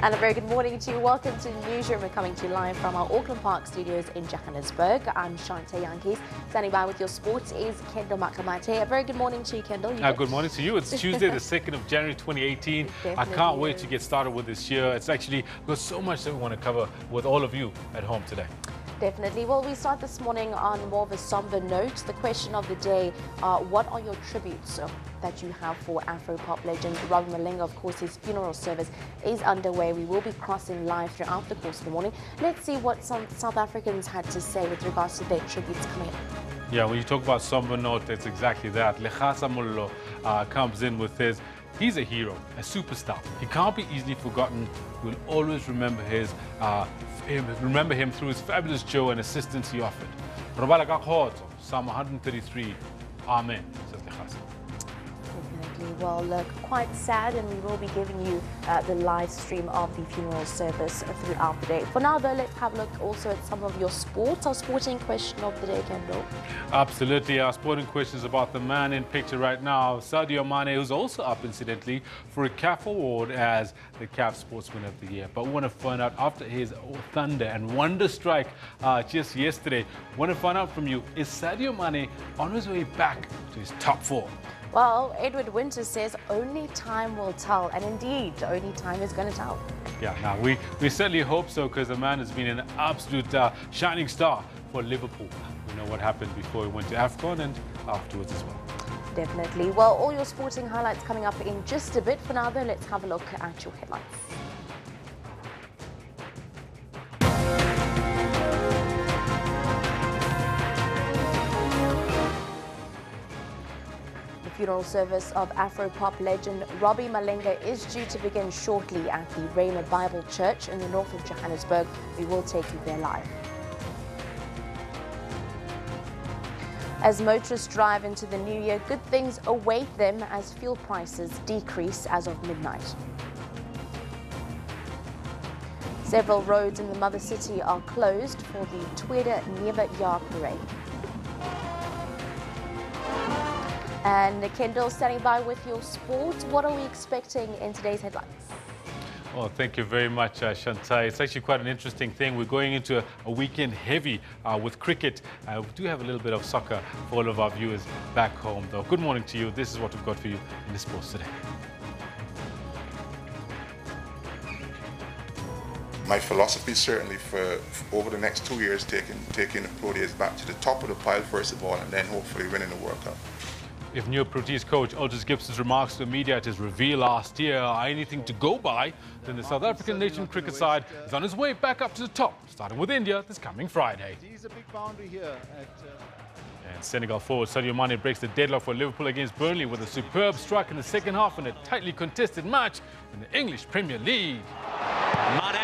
And a very good morning to you. Welcome to Newsroom. We're coming to you live from our Auckland Park studios in Johannesburg. I'm Shante Yankees. Standing by with your sports is Kendall Makamate. A very good morning to you, Kendall. Good morning to you. It's Tuesday, the 2nd of January, 2018. I can't wait to get started with this year. It's actually got so much that we want to cover with all of you at home today. Definitely. Well, we start this morning on more of a somber note. The question of the day, what are your tributes that you have for Afro-pop legend Robbie Malinga? Of course, his funeral service is underway. We will be crossing live throughout the course of the morning. Let's see what some South Africans had to say with regards to their tributes coming up. Yeah, when you talk about somber note, it's exactly that. Lehasa Mollo comes in with his, he's a hero, a superstar. He can't be easily forgotten. We'll always remember him through his fabulous show and assistance he offered. Robala Kakhoto, Psalm 133, Amen, says Lehasa. Definitely. Well, look, quite sad, and we will be giving you the live stream of the funeral service throughout the day. For now, though, let's have a look also at some of your sports. Our sporting question of the day, Kendall. Absolutely. Our sporting question is about the man in picture right now, Sadio Mane, who's also up, incidentally, for a CAF award as the CAF Sportsman of the Year. But we want to find out, after his thunder and wonder strike just yesterday, want to find out from you, is Sadio Mane on his way back to his top form? Well, Edward Winter says only time will tell, and indeed, only time is going to tell. Yeah, now we certainly hope so, because the man has been an absolute shining star for Liverpool. We know what happened before he went to AFCON and afterwards as well. Definitely. Well, all your sporting highlights coming up in just a bit. For now, though, let's have a look at your headlines. The funeral service of Afro-pop legend Robbie Malinga is due to begin shortly at the Rhema Bible Church in the north of Johannesburg. We will take you there live. As motorists drive into the new year, good things await them as fuel prices decrease as of midnight. Several roads in the mother city are closed for the Tweede Nuwe Jaar Parade. And Kendall, standing by with your sport. What are we expecting in today's headlines? Oh, thank you very much, Shantai. It's actually quite an interesting thing. We're going into a weekend heavy with cricket. We do have a little bit of soccer for all of our viewers back home, though. Good morning to you. This is what we've got for you in the sports today. My philosophy certainly for over the next 2 years, taking the Pro Days back to the top of the pile first of all, and then hopefully winning the World Cup. If New Proteas coach Aldous Gibson's remarks to the media at his reveal last year are anything to go by, then the South African nation cricket side is on its way back up to the top, starting with India this coming Friday. He's a big boundary here And Senegal forward Sadio Mane breaks the deadlock for Liverpool against Burnley with a superb strike in the second half in a tightly contested match in the English Premier League. Mane!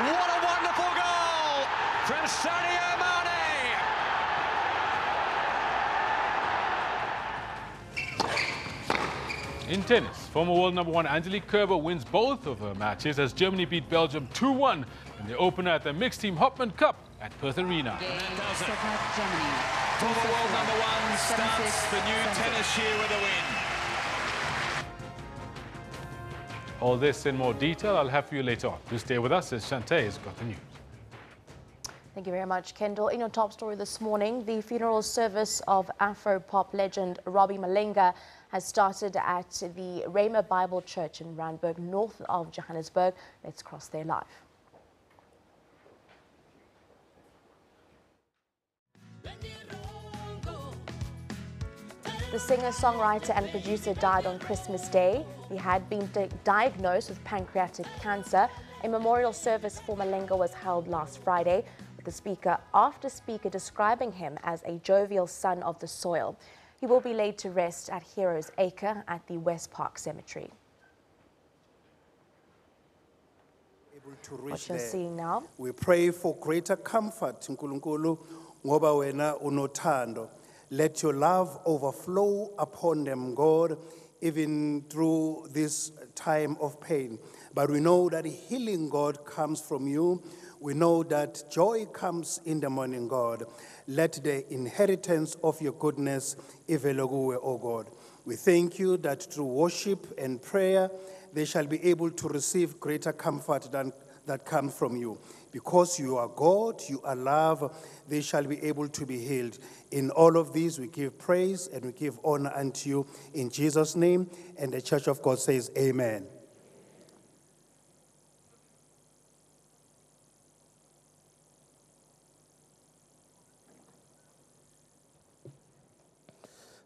What a wonderful goal from Sadio Mane! In tennis, former world #1 Angelique Kerber wins both of her matches as Germany beat Belgium 2-1 in the opener at the Mixed Team Hopman Cup at Perth Arena. And that does it. Former world #1 starts the new tennis year with a win. All this in more detail I'll have for you later on. Do stay with us as Shantae has got the news. Thank you very much, Kendall. In your top story this morning, the funeral service of Afro-pop legend Robbie Malinga has started at the Rhema Bible Church in Randburg, north of Johannesburg. Let's cross there live. The singer, songwriter and producer died on Christmas Day. He had been diagnosed with pancreatic cancer. A memorial service for Malinga was held last Friday, with the speaker after speaker describing him as a jovial son of the soil. He will be laid to rest at Heroes Acre at the West Park Cemetery. What you're seeing now. We pray for greater comfort, Nkulunkulu, ngoba wena unothando. Let your love overflow upon them, God, even through this time of pain. But we know that healing, God, comes from you. We know that joy comes in the morning, God. Let the inheritance of your goodness ivele kuwe, O God. We thank you that through worship and prayer they shall be able to receive greater comfort than that comes from you. Because you are God, you are love, they shall be able to be healed. In all of these, we give praise and we give honor unto you in Jesus' name. And the Church of God says, Amen.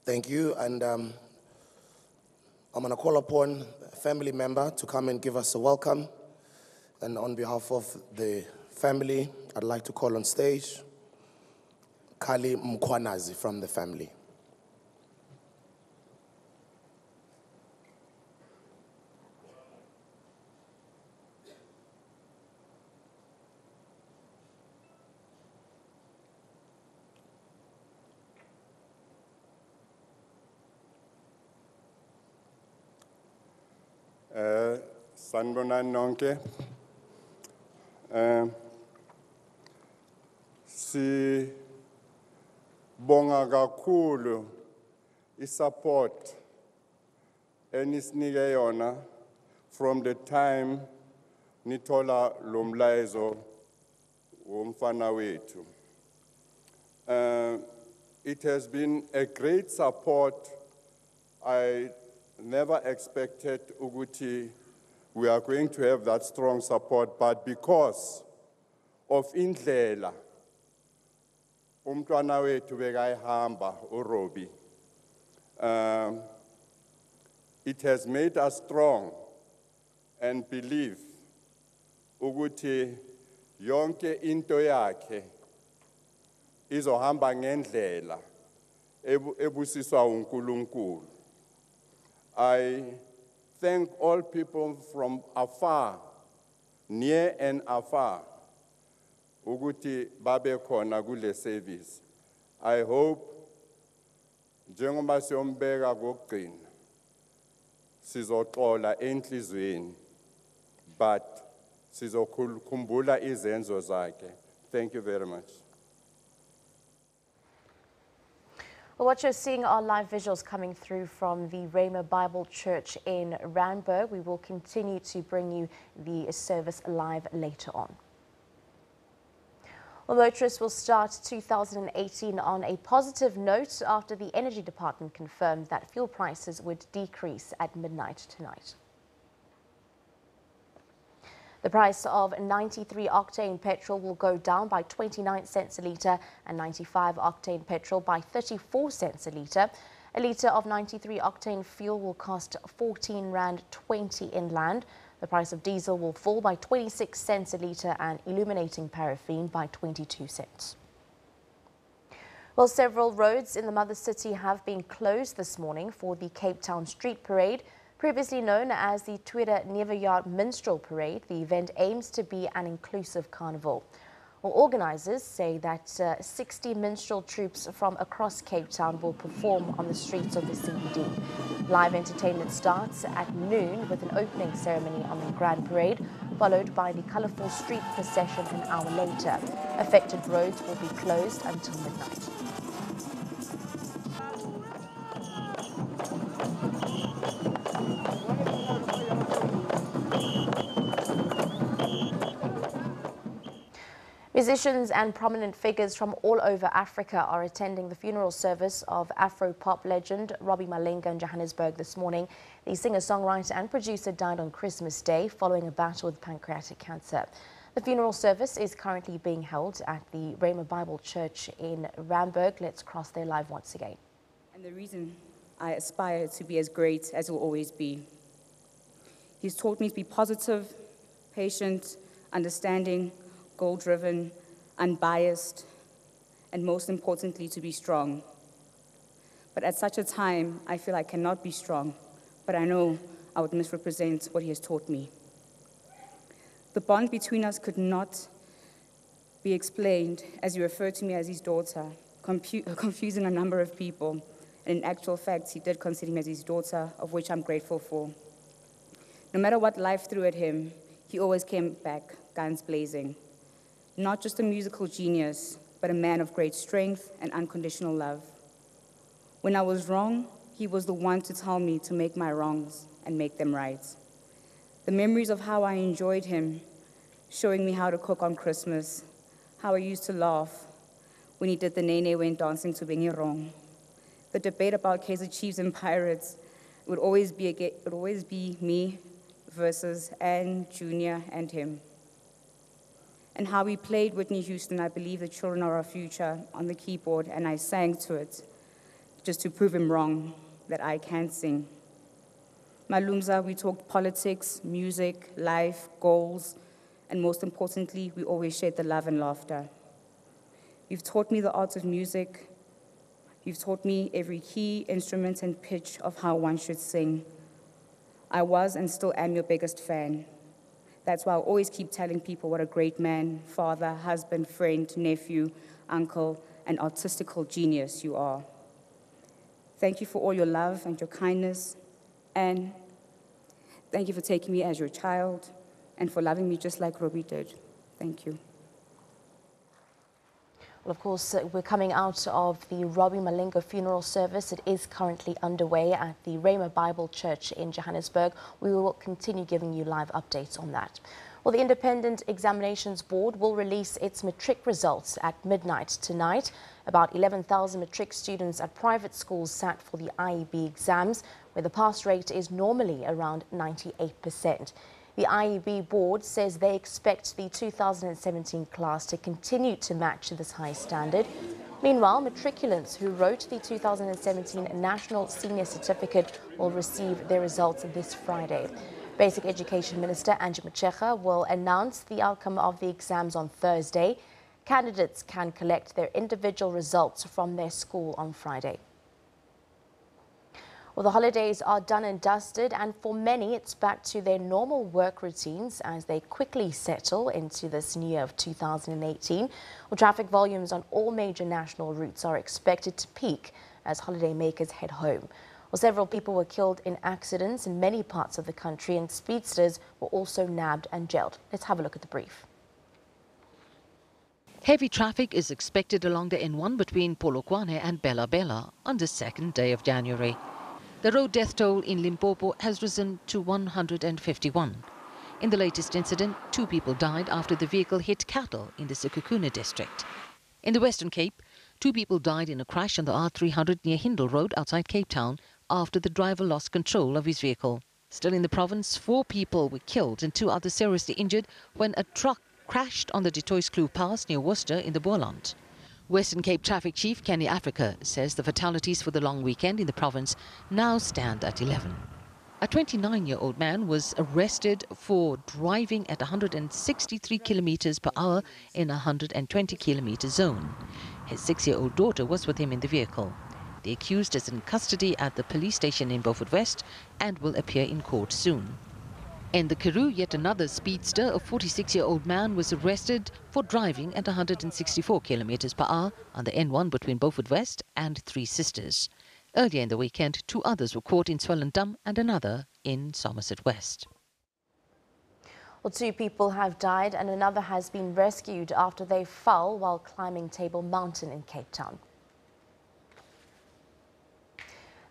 Thank you, and I'm going to call upon a family member to come and give us a welcome. And on behalf of the family, I'd like to call on stage Kali Mkwanazi from the family. Sanibonani nonke. Sibonga kakhulu isupport enisinike yona from the time nithola lo mlayezo womfana wethu. It has been a great support. I never expected ukuthi we are going to have that strong support, but because of indlela umntwana wethu bekayihamba uRobbie, it has made us strong and believe ukuthi yonke into yakhe izohamba ngendlela ebusiswa uNkulunkulu. I thank all people from afar, near and afar, ukuthi babe khona kule service. I hope njengoba siyombeka kokugcina sizoxola enhlizweni, but sizokhumbula izenzo zakhe. Thank you very much. Well, what you're seeing are live visuals coming through from the Rhema Bible Church in Randburg. We will continue to bring you the service live later on. Well, motorists will start 2018 on a positive note after the Energy Department confirmed that fuel prices would decrease at midnight tonight. The price of 93-octane petrol will go down by 29 cents a litre and 95-octane petrol by 34 cents a litre. A litre of 93-octane fuel will cost R14.20 inland. The price of diesel will fall by 26 cents a litre and illuminating paraffin by 22 cents. Well, several roads in the mother city have been closed this morning for the Cape Town Street Parade. Previously known as the Tweede Nuwejaar Minstrel Parade, the event aims to be an inclusive carnival. Well, organisers say that 60 minstrel troupes from across Cape Town will perform on the streets of the CBD. Live entertainment starts at noon with an opening ceremony on the Grand Parade, followed by the colourful street procession an hour later. Affected roads will be closed until midnight. Musicians and prominent figures from all over Africa are attending the funeral service of Afro-pop legend Robbie Malenga in Johannesburg this morning. The singer-songwriter and producer died on Christmas Day following a battle with pancreatic cancer. The funeral service is currently being held at the Rhema Bible Church in Randburg. Let's cross there live once again. And the reason I aspire to be as great as will always be. He's taught me to be positive, patient, understanding, goal-driven, unbiased, and most importantly, to be strong. But at such a time, I feel I cannot be strong, but I know I would misrepresent what he has taught me. The bond between us could not be explained as he referred to me as his daughter, confusing a number of people. And in actual fact, he did consider me as his daughter, of which I'm grateful for. No matter what life threw at him, he always came back, guns blazing. Not just a musical genius, but a man of great strength and unconditional love. When I was wrong, he was the one to tell me to make my wrongs and make them right. The memories of how I enjoyed him, showing me how to cook on Christmas, how I used to laugh when he did the Nene when dancing to Bengi Wrong. The debate about Kaizer Chiefs and Pirates would always be me versus Ann, Junior, and him. And how we played Whitney Houston, I Believe the Children Are Our Future, on the keyboard, and I sang to it, just to prove him wrong, that I can sing. Malumza, we talked politics, music, life, goals, and most importantly, we always shared the love and laughter. You've taught me the art of music. You've taught me every key, instrument, and pitch of how one should sing. I was and still am your biggest fan. That's why I always keep telling people what a great man, father, husband, friend, nephew, uncle, and artistical genius you are. Thank you for all your love and your kindness, and thank you for taking me as your child and for loving me just like Robbie did. Thank you. Well, of course, we're coming out of the Robbie Malinga funeral service. It is currently underway at the Rhema Bible Church in Johannesburg. We will continue giving you live updates on that. Well, the Independent Examinations Board will release its matric results at midnight tonight. About 11,000 matric students at private schools sat for the IEB exams, where the pass rate is normally around 98%. The IEB board says they expect the 2017 class to continue to match this high standard. Meanwhile, matriculants who wrote the 2017 National Senior Certificate will receive their results this Friday. Basic Education Minister Angie Motshekga will announce the outcome of the exams on Thursday. Candidates can collect their individual results from their school on Friday. Well, the holidays are done and dusted, and for many, it's back to their normal work routines as they quickly settle into this new year of 2018. Well, traffic volumes on all major national routes are expected to peak as holidaymakers head home. Well, several people were killed in accidents in many parts of the country, and speedsters were also nabbed and jailed. Let's have a look at the brief. Heavy traffic is expected along the N1 between Polokwane and Bella Bella on the second day of January. The road death toll in Limpopo has risen to 151. In the latest incident, 2 people died after the vehicle hit cattle in the Sekhukhune district. In the Western Cape, 2 people died in a crash on the R300 near Hindle Road outside Cape Town after the driver lost control of his vehicle. Still in the province, 4 people were killed and 2 others seriously injured when a truck crashed on the De Toys-Kloof Pass near Worcester in the Boerland. Western Cape Traffic Chief Kenny Africa says the fatalities for the long weekend in the province now stand at 11. A 29-year-old man was arrested for driving at 163 kilometers per hour in a 120 kilometer zone. His 6-year-old daughter was with him in the vehicle. The accused is in custody at the police station in Beaufort West and will appear in court soon. In the Karoo, yet another speedster, a 46-year-old man, was arrested for driving at 164 kilometers per hour on the N1 between Beaufort West and Three Sisters. Earlier in the weekend, 2 others were caught in Swellendam and another in Somerset West. Well, 2 people have died and another has been rescued after they fell while climbing Table Mountain in Cape Town.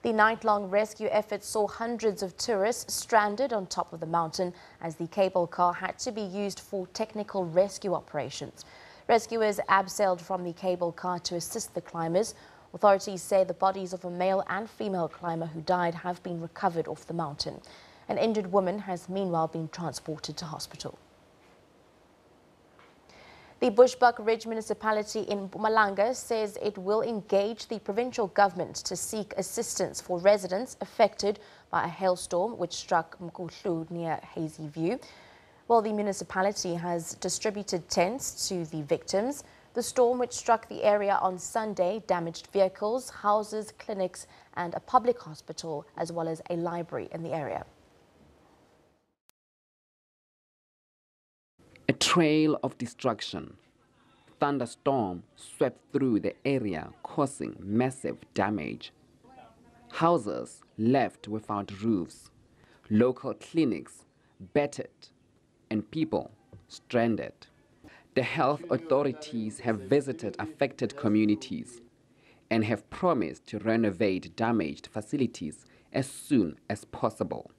The night-long rescue effort saw hundreds of tourists stranded on top of the mountain as the cable car had to be used for technical rescue operations. Rescuers abseiled from the cable car to assist the climbers. Authorities say the bodies of a male and female climber who died have been recovered off the mountain. An injured woman has meanwhile been transported to hospital. The Bushbuck Ridge municipality in Mpumalanga says it will engage the provincial government to seek assistance for residents affected by a hailstorm which struck Mkuhlu near Hazy View. Well, the municipality has distributed tents to the victims. The storm which struck the area on Sunday damaged vehicles, houses, clinics and a public hospital as well as a library in the area. A trail of destruction. Thunderstorm swept through the area, causing massive damage. Houses left without roofs, local clinics battered, and people stranded. The health authorities have visited affected communities and have promised to renovate damaged facilities as soon as possible.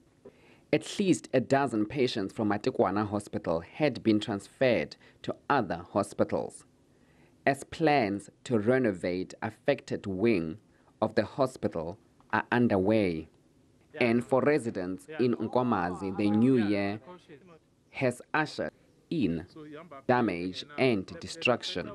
At least a dozen patients from Matekwana Hospital had been transferred to other hospitals, as plans to renovate affected wing of the hospital are underway. And for residents in Nkomazi, the new year has ushered in damage and destruction.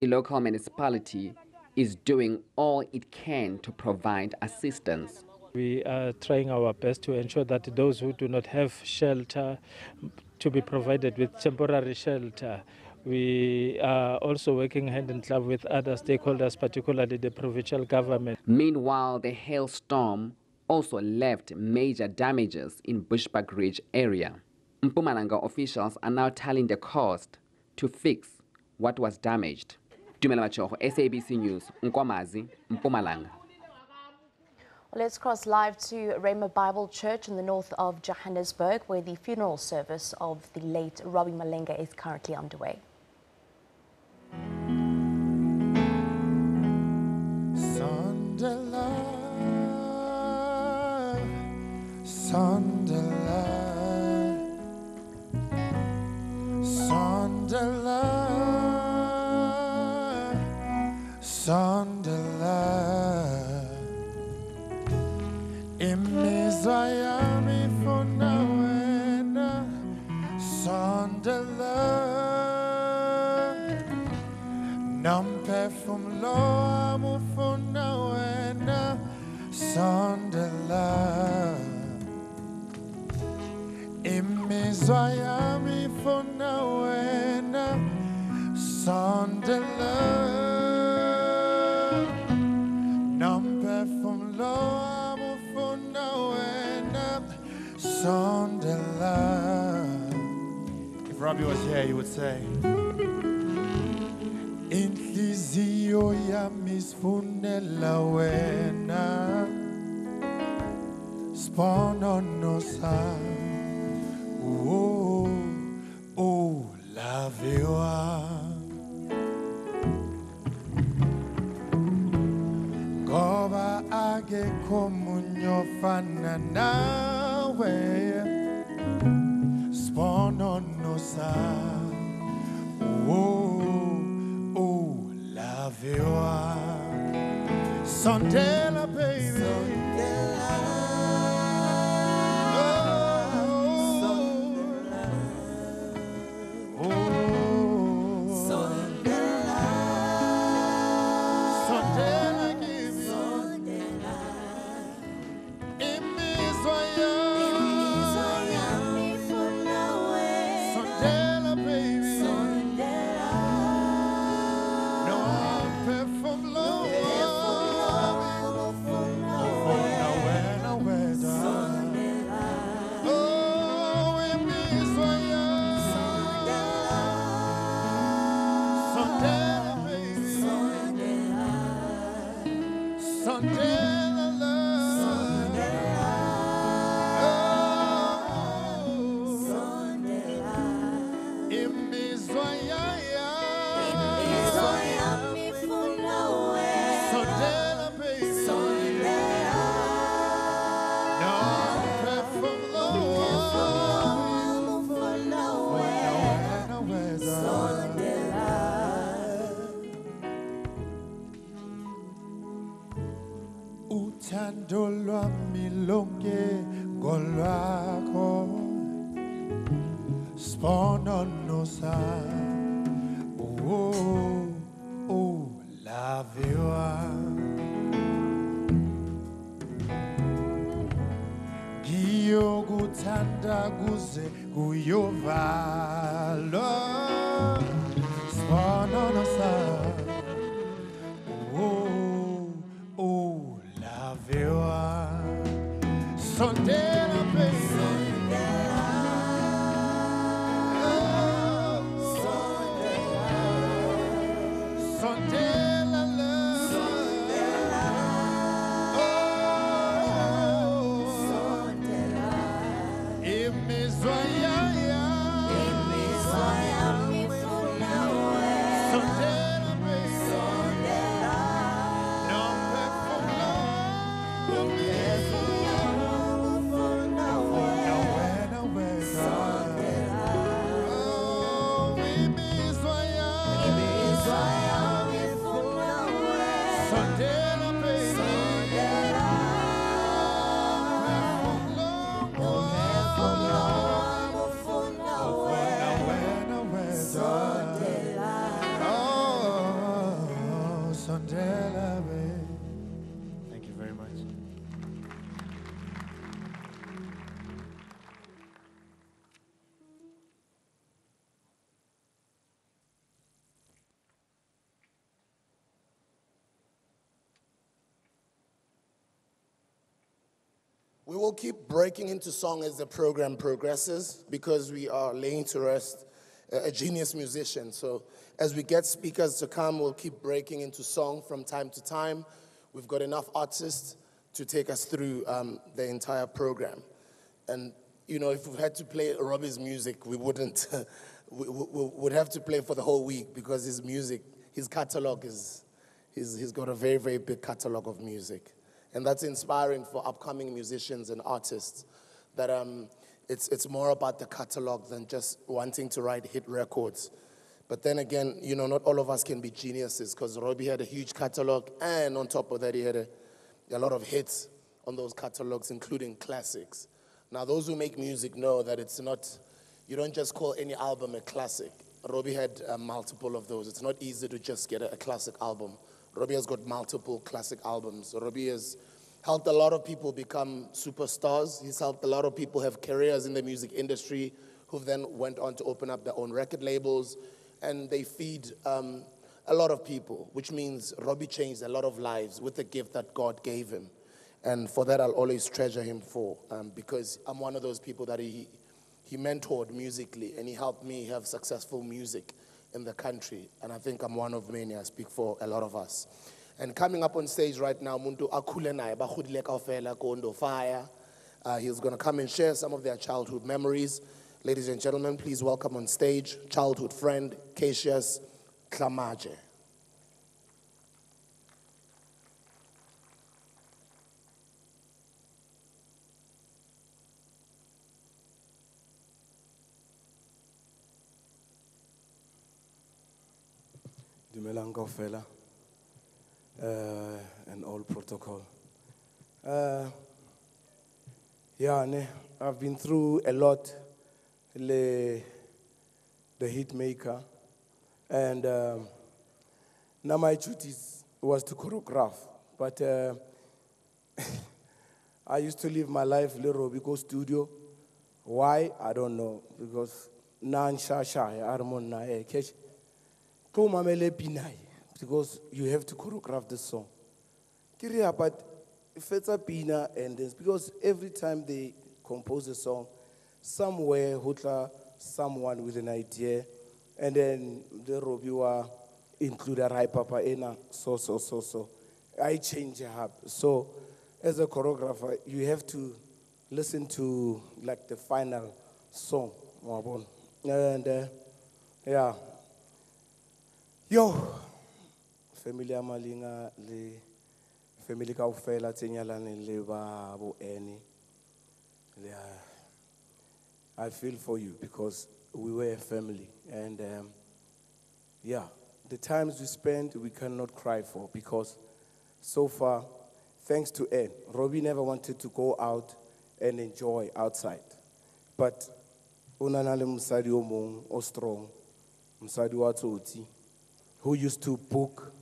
The local municipality is doing all it can to provide assistance. We are trying our best to ensure that those who do not have shelter to be provided with temporary shelter. We are also working hand in glove with other stakeholders, particularly the provincial government. Meanwhile, the hailstorm also left major damages in Bushbuck Ridge area. Mpumalanga officials are now tallying the cost to fix what was damaged. Dumela Machogo, SABC News, Nkomazi, Mpumalanga. Let's cross live to Rhema Bible Church in the north of Johannesburg, where the funeral service of the late Robbie Malenga is currently underway. If Robbie was here, he would say, Inhlizio yami sfunela wena sponono sa oh laviwa ngoba akekho munye ofana nawe sponono sa laviwa Sondela baby uthando lwami lonke ngolwakho sponono sa laviwa ngiyokuthanda kuze kuyovalwa sponono sa Sondela baby Sondela love Sondela imizwa ya mifuna we Sondela baby Sondela no perfect love Sondela, baby. Thank you very much. We will keep breaking into song as the program progresses because we are laying to rest a genius musician. So as we get speakers to come, we'll keep breaking into song from time to time. We've got enough artists to take us through the entire program. And, you know, if we had to play Robbie's music, we wouldn't. we would have to play for the whole week because his music, his catalog he's got a very, very big catalog of music. And that's inspiring for upcoming musicians and artists, that it's more about the catalog than just wanting to write hit records. But then again, you know, not all of us can be geniuses, because Robbie had a huge catalog, and on top of that, he had a lot of hits on those catalogs, including classics. Now, those who make music know that it's not, you don't just call any album a classic. Robbie had multiple of those. It's not easy to just get a classic album. Robbie has got multiple classic albums. Robbie has helped a lot of people become superstars. He's helped a lot of people have careers in the music industry who then went on to open up their own record labels, and they feed a lot of people, which means Robbie changed a lot of lives with the gift that God gave him. And for that, I'll always treasure him for, because I'm one of those people that he mentored musically, and he helped me have successful music in the country. And I think I'm one of many. I speak for a lot of us. And coming up on stage right now, Muntu Akule naye bakhudile kaofela Kondo Fire. He's going to come and share some of their childhood memories. Ladies and gentlemen, please welcome on stage childhood friend Cassius Klamaje. Dumelang kaofela, and all protocol. I've been through a lot, the hit maker, and now my duty was to choreograph, but I used to live my life in the Robico studio. Why? I don't know, because because you have to choreograph the song. But if it's a pina and dance, because every time they compose a song, somewhere someone with an idea, and then the reviewer include a right papa ena, so. I change it up. So as a choreographer, you have to listen to like the final song. And yeah. Yo, family amalinga le family kaofela tsenyalane le ba bo ene. I feel for you because we were a family, and yeah, the times we spent we cannot cry for, because so far, thanks to Anne, Robbie never wanted to go out and enjoy outside, but unana le msadi o mong o strong, msadi wa tsotsi, who used to book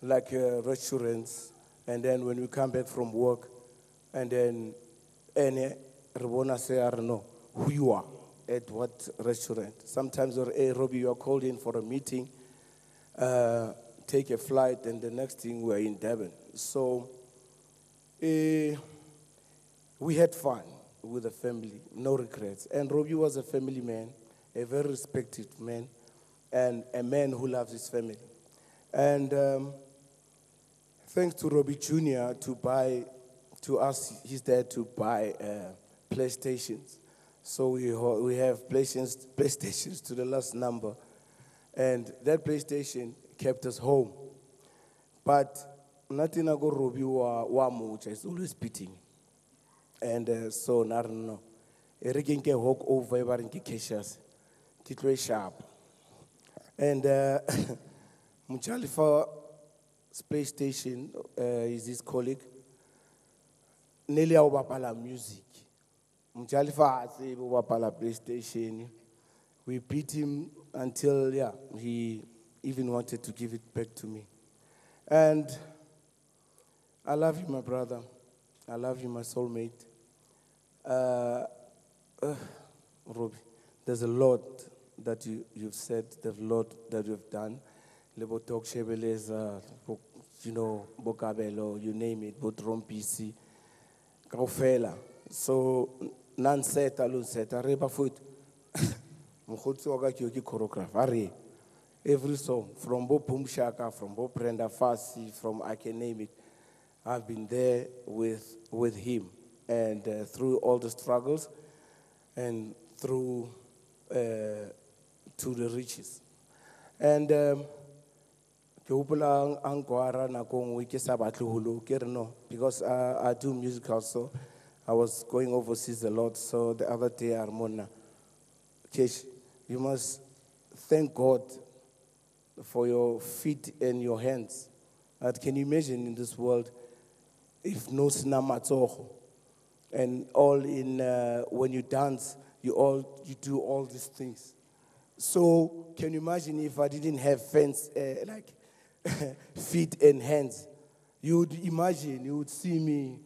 like restaurants, and then when we come back from work, and then Rebona say, I don't know who you are, at what restaurant. Sometimes, Robbie, you are called in for a meeting, take a flight, and the next thing we're in Durban. So we had fun with the family, no regrets. And Robbie was a family man, a very respected man, and a man who loves his family. And thanks to Robbie Jr. to ask his dad to buy PlayStations. So we have PlayStations to the last number. And that PlayStation kept us home. But nothing ago Robbie wa mucha is always beating. And so I don't know. Everything can walk over everything Cassius. It's very sharp. And Muchalifa PlayStation, is his colleague. Nearly our music. Mjalifa PlayStation. We beat him until, yeah, he even wanted to give it back to me. And I love you, my brother. I love you, my soulmate. Robbie, there's a lot that you've said, there's a lot that you've done. Lebo talk Shebeleza, you know, Bokabelo, you name it, Botrompisi, Kaufela. So, nan set alone set, a reba foot. Choreograph. Every song, from Bo Pum Shaka, from Bo Brenda Fassi, from I can name it, I've been there with him. And through all the struggles and through to the riches. And because I do music also, I was going overseas a lot. So the other day, Armona, Kesh, you must thank God for your feet and your hands. Can you imagine in this world if no sinamatoho and all in when you dance, you do all these things. So can you imagine if I didn't have fence like feet and hands? You would imagine, you would see me.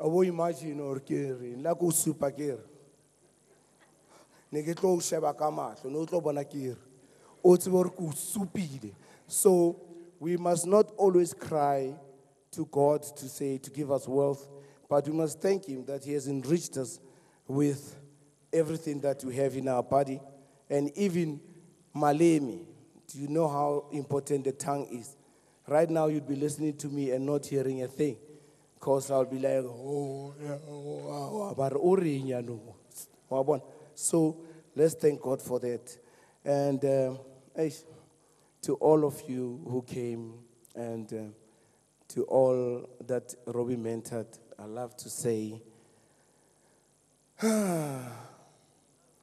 I would imagine or kiri, like a super kiri. Negetlo sheba kama, no tlo bona kiri. So we must not always cry to God to give us wealth, but we must thank Him that He has enriched us with everything that we have in our body. And even malemi, do you know how important the tongue is? Right now you'd be listening to me and not hearing a thing, because I'll be like, so let's thank God for that. And to all of you who came and to all that Robbie mentored, I love to say,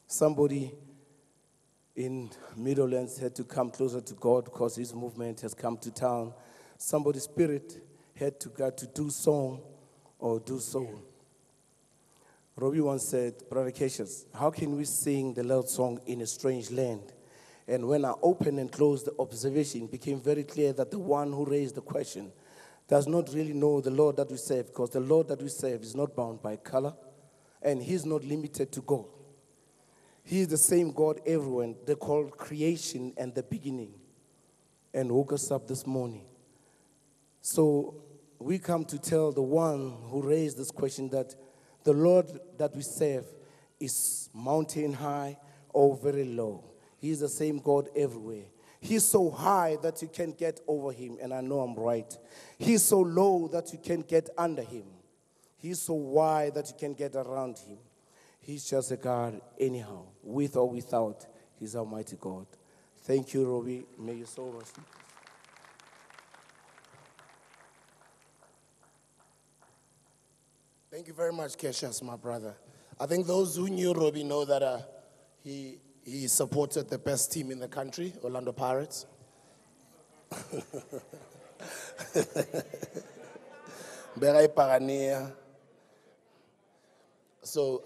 somebody in Middlelands had to come closer to God because his movement has come to town. Somebody's spirit had to go to do song or do soul. Robbie once said, Brother Cassius, how can we sing the Lord's song in a strange land? And when I opened and closed the observation, it became very clear that the one who raised the question does not really know the Lord that we serve, because the Lord that we serve is not bound by color, and He's not limited to God. He is the same God everywhere. They call creation and the beginning, and woke us up this morning. So we come to tell the one who raised this question that the Lord that we serve is mountain high or very low. He is the same God everywhere. He's so high that you can't get over Him, and I know I'm right. He's so low that you can't get under Him. He's so wide that you can't get around Him. He's just a God anyhow, with or without. He's Almighty God. Thank you, Robbie. May your soul rest. Thank you very much, Cassius, my brother. I think those who knew Robbie know that he supported the best team in the country, Orlando Pirates. So,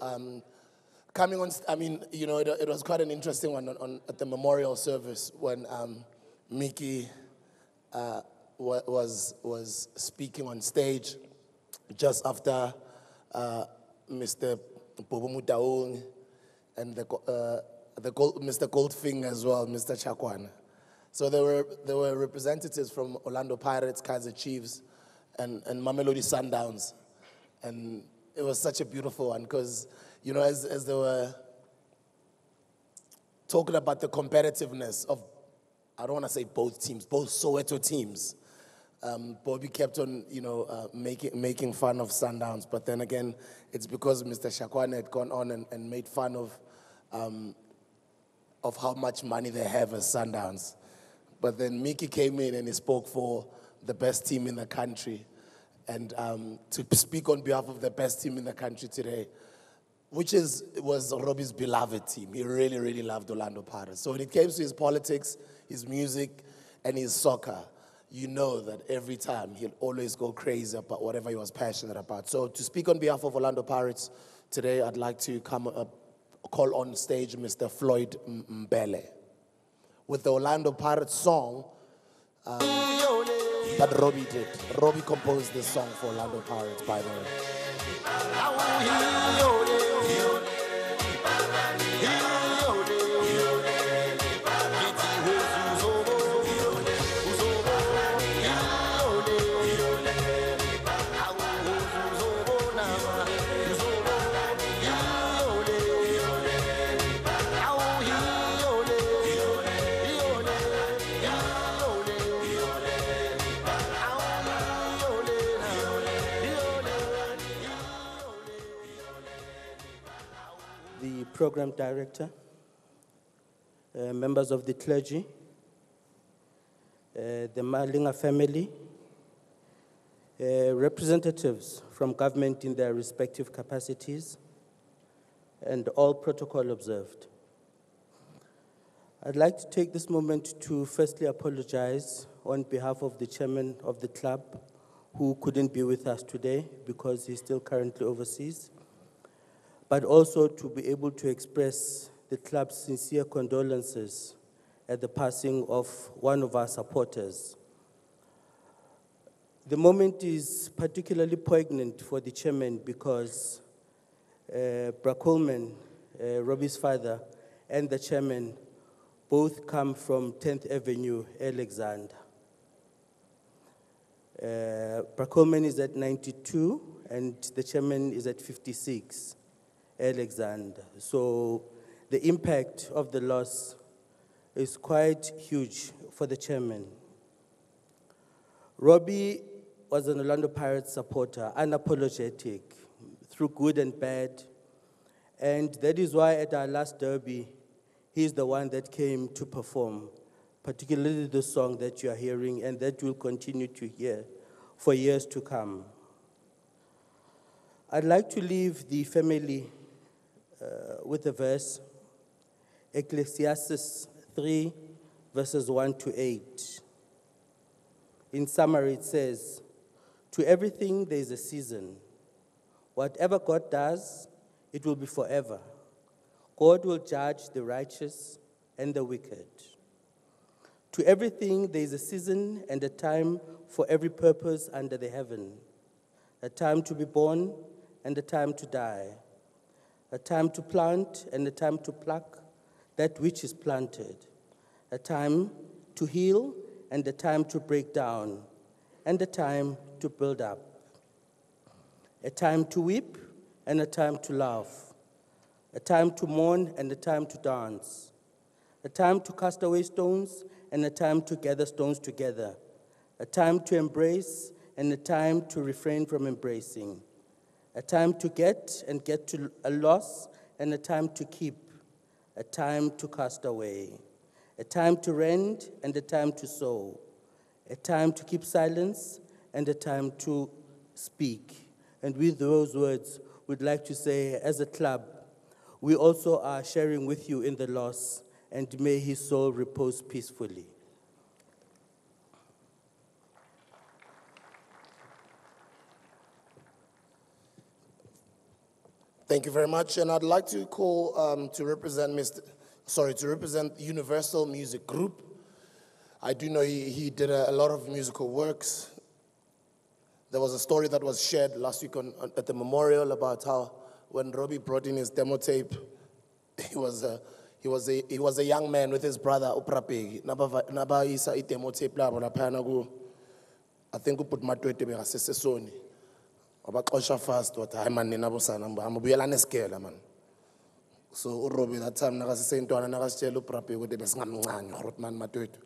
coming on, I mean, you know, it was quite an interesting one at the memorial service when Mickey was speaking on stage just after Mr. Bobomu Daung and Mr. Goldfinger as well, Mr. Chakwana. So there were representatives from Orlando Pirates, Kaizer Chiefs, and Mamelodi Sundowns, and it was such a beautiful one because, you know, as they were talking about the competitiveness of, I don't want to say both teams, both Soweto teams. Bobby kept on, you know, making fun of Sundowns, but then again, it's because Mr. Shakwana had gone on and made fun of how much money they have as Sundowns. But then Mickey came in and he spoke for the best team in the country, and to speak on behalf of the best team in the country today, which was Robbie's beloved team. He really, really loved Orlando Pirates. So when it came to his politics, his music, and his soccer, you know that every time he'll always go crazy about whatever he was passionate about. So to speak on behalf of Orlando Pirates today, I'd like to call on stage Mr. Floyd Mbele with the Orlando Pirates song that Robbie did. Robbie composed this song for Orlando Pirates, by the way. The program director, members of the clergy, the Malinga family, representatives from government in their respective capacities, and all protocol observed. I'd like to take this moment to firstly apologize on behalf of the chairman of the club, who couldn't be with us today because he's still currently overseas, but also to be able to express the club's sincere condolences at the passing of one of our supporters. The moment is particularly poignant for the chairman because Bra Coleman, Robbie's father, and the chairman both come from 10th Avenue, Alexander. Bra Coleman is at 92 and the chairman is at 56. Alexander. So the impact of the loss is quite huge for the chairman. Robbie was an Orlando Pirates supporter, unapologetic, through good and bad. And that is why at our last derby, he's the one that came to perform, particularly the song that you are hearing and that you'll continue to hear for years to come. I'd like to leave the family with a verse, Ecclesiastes 3, verses 1 to 8. In summary, it says, "To everything there is a season. Whatever God does, it will be forever. God will judge the righteous and the wicked. To everything there is a season and a time for every purpose under the heaven, a time to be born and a time to die, a time to plant and a time to pluck that which is planted, a time to heal and a time to break down, and a time to build up, a time to weep and a time to laugh, a time to mourn and a time to dance, a time to cast away stones and a time to gather stones together, a time to embrace and a time to refrain from embracing, a time to get and get to a loss and a time to keep, a time to cast away, a time to rend and a time to sow, a time to keep silence and a time to speak." And with those words, we'd like to say, as a club, we also are sharing with you in the loss, and may his soul repose peacefully. Thank you very much, and I'd like to call to represent Universal Music Group. I do know he did a lot of musical works. There was a story that was shared last week at the memorial about how when Robbie brought in his demo tape, he was a young man with his brother Uprapegi. Naba isa I demo tape labo laphana ku. I think uput matwete be gasesesoni. Abaxosha fast what hayi man nina bosana mbuyela nesikela man. So uRobbie that time nakasisentwana nakasitshela uPrapegi ukuthi besingamncane Grootman matwethu.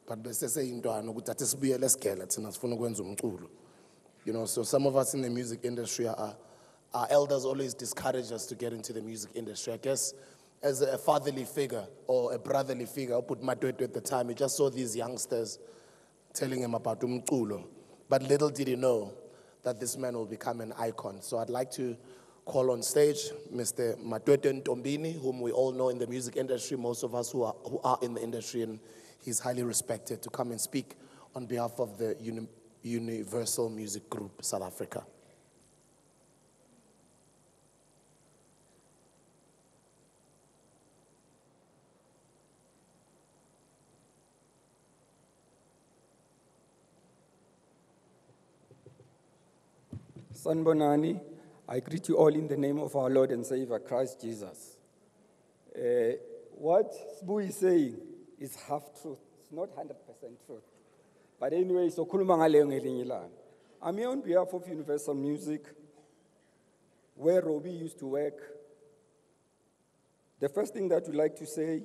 But beseseyintwana ukuthi athi sibuyele esikela thina sifuna ukwenza umculo. You know, so some of us in the music industry our elders always discourage us to get into the music industry. I guess as a fatherly figure or a brotherly figure, I put Matwetwe at the time, he just saw these youngsters telling him about umculo. But little did he know that this man will become an icon. So I'd like to call on stage Mr. Matwetwe Ntombini, whom we all know in the music industry, most of us who are in the industry, and he's highly respected, to come and speak on behalf of the Universal Music Group, South Africa. Sanbonani, I greet you all in the name of our Lord and Savior, Christ Jesus. What Sbu is saying is half truth. It's not 100% truth. But anyway, so I'm here on behalf of Universal Music, where Robbie used to work. The first thing that we'd like to say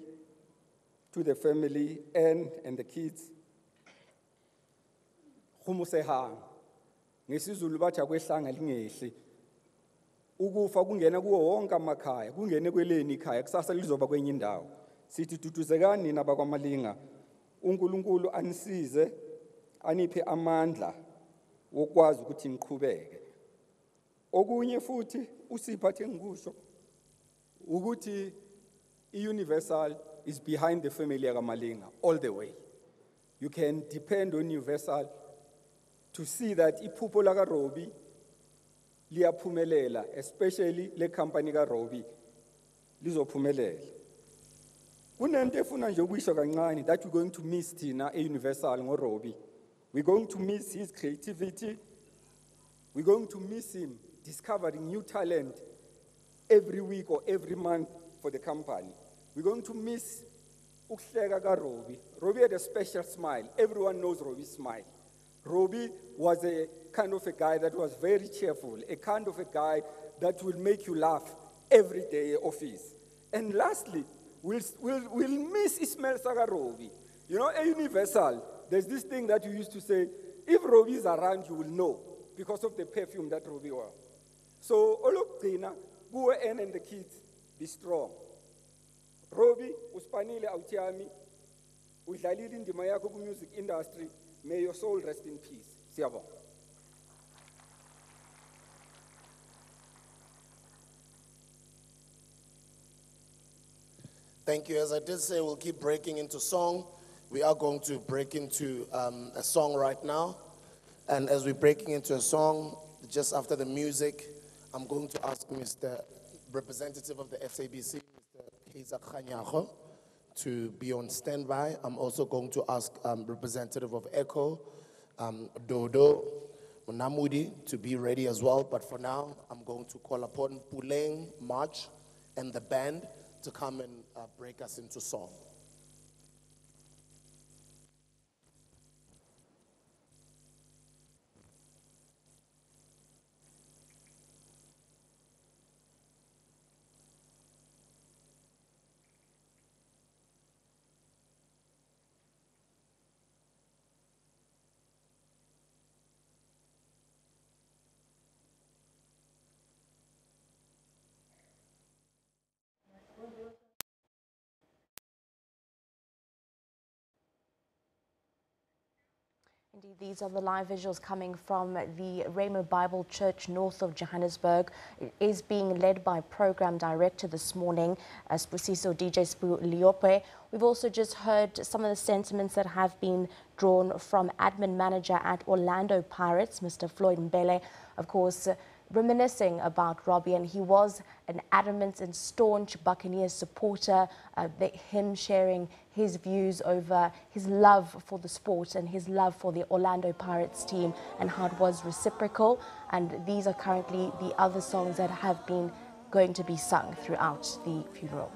to the family and the kids, ngesizulu bathi akwehlanga lingehle ukufa kungena kuwo wonke amakhaya kungene kweleni ikhaya kusasa lizoba kwenye indawo sithi duduzekani nina bakwamalinga uNkulunkulu anisize aniphe amandla wokwazi ukuthi niqhubeke okunye futhi usiphathe ngikusho ukuthi iUniversal is behind the family yakamalinga all the way. You can depend on Universal to see that iphupho laka Robbie liyaphumelela, especially le company ka Robbie lizophumelela. Kunento efuna nje ukuyisho kancane that we're going to miss thina eUniversal ngo Robbie. We're going to miss his creativity. We're going to miss him discovering new talent every week or every month for the company. We're going to miss ukuhleka ka Robbie. Robbie had a special smile. Everyone knows Robbie's smile. Robbie was a kind of a guy that was very cheerful, a kind of a guy that will make you laugh every day of his. And lastly, we'll miss Ismail Saga Robbie. You know, at Universal, there's this thing that you used to say, if Robbie is around, you will know, because of the perfume that Robbie wore. So, Oloktina, go and the kids, be strong. Robbie, uspanile autiami, udlalile indima yakho ku music industry. May your soul rest in peace. Siyabonga. Thank you. As I did say, we'll keep breaking into song. We are going to break into a song right now. And as we're breaking into a song, just after the music, I'm going to ask Mr. Representative of the SABC, Mr. Kaiser Khanyago, to be on standby. I'm also going to ask representative of ECHO, Dodo Munamudi, to be ready as well. But for now, I'm going to call upon Puleng, March, and the band to come and break us into song. Indeed, these are the live visuals coming from the Rhema Bible Church north of Johannesburg. It is being led by program director this morning, Spusiso DJ Spu Liope. We've also just heard some of the sentiments that have been drawn from admin manager at Orlando Pirates, Mr. Floyd Mbele, of course, reminiscing about Robbie, and he was an adamant and staunch Buccaneers supporter, him sharing his views over his love for the sport and his love for the Orlando Pirates team and how it was reciprocal. And these are currently the other songs that have been going to be sung throughout the funeral.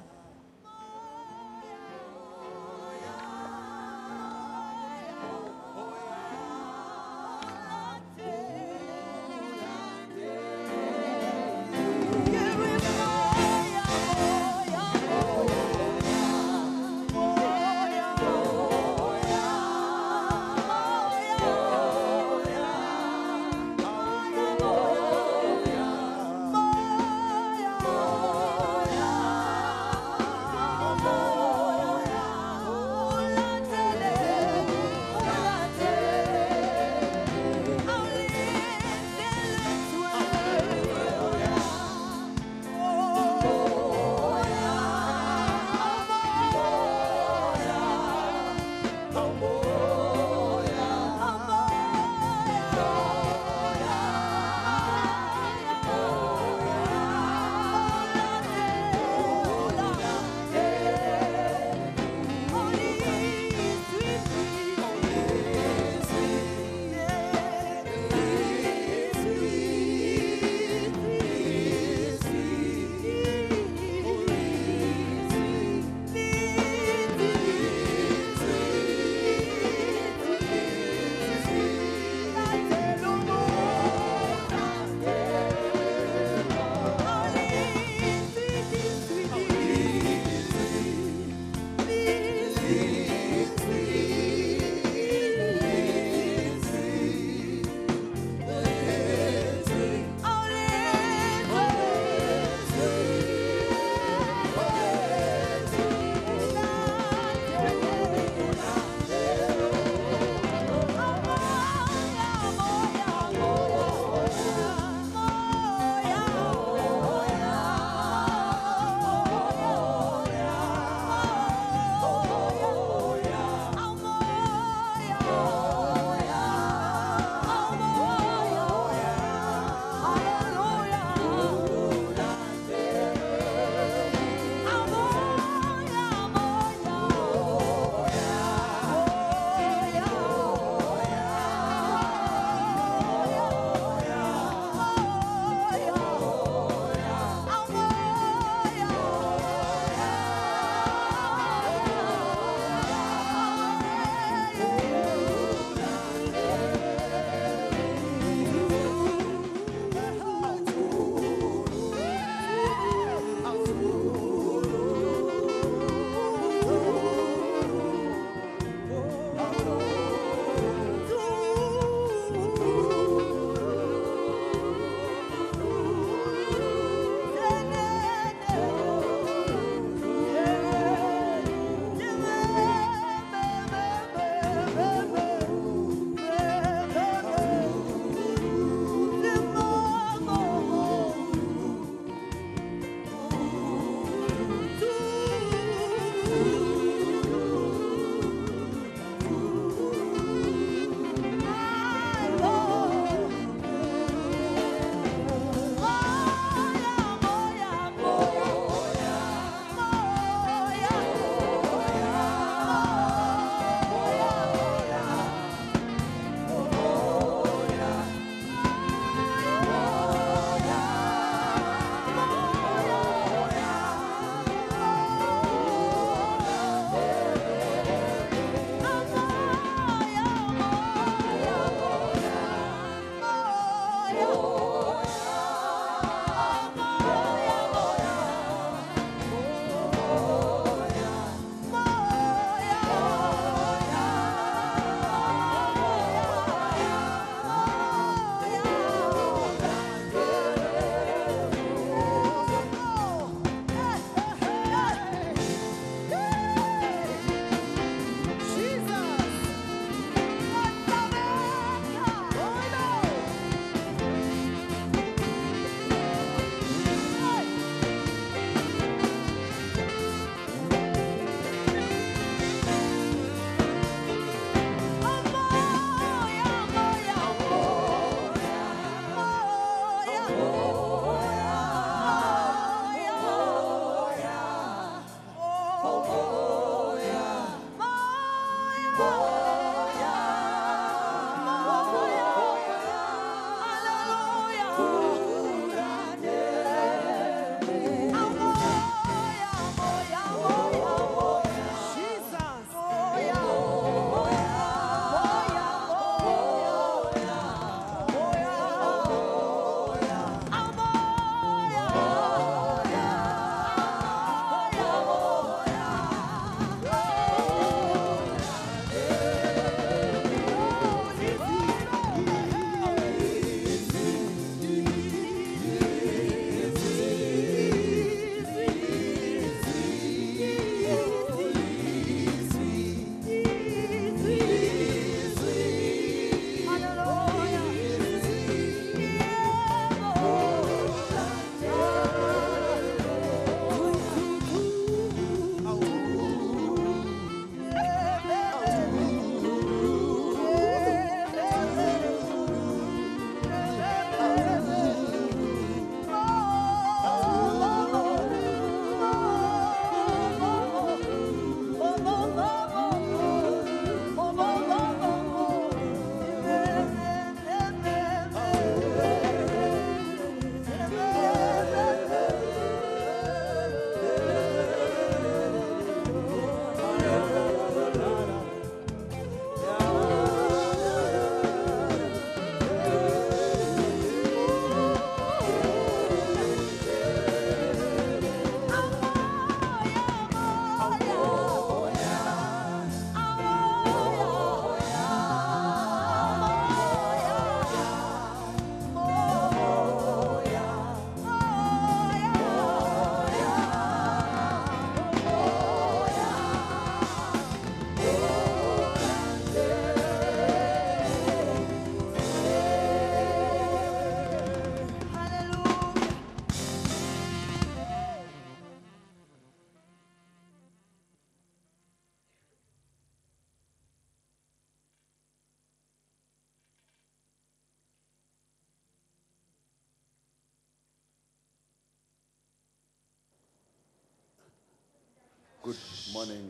Good morning,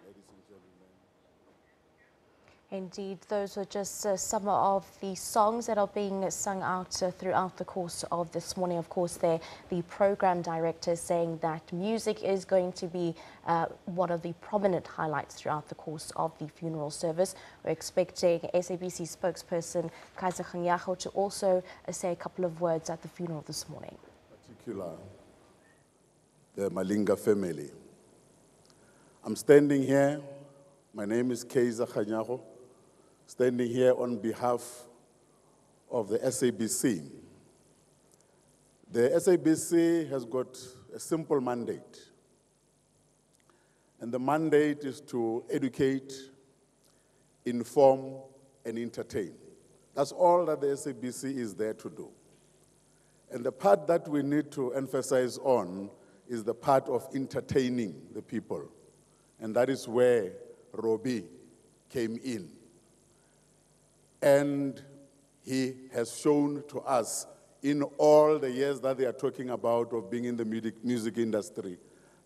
ladies and gentlemen. Indeed, those are just some of the songs that are being sung out throughout the course of this morning. Of course, the program director saying that music is going to be one of the prominent highlights throughout the course of the funeral service. We're expecting SABC spokesperson Kaiser Khanyago to also say a couple of words at the funeral this morning. Particular, the Malinga family. I'm standing here. My name is Kaiser Khanyago, standing here on behalf of the SABC. The SABC has got a simple mandate, and the mandate is to educate, inform, and entertain. That's all that the SABC is there to do. And the part that we need to emphasize on is the part of entertaining the people. And that is where Robbie came in. And he has shown to us in all the years that they are talking about of being in the music industry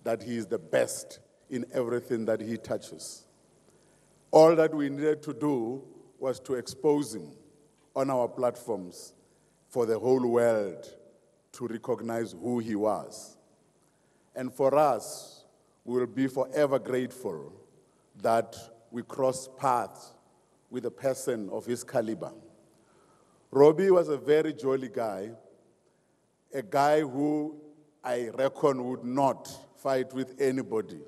that he is the best in everything that he touches. All that we needed to do was to expose him on our platforms for the whole world to recognize who he was. And for us, we will be forever grateful that we crossed paths with a person of his caliber. Robbie was a very jolly guy, a guy who I reckon would not fight with anybody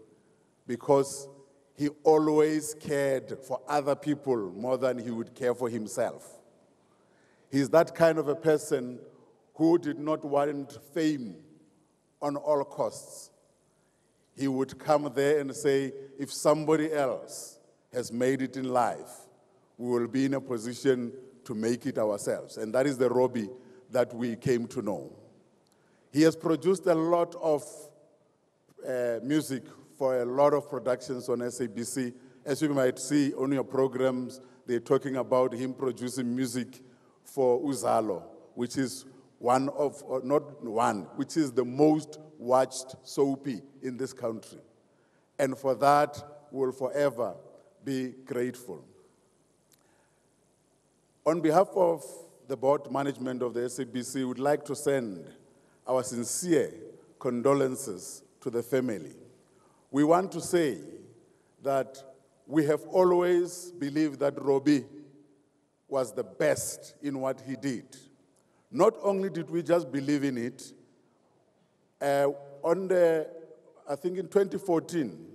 because he always cared for other people more than he would care for himself. He's that kind of a person who did not want fame on all costs. He would come there and say, if somebody else has made it in life, we will be in a position to make it ourselves. And that is the Robbie that we came to know. He has produced a lot of music for a lot of productions on SABC. As you might see on your programs, they're talking about him producing music for Uzalo, which is which is the most watched soapy in this country. And for that, we'll forever be grateful. On behalf of the board management of the SABC, we would like to send our sincere condolences to the family. We want to say that we have always believed that Robbie was the best in what he did. Not only did we just believe in it, I think in 2014,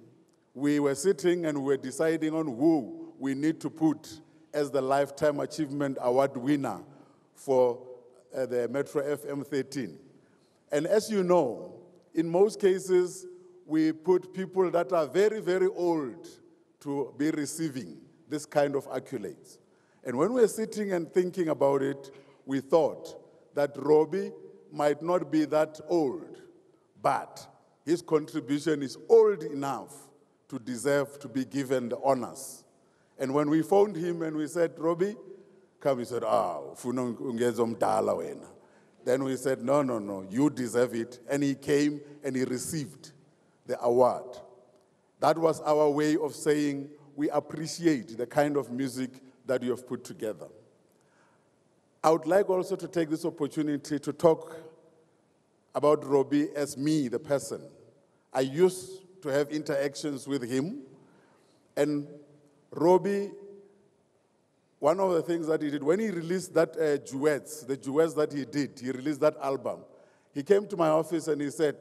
we were sitting and we were deciding on who we need to put as the Lifetime Achievement Award winner for the Metro FM 13. And as you know, in most cases, we put people that are very, very old to be receiving this kind of accolades. And when we were sitting and thinking about it, we thought that Robbie might not be that old, but his contribution is old enough to deserve to be given the honors. And when we phoned him and we said, Robbie, come, he said, then we said, no, you deserve it. And he came and he received the award. That was our way of saying we appreciate the kind of music that you have put together. I would like also to take this opportunity to talk about Robbie as me, the person. I used to have interactions with him, and Robbie, one of the things that he did, when he released that the duets that he did, he released that album, he came to my office and he said,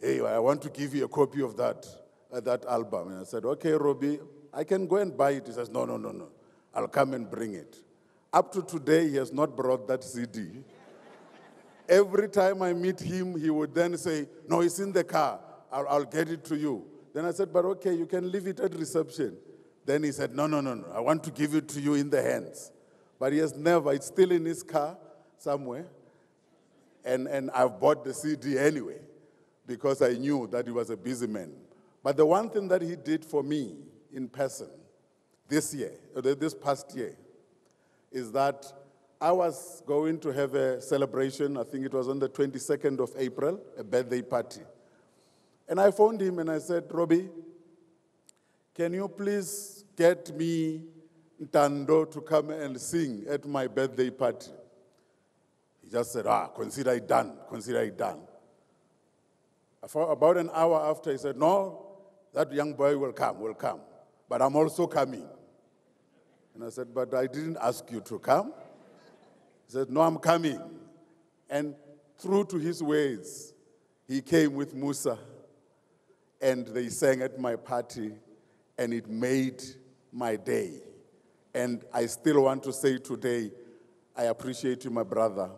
hey, I want to give you a copy of that album. And I said, okay, Robbie, I can go and buy it. He says, no, I'll come and bring it. Up to today, he has not brought that CD. Every time I meet him, he would then say, no, it's in the car. I'll get it to you. Then I said, but okay, you can leave it at reception. Then he said, no, I want to give it to you in the hands. But he has never, it's still in his car somewhere. And I've bought the CD anyway, because I knew that he was a busy man. But the one thing that he did for me in person this past year, is that I was going to have a celebration, I think it was on the 22nd of April, a birthday party. And I phoned him and I said, Robbie, can you please get me Ntando to come and sing at my birthday party? He just said, consider it done, consider it done. For about an hour after, he said, no, that young boy will come, but I'm also coming. And I said, but I didn't ask you to come. He said, no, I'm coming. And true to his ways, he came with Musa, and they sang at my party, and it made my day. And I still want to say today, I appreciate you, my brother.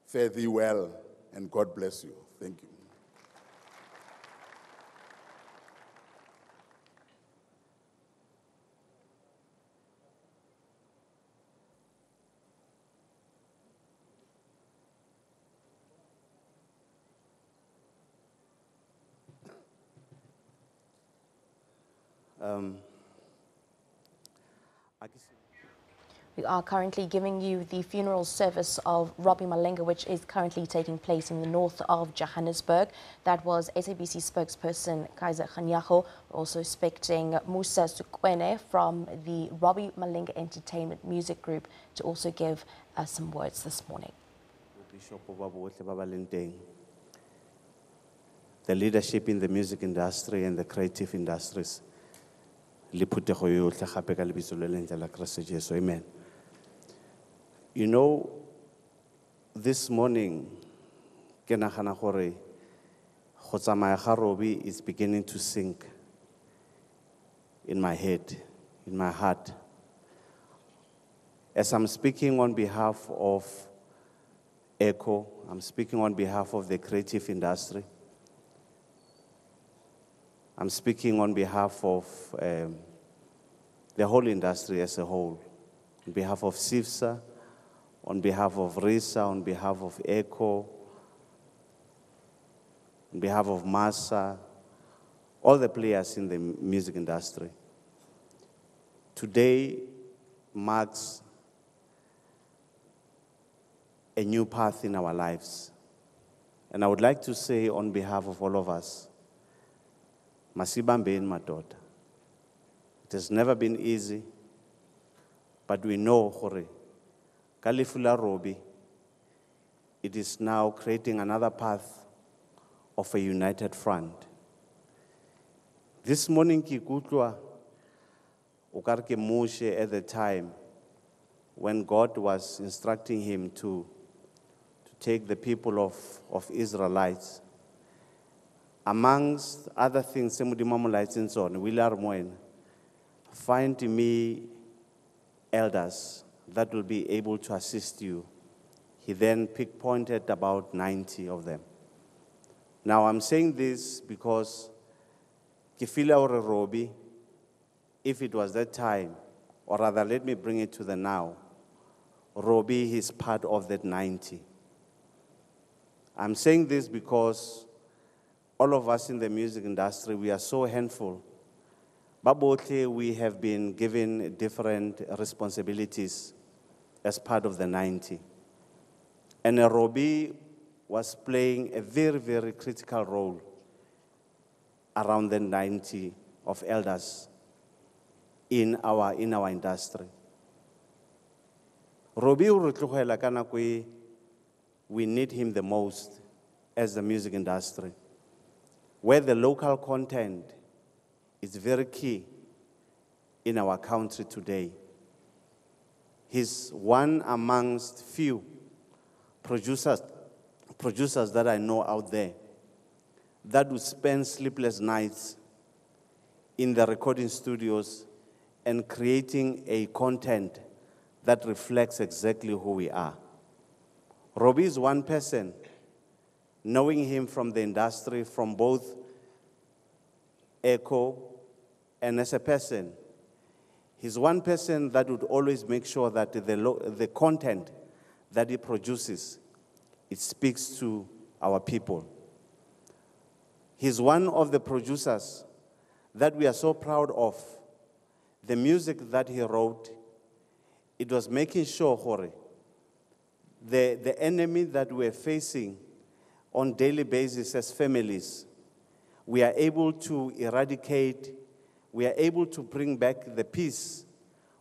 Fare thee well, and God bless you. Thank you. We are currently giving you the funeral service of Robbie Malenga, which is currently taking place in the north of Johannesburg. That was SABC spokesperson Kaiser Khanyago, also expecting Musa Sukwene from the Robbie Malenga Entertainment Music Group to also give some words this morning. The leadership in the music industry and the creative industries. Amen. You know, this morning, Kenagana Hore, Khotsamaya Kharobi is beginning to sink in my head, in my heart. As I'm speaking on behalf of ECHO, I'm speaking on behalf of the creative industry. I'm speaking on behalf of the whole industry as a whole, on behalf of SIFSA, on behalf of RISA, on behalf of ECHO, on behalf of MASA, all the players in the music industry. Today marks a new path in our lives. And I would like to say on behalf of all of us, Masibambe in Matota. It has never been easy, but we know, Hore, Kalifula Robi, it is now creating another path of a united front. This morning, Kikutlwa, Ukarke Moshe at the time, when God was instructing him to take the people of Israelites, amongst other things, Semudimamolites and so on, Willar Moen, find me elders that will be able to assist you. He then pinpointed about 90 of them. Now I'm saying this because Kifila or Robi, if it was that time, or rather let me bring it to the now, Robi is part of that 90. I'm saying this because all of us in the music industry, we are so handful. Babothe, we have been given different responsibilities as part of the 90. And Robi was playing a very, very critical role around the 90 of elders in our industry. Robi, we need him the most as the music industry, where the local content is very key in our country today. He's one amongst few producers that I know out there that would spend sleepless nights in the recording studios and creating a content that reflects exactly who we are. Robbie is one person, knowing him from the industry, from both ECHO and as a person. He's one person that would always make sure that the content that he produces, it speaks to our people. He's one of the producers that we are so proud of. The music that he wrote, it was making sure, Hore, the enemy that we're facing on a daily basis as families, we are able to eradicate, we are able to bring back the peace,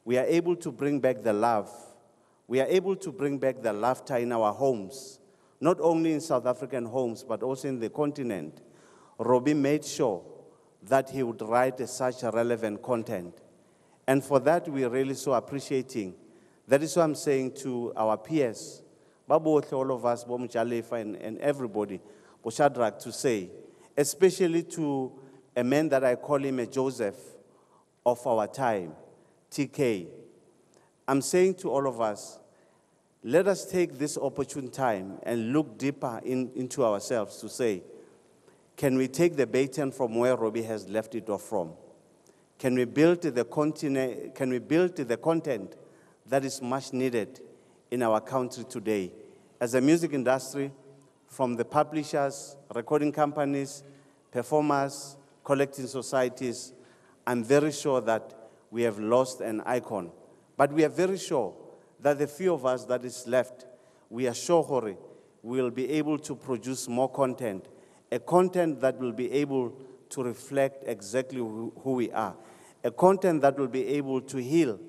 we are able to bring back the love, we are able to bring back the laughter in our homes, not only in South African homes, but also in the continent. Robbie made sure that he would write such a relevant content. And for that, we are really so appreciating. That is what I'm saying to our peers, all of us, and everybody, Shadrach, to say, especially to a man that I call him a Joseph of our time, TK. I'm saying to all of us, let us take this opportune time and look deeper into ourselves to say, can we take the baton from where Robbie has left it off from? Can we build the content that is much needed in our country today? As a music industry, from the publishers, recording companies, performers, collecting societies, I'm very sure that we have lost an icon. But we are very sure that the few of us that is left, we are sure we will be able to produce more content, a content that will be able to reflect exactly who we are, a content that will be able to heal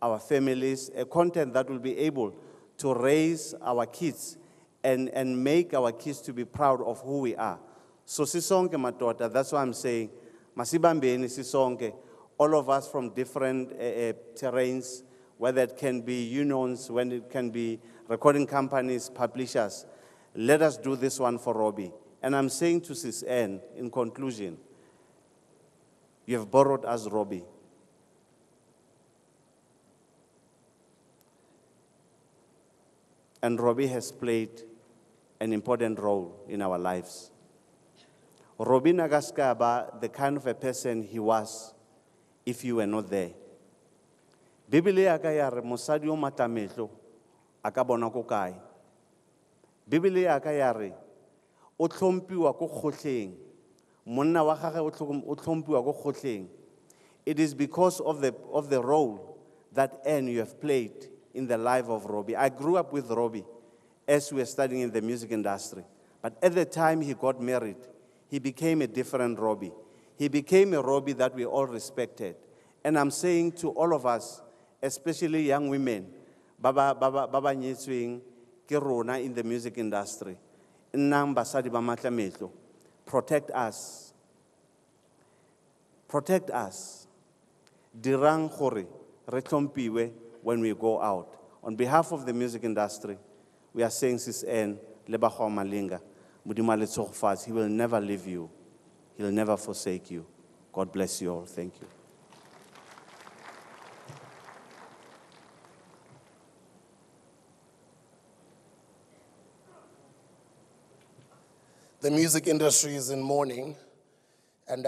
our families, a content that will be able to raise our kids and make our kids to be proud of who we are. So sisonke matota, that's why I'm saying, masibambeni sisonke, all of us from different terrains, whether it can be unions, when it can be recording companies, publishers, let us do this one for Robbie. And I'm saying to Sis Anne, in conclusion, you have borrowed us Robbie. And Robbie has played an important role in our lives. Robbie Nagaskaba, the kind of a person he was, if you were not there. Biblia akayare mosadi o matamehlo akabona ko kae. Biblia akayare o tlhompiwa ko kgotleng. Monna wa gagwe o tlhompiwa ko kgotleng. It is because of the role that Anne you have played in the life of Robbie. I grew up with Robbie as we were studying in the music industry. But at the time he got married, he became a different Robbie. He became a Robbie that we all respected. And I'm saying to all of us, especially young women, baba nyetsweng ke rona in the music industry, nnang basadi ba matlametlo, protect us. Protect us. Dirang gore re tlhompiwe when we go out. On behalf of the music industry, we are saying, Sis Anne, Lebagwa Malinga, Modimo a le tshegofatse, he will never leave you. He will never forsake you. God bless you all. Thank you. The music industry is in mourning, and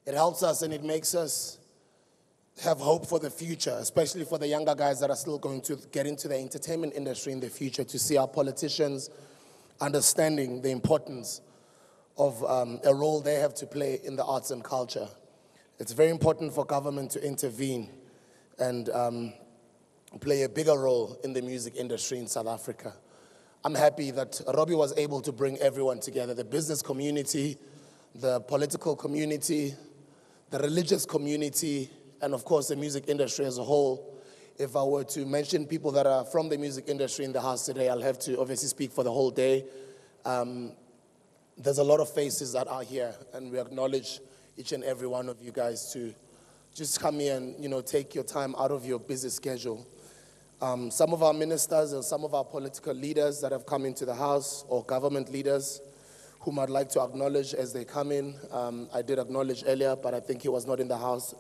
it helps us and it makes us have hope for the future, especially for the younger guys that are still going to get into the entertainment industry in the future, to see our politicians understanding the importance of a role they have to play in the arts and culture. It's very important for government to intervene and play a bigger role in the music industry in South Africa. I'm happy that Robbie was able to bring everyone together, the business community, the political community, the religious community, and of course the music industry as a whole. If I were to mention people that are from the music industry in the house today, I'll have to obviously speak for the whole day. There's a lot of faces that are here, and we acknowledge each and every one of you guys to just come here and take your time out of your busy schedule. Some of our ministers and some of our political leaders that have come into the house, or government leaders, whom I'd like to acknowledge as they come in. I did acknowledge earlier, but I think he was not in the house.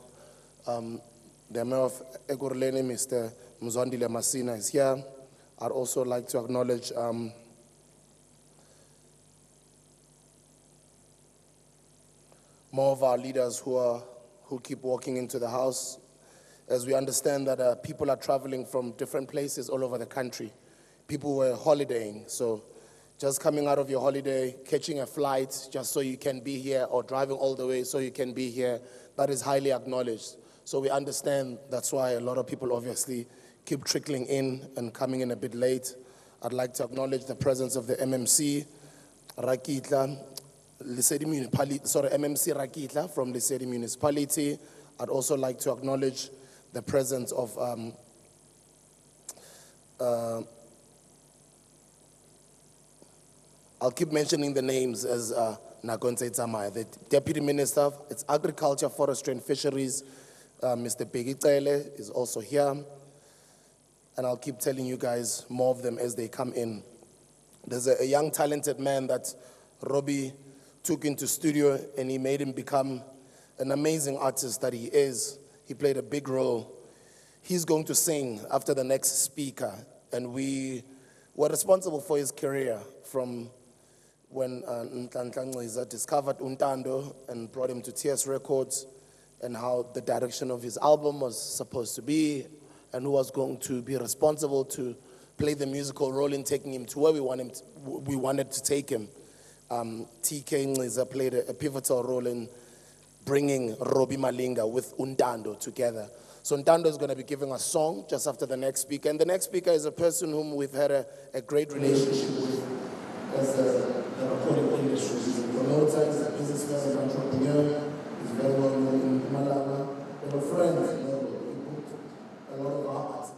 The Mayor of Ekurhuleni, Mr. Mzwandile Masina, is here. I'd also like to acknowledge more of our leaders who keep walking into the house, as we understand that people are traveling from different places all over the country. People were holidaying, so just coming out of your holiday, catching a flight just so you can be here, or driving all the way so you can be here, that is highly acknowledged. So we understand that's why a lot of people obviously keep trickling in and coming in a bit late. I'd like to acknowledge the presence of the MMC, Rakitla, MMC Rakitla from Lesedi Municipality. I'd also like to acknowledge the presence of I'll keep mentioning the names as Nakonse Tsamaya. The Deputy Minister, it's Agriculture, Forestry and Fisheries, Mr. Bheki Cele is also here. And I'll keep telling you guys more of them as they come in. There's a young talented man that Robbie took into studio and he made him become an amazing artist that he is. He played a big role. He's going to sing after the next speaker. And we were responsible for his career from when Nhlanhla discovered Untando and brought him to TS Records, and how the direction of his album was supposed to be, and who was going to be responsible to play the musical role in taking him to where we wanted to take him. TK Nxiza played a pivotal role in bringing Robbie Malinga with Untando together. So Untando is going to be giving a song just after the next speaker, and the next speaker is a person whom we've had a great relationship with as the recording industry. He's a promoter, he's a businessman, an entrepreneur, he's very well known in Malawi. They were friends, he booked a lot of our artists.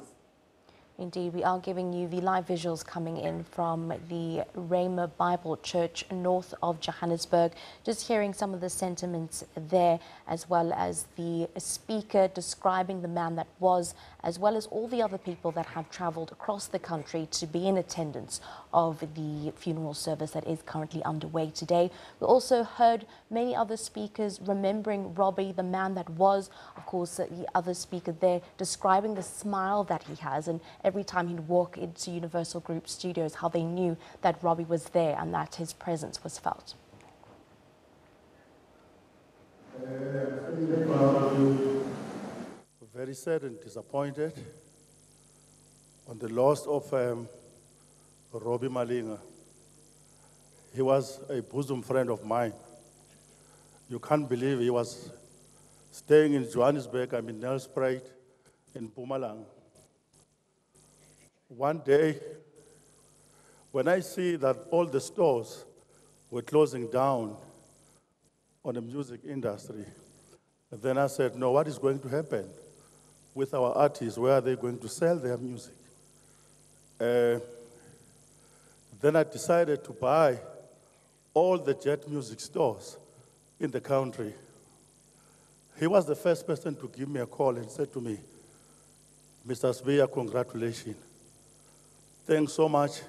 Indeed, we are giving you the live visuals coming in from the Rhema Bible Church north of Johannesburg. Just hearing some of the sentiments there, as well as the speaker describing the man that was, as well as all the other people that have travelled across the country to be in attendance of the funeral service that is currently underway today. We also heard many other speakers remembering Robbie, the man that was. Of course, the other speaker there describing the smile that he has, and every time he'd walk into Universal Group Studios, how they knew that Robbie was there and that his presence was felt. Very sad and disappointed on the loss of Robbie Malinga. He was a bosom friend of mine. You can't believe he was staying in Johannesburg, I'm in Nelspruit, in Mpumalanga. One day, when I see that all the stores were closing down on the music industry, then I said, no, what is going to happen with our artists? Where are they going to sell their music? Then I decided to buy all the Jet Music stores in the country. He was the first person to give me a call and said to me, Mr. Sbeya, congratulations. Thanks so much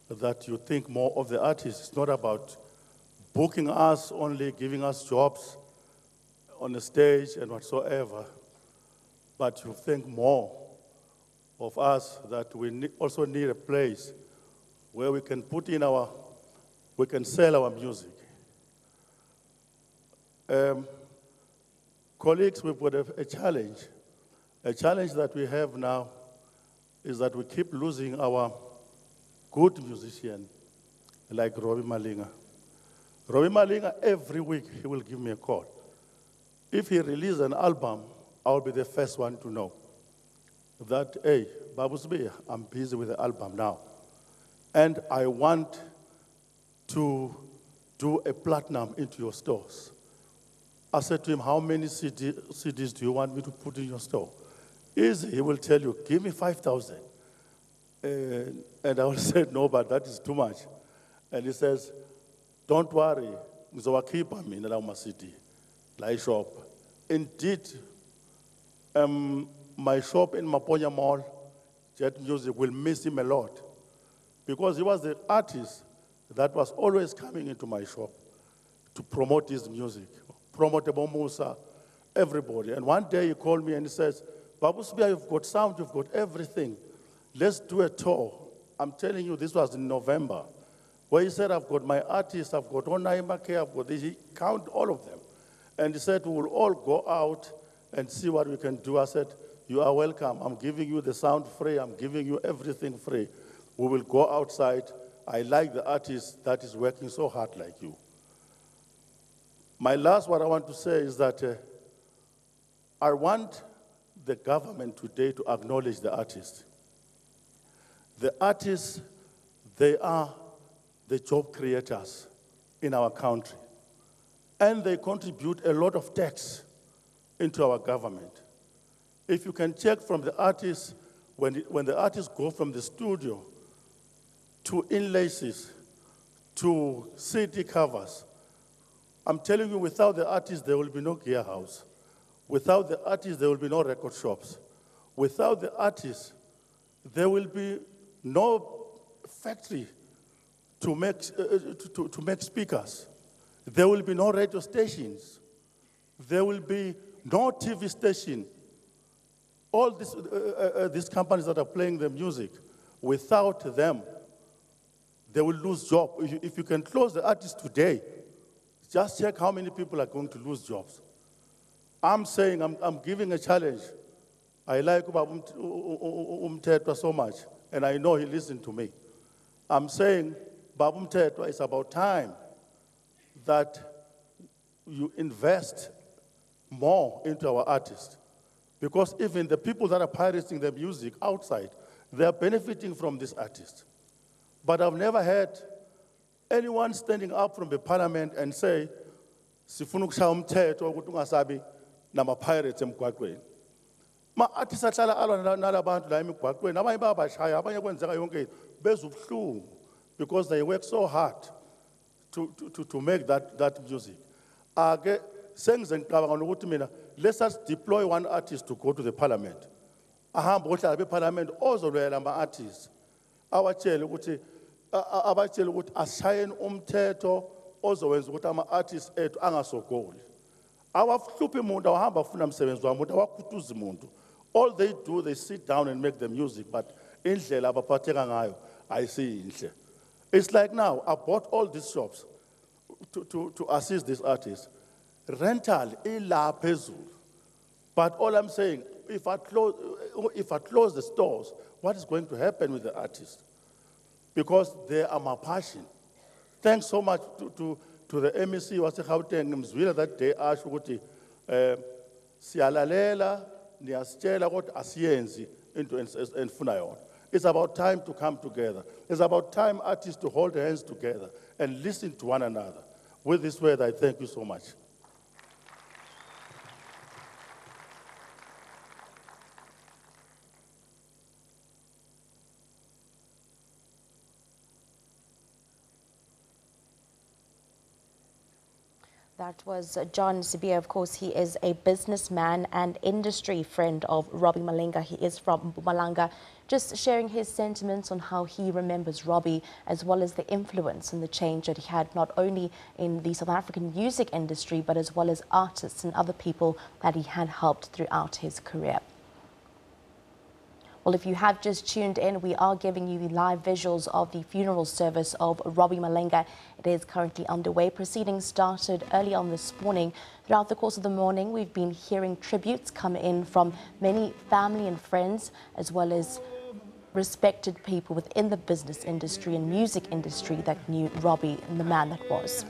that you think more of the artists. It's not about booking us only, giving us jobs on the stage and whatsoever, but you think more of us, that we also need a place where we can put in we can sell our music. Colleagues, we've got a challenge. A challenge that we have now is that we keep losing our good musician like Robbie Malinga. Robbie Malinga, every week, he will give me a call. If he releases an album, I'll be the first one to know that, hey, Babu Sbeya, I'm busy with the album now. And I want to do a platinum into your stores. I said to him, how many CDs do you want me to put in your store? Easy, he will tell you, give me 5,000. And I will say, no, but that is too much. And he says, don't worry, ngizowakhipha mina lawo ma-CD, la shop. Indeed, my shop in Maponya Mall, Jet Music, will miss him a lot, because he was the artist that was always coming into my shop to promote his music, promote Ebo Musa, everybody. And one day he called me and he says, Babu Sbeya, you've got sound, you've got everything. Let's do a tour. I'm telling you, this was in November, where he said, I've got my artists, I've got Onaimake, I've got this. He count all of them. And he said, we will all go out and see what we can do. I said, you are welcome. I'm giving you the sound free. I'm giving you everything free. We will go outside. I like the artist that is working so hard like you. My last what I want to say is that I want the government today to acknowledge the artists. The artists, they are the job creators in our country. And they contribute a lot of tax into our government. If you can check from the artists, when the artists go from the studio to inlaces, to CD covers, I'm telling you, without the artists, there will be no gear house. Without the artists, there will be no record shops. Without the artists, there will be no factory to make speakers. There will be no radio stations. There will be no TV station. All these companies that are playing the music, without them, they will lose jobs. If you can close the artists today, just check how many people are going to lose jobs. I'm saying, I'm giving a challenge. I like Umtetwa so much, and I know he listened to me. I'm saying, Babu Mtetwa, it's about time that you invest more into our artists. Because even the people that are pirating their music outside, they are benefiting from this artist. But I've never heard anyone standing up from the parliament and say, sifuna ukushaya umthetho ukuthi ungasabi nama-pirates emgwaqweni. Ma-artists ahlala alwa nalabantu la emgwaqweni, abanye bayabashaya, abanye kwenzeka yonke bezwa ubuhlungu because they work so hard to make that music. Ake sengize ngicabanga nokuthi mina, let us deploy one artist to go to the parliament. Ahambe ohlala beparliament ozolwela ama-artists. Abatshele ukuthi ashayeni umthetho ozowenza ukuthi ama-artists ethu angasogoli. Awahluphi umuntu awahamba afuna umsebenzi wamuntu awakhutuzi umuntu. All they do, they sit down and make the music, but indlela abaphatheka ngayo ayisiyinhle. It's like now, I bought all these shops to assist these artists. Rental ila phezulu. But all I'm saying, if I close the stores, what is going to happen with the artists? Because they are my passion. Thanks so much to the MEC waseGauteng Mzwile that day asked ukuthi siyalalela niyasitshela kodwa asiyenzi into enfuna yona. It's about time to come together. It's about time artists to hold their hands together and listen to one another. With this word, I thank you so much. That was John Sibia. Of course, he is a businessman and industry friend of Robbie Malinga. He is from Mpumalanga, just sharing his sentiments on how he remembers Robbie, as well as the influence and the change that he had not only in the South African music industry, but as well as artists and other people that he had helped throughout his career. Well, if you have just tuned in, we are giving you the live visuals of the funeral service of Robbie Malinga. It is currently underway. Proceedings started early on this morning. Throughout the course of the morning, we've been hearing tributes come in from many family and friends, as well as respected people within the business industry and music industry that knew Robbie and the man that was.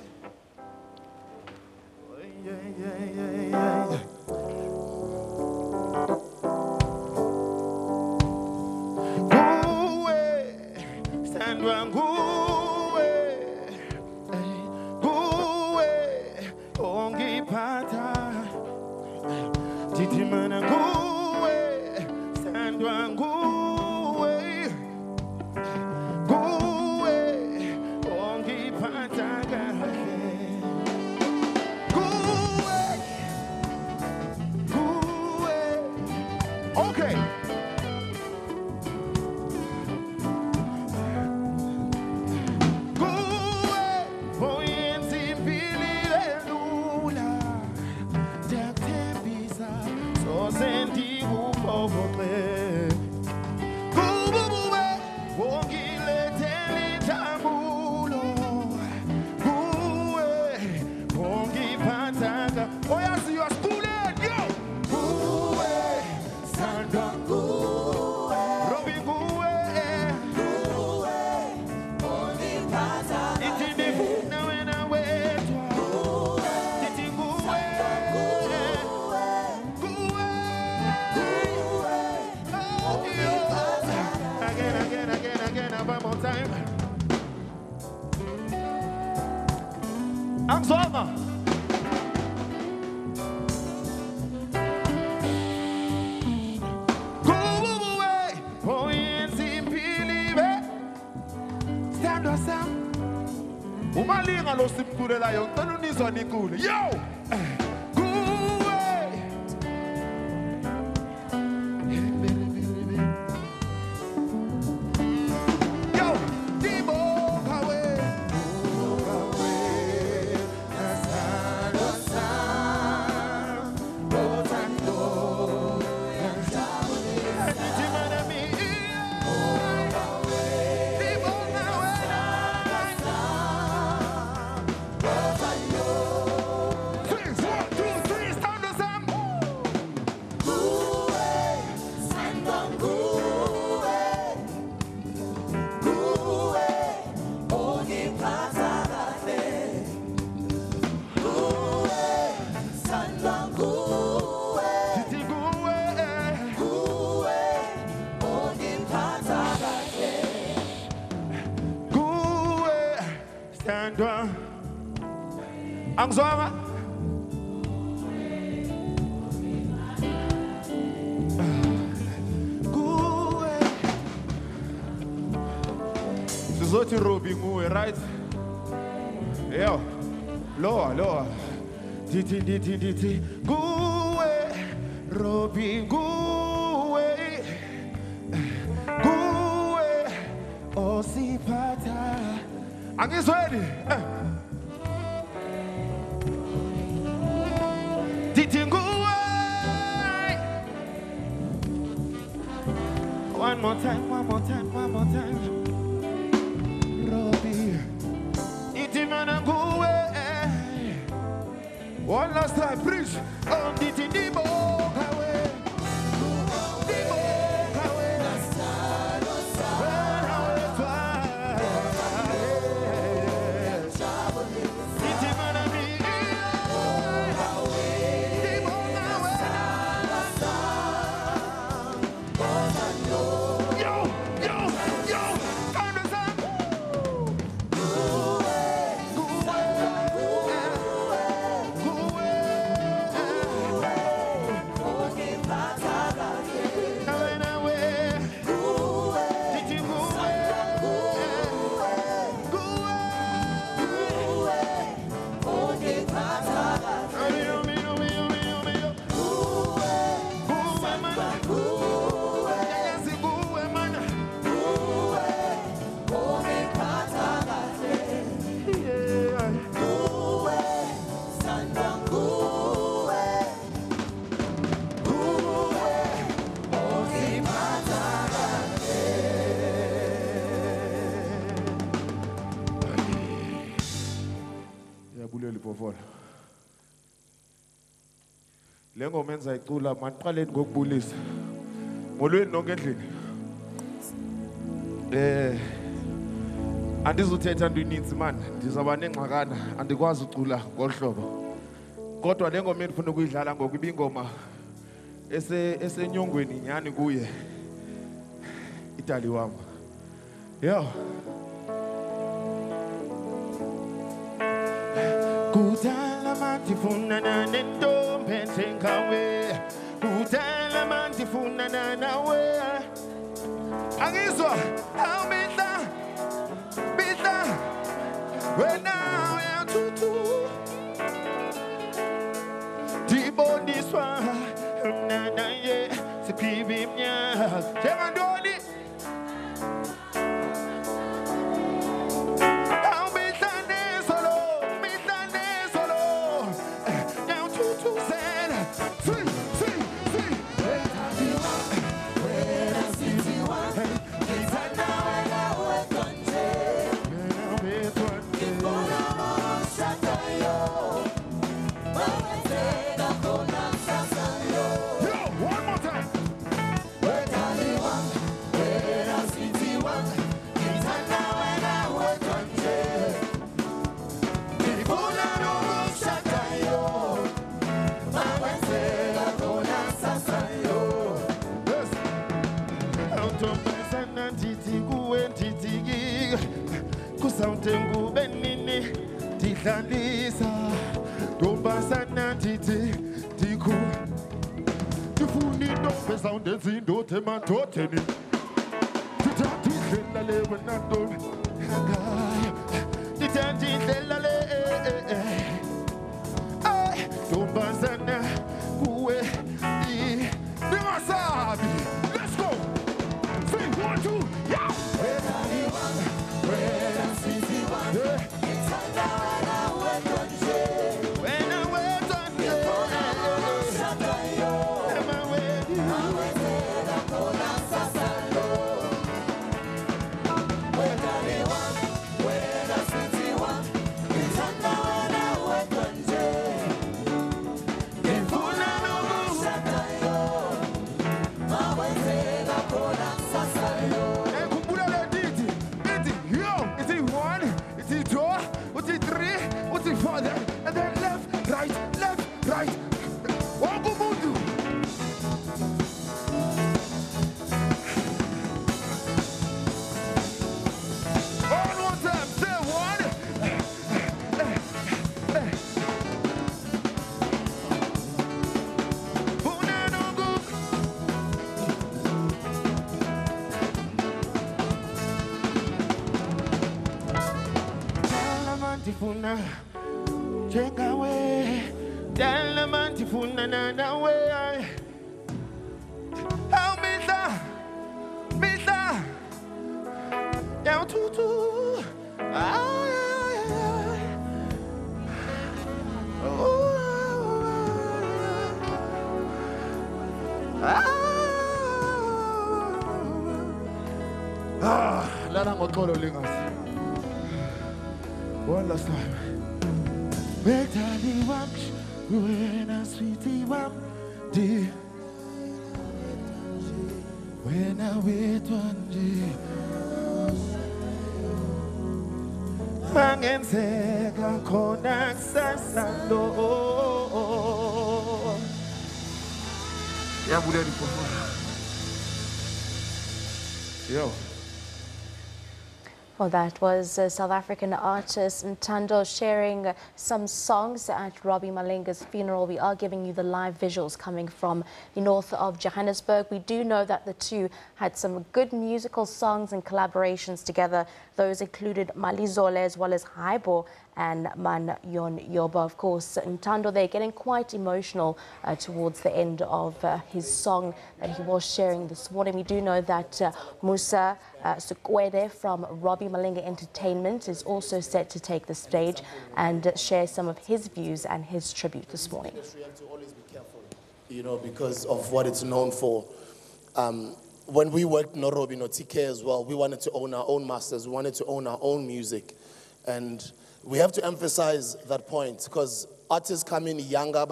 Angizwanga. Kuwe, oyenza impilo stand wasam. Umalinga lo simkhulelayo ngicela unizwa nikhule. Yo! Angizwanga. Kuwe. Sizothi Robi nguwe, right? Yo. Lower. Diti. Kuwe. Robi nguwe. Kuwe. Osiphatha. Angizweni. One more time. Robi. Itimana nguwe. One last time, preach. On diti dibo kawe. Dibo kawe. Itimana mi. Lengo menza icula maniqaleni ngokubulisa. Molweni nonke endlini. Andizuthetha into ininzi man, ndizaba nengxakana, andikwazi ucula ngohlobo. Kodwa le ngoma endifuna ukuyidlala ngoku ibingoma esenyongweni nyani kuye. Itali wam. Yo. Kudala mandifuna nentombi enjengawe. Kudala mandifuna nawe. Angizwa awumihla wena uyathutu. Diboniswa mna naye siphiwe iminyaka njengantoni. uyadlalisa ntombazana ndithi ndikhu ndifuna intombi ezawundenza indoda emadodeni ndithatha indlela le wena ntombi yangayo ndithatha indlela le ntombazana kuwe ndingasabi. Let's go. Say 1, 2, yeah. And then left, right. Wagumundu. All one time, say one. Funa Jenga way, Dalla Mantifuna na way. How Misa, down to Lana Mokolo Lingas. One last time. Betali wam, wena sweetie wam, di. Wena wetwandi. Mangenzeka khona kusasando. Yabulela ipofona. Yo. Well, that was South African artist Ntando sharing some songs at Robbie Malinga's funeral. We are giving you the live visuals coming from the north of Johannesburg. We do know that the two had some good musical songs and collaborations together. Those included Malizole as well as Haibo and Man Yon Yoba. Of course, Ntando, they're getting quite emotional towards the end of his song that he was sharing this morning. We do know that Musa Sukwede from Robbie Malinga Entertainment is also set to take the stage and share some of his views and his tribute this morning. You have to always be careful, you know, because of what it's known for. When we worked Norobi, TK as well, we wanted to own our own masters, we wanted to own our own music. And we have to emphasize that point because artists come in younger,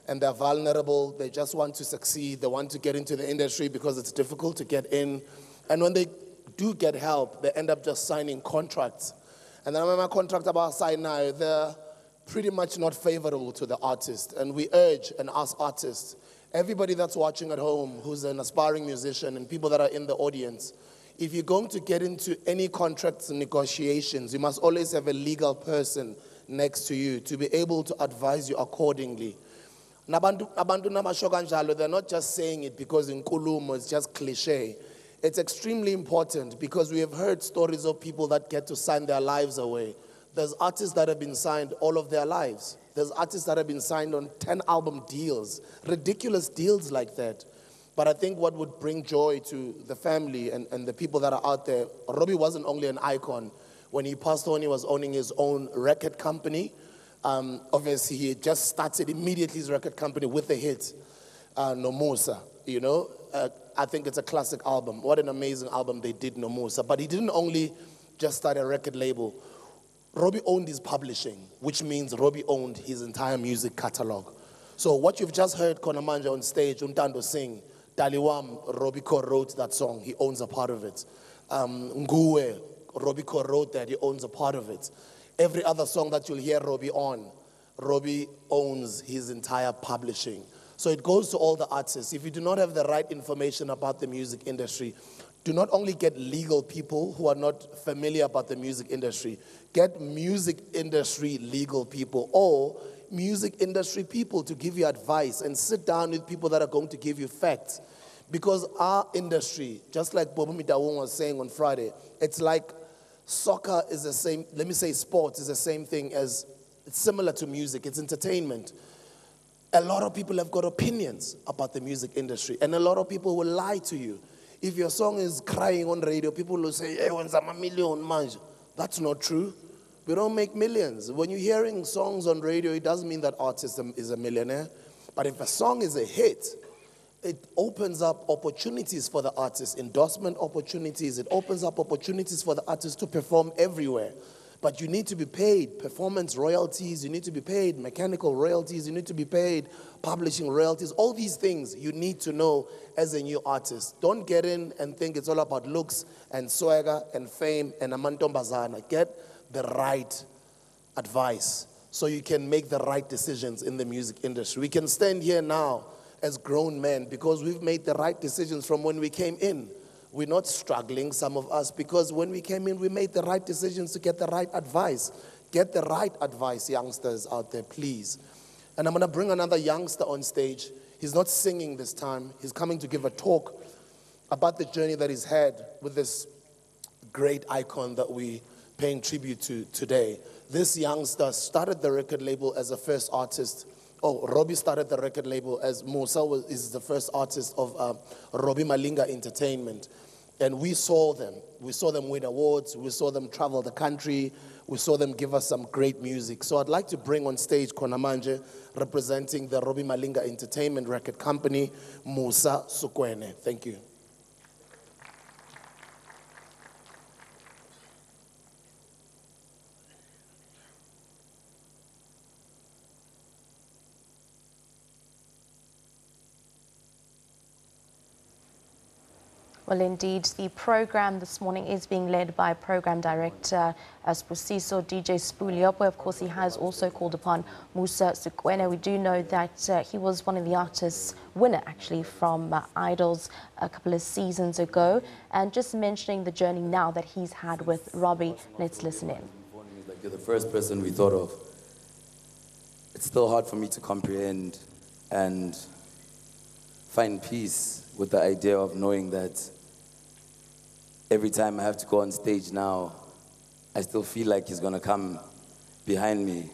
and they're vulnerable. They just want to succeed. They want to get into the industry because it's difficult to get in. And when they do get help, they end up just signing contracts. And then I remember contract about sign now, they're pretty much not favorable to the artist. And we urge and ask artists, everybody that's watching at home who's an aspiring musician and people that are in the audience, if you're going to get into any contracts and negotiations, you must always have a legal person next to you to be able to advise you accordingly. They're not just saying it because in Kulumo it's just cliche. It's extremely important because we have heard stories of people that get to sign their lives away. There's artists that have been signed all of their lives. There's artists that have been signed on 10-album deals, ridiculous deals like that. But I think what would bring joy to the family and the people that are out there, Robbie wasn't only an icon. When he passed on, he was owning his own record company. Obviously, he just started immediately his record company with a hit, Nomusa, you know. I think it's a classic album. What an amazing album they did, Nomusa. But he didn't only just start a record label. Robbie owned his publishing, which means Robbie owned his entire music catalog. So what you've just heard Konamanja on stage, Ntando sing, Daliwam, Robbie co-wrote that song. He owns a part of it. Nguwe, Robbie co-wrote that. He owns a part of it. Every other song that you'll hear Robbie on, Robbie owns his entire publishing. So it goes to all the artists. If you do not have the right information about the music industry, Do not only get legal people who are not familiar about the music industry, get music industry legal people or music industry people to give you advice, and sit down with people that are going to give you facts. Because our industry, just like Bobo Mitawong was saying on Friday, it's like soccer is the same, let me say sports is the same thing as, it's similar to music, it's entertainment. A lot of people have got opinions about the music industry, and a lot of people will lie to you. If your song is crying on radio, people will say, hey, when's I'm a million, manje. That's not true. We don't make millions. When you're hearing songs on radio, it doesn't mean that artist is a millionaire. But if a song is a hit, it opens up opportunities for the artist, endorsement opportunities. It opens up opportunities for the artist to perform everywhere. But you need to be paid performance royalties, you need to be paid mechanical royalties, you need to be paid publishing royalties. All these things you need to know as a new artist. Don't get in and think it's all about looks and swagger and fame and amantombazana. Get the right advice so you can make the right decisions in the music industry. We can stand here now as grown men because we've made the right decisions from when we came in. We're not struggling, some of us, because when we came in, we made the right decisions to get the right advice. Get the right advice, youngsters out there, please. And I'm going to bring another youngster on stage. He's not singing this time. He's coming to give a talk about the journey that he's had with this great icon that we're paying tribute to today. This youngster started the record label as a first artist. Oh, Robbie started the record label as Musa is the first artist of Robbie Malinga Entertainment. And we saw them. We saw them win awards. We saw them travel the country. We saw them give us some great music. So I'd like to bring on stage Konamanje, representing the Robbie Malinga Entertainment record company, Musa Sukwene. Thank you. Well, indeed, the program this morning is being led by Program Director Spusiso DJ Spuliopo. Of course, he has also called upon Musa Sukwene. We do know that he was one of the artists winner, actually, from Idols a couple of seasons ago. And just mentioning the journey now that he's had with Robbie, let's listen in. Like, you're the first person we thought of. It's still hard for me to comprehend and find peace with the idea of knowing that every time I have to go on stage now, I still feel like he's gonna come behind me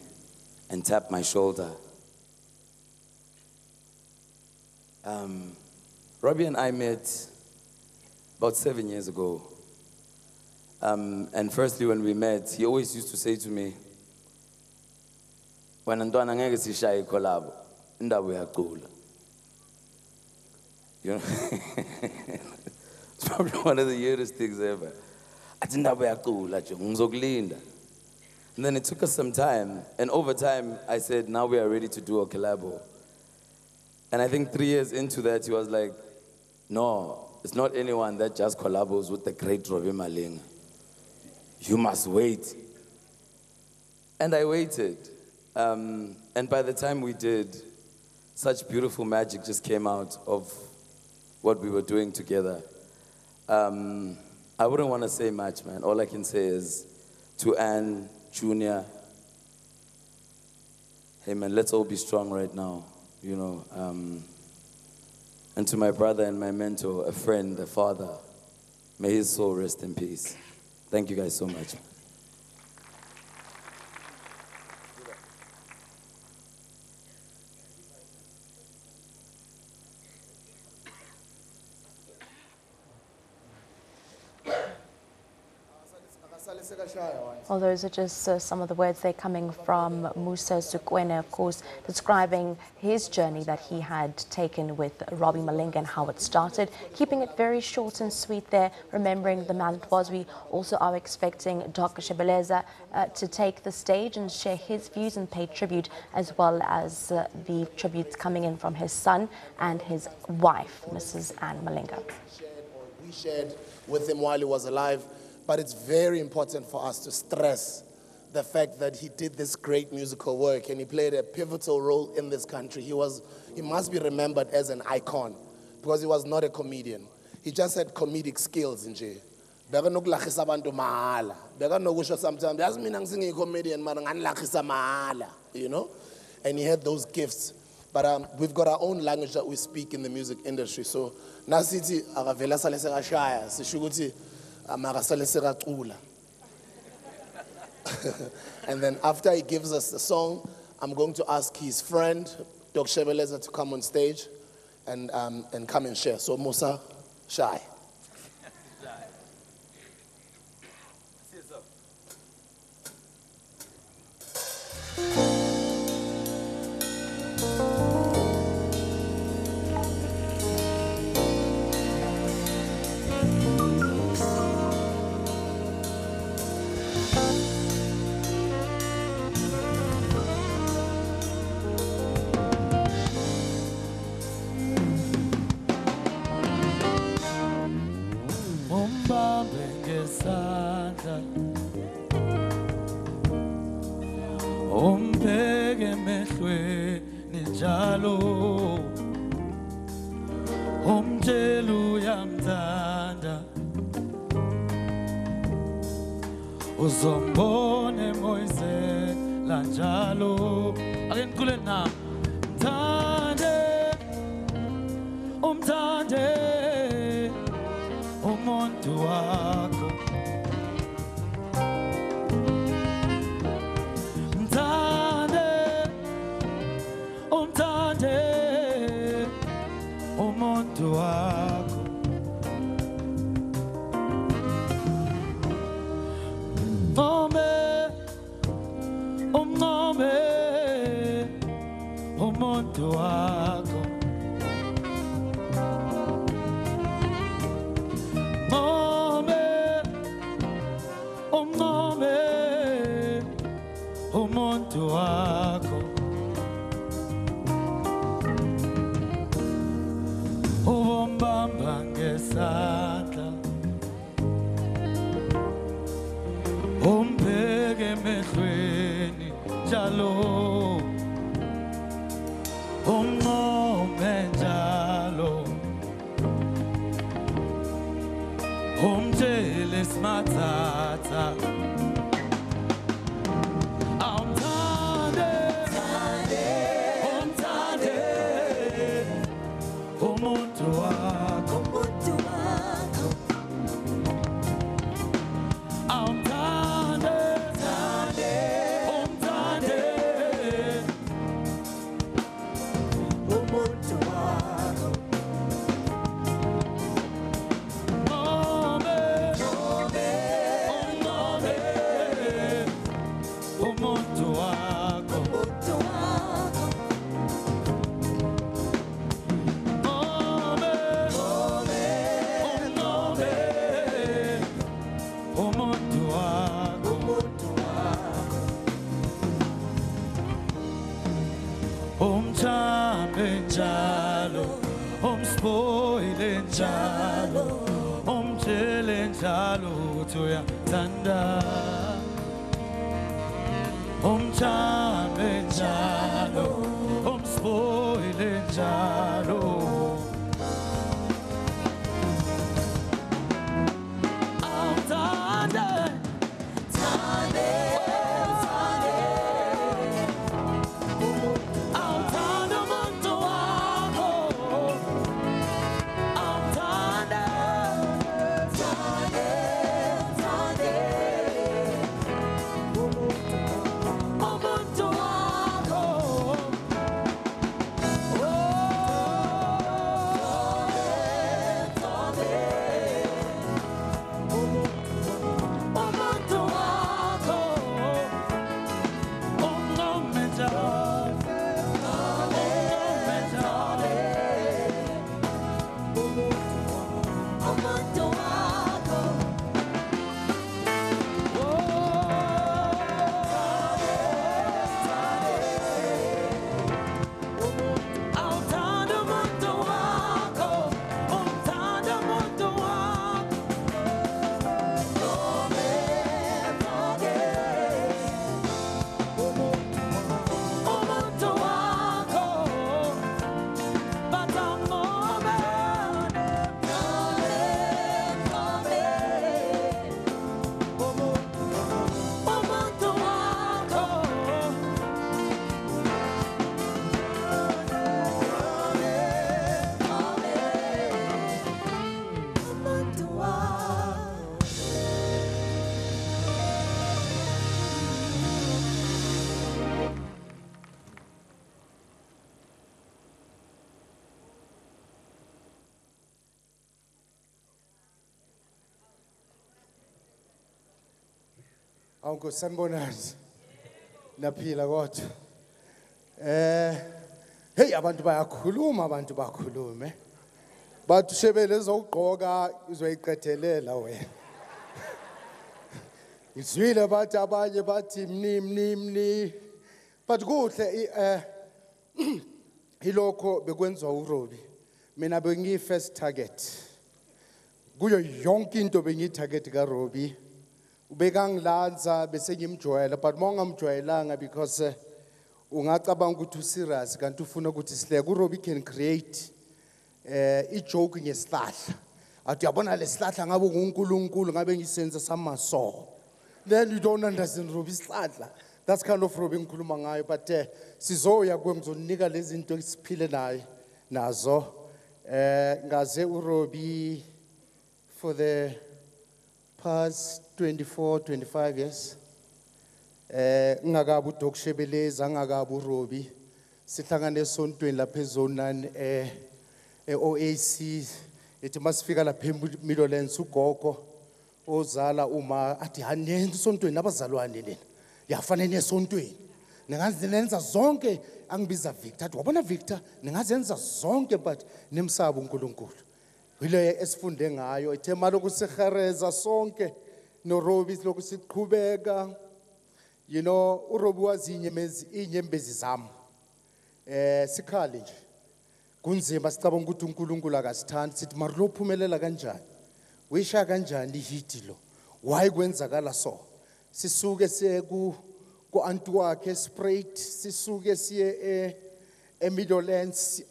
and tap my shoulder. Robbie and I met about 7 years ago. And firstly, when we met, he always used to say to me, when Antwana ngeke sishaye collab, ndawo uyaqula. You know, it's probably one of the weirdest things ever. And then it took us some time, and over time, I said, now we are ready to do a collabo. And I think 3 years into that, he was like, no, it's not anyone that just collabos with the great Robbie Malinga. You must wait. And I waited. And by the time we did, such beautiful magic just came out of what we were doing together. I wouldn't want to say much, man. All I can say is to Anne, Junior, hey, man, let's all be strong right now, you know. And to my brother and my mentor, a friend, a father, may his soul rest in peace. Thank you guys so much. Well, those are just some of the words they're coming from Musa Sukwene, of course, describing his journey that he had taken with Robbie Malinga and how it started, keeping it very short and sweet there, remembering the man it was. We also are expecting Dr. Shebeleza to take the stage and share his views and pay tribute, as well as the tributes coming in from his son and his wife, Mrs. Anne Malinga. We shared with him while he was alive. But it's very important for us to stress the fact that he did this great musical work and he played a pivotal role in this country. He must be remembered as an icon because he was not a comedian. He just had comedic skills nje. Beka nokulakhisa abantu mahala. Beka nokusho sometimes, yazi mina ngisingi comedian mara nganilakhisa mahala, you know? And he had those gifts. But we've got our own language that we speak in the music industry. So nasithi akavela sale sekashaya, sisho ukuthi amakasale sekacula. And then after he gives us the song, I'm going to ask his friend, Dr. Shebeleza, to come on stage and come and share. So Musa, Shai. Umbheke emehlweni njalo umtshela uyamthanda uzombona emoyizela njalo ake niqule nami umthande umuntu wakho umuntu wakho umncome umuntu wakho umncome umuntu wakho ubombamba ngesandla umbheke emehlweni njalo umncome njalo umtshele simathatha umuntu wakho umthande umuntu wakho umuntu wakho umthambe njalo umspoile njalo umtshele njalo ukuthi uyathanda umthambe njalo umspoile njalo Awunko sanibonani. Naphila kodwa. Hey abantu bayakhuluma. Bathi ushebele ezogqoka uzoyiqethelela wena. Ngizwile bathi abanye bathi mni. But kuhle ilokho bekwenziwa uRobbie. Mina bengiyi first target. Kuyo yonke into bengiyi-target kaRobbie. Ubekangilanza bese ngimjoyela but mongamjoyelanga because ungacabanga ukuthi userious kanti ufuna ukuthi sihleke. uRobbie can create i-joke ngesihlahla. Athi uyabona lesihlahla ngabe nguNkulunkulu ngabe ngisenza samaso. Then you don't understand Robbie isihlahla. That's kind of Robbie ngikhuluma ngayo but sizoya kuwe ngizonika lezi zinto esiphile naye nazo. Ngaze uRobbie for the past 24-25 years. Ngakabu Dok Shebeleza ngakabu Robbie. Sihlangane esontweni lapha ezone 9 OAC. Ethi masifika lapha eMidlands ugogo ozala uma athi hanenza esontweni abazalwane lena. Yafanele esontweni. Ningazenza zonke angibiza Victor. Athi wabona Victor ningazenza zonke but nemsaba uNkulunkulu. Yile esifunde ngayo ethe maloku sihereza sonke noRobbie lokhu siqhubeka. You know uRobbie wazi inyembezi zami. Sikhali nje. Kunzima sicabanga ukuthi uNkulunkulu akasithandi sithi marlo phumelela kanjani. Wisha kanjani hiti lo. Why kwenzakala so? Sisuke siye ku anti wakhe Sprite, sisuke siye eMidlands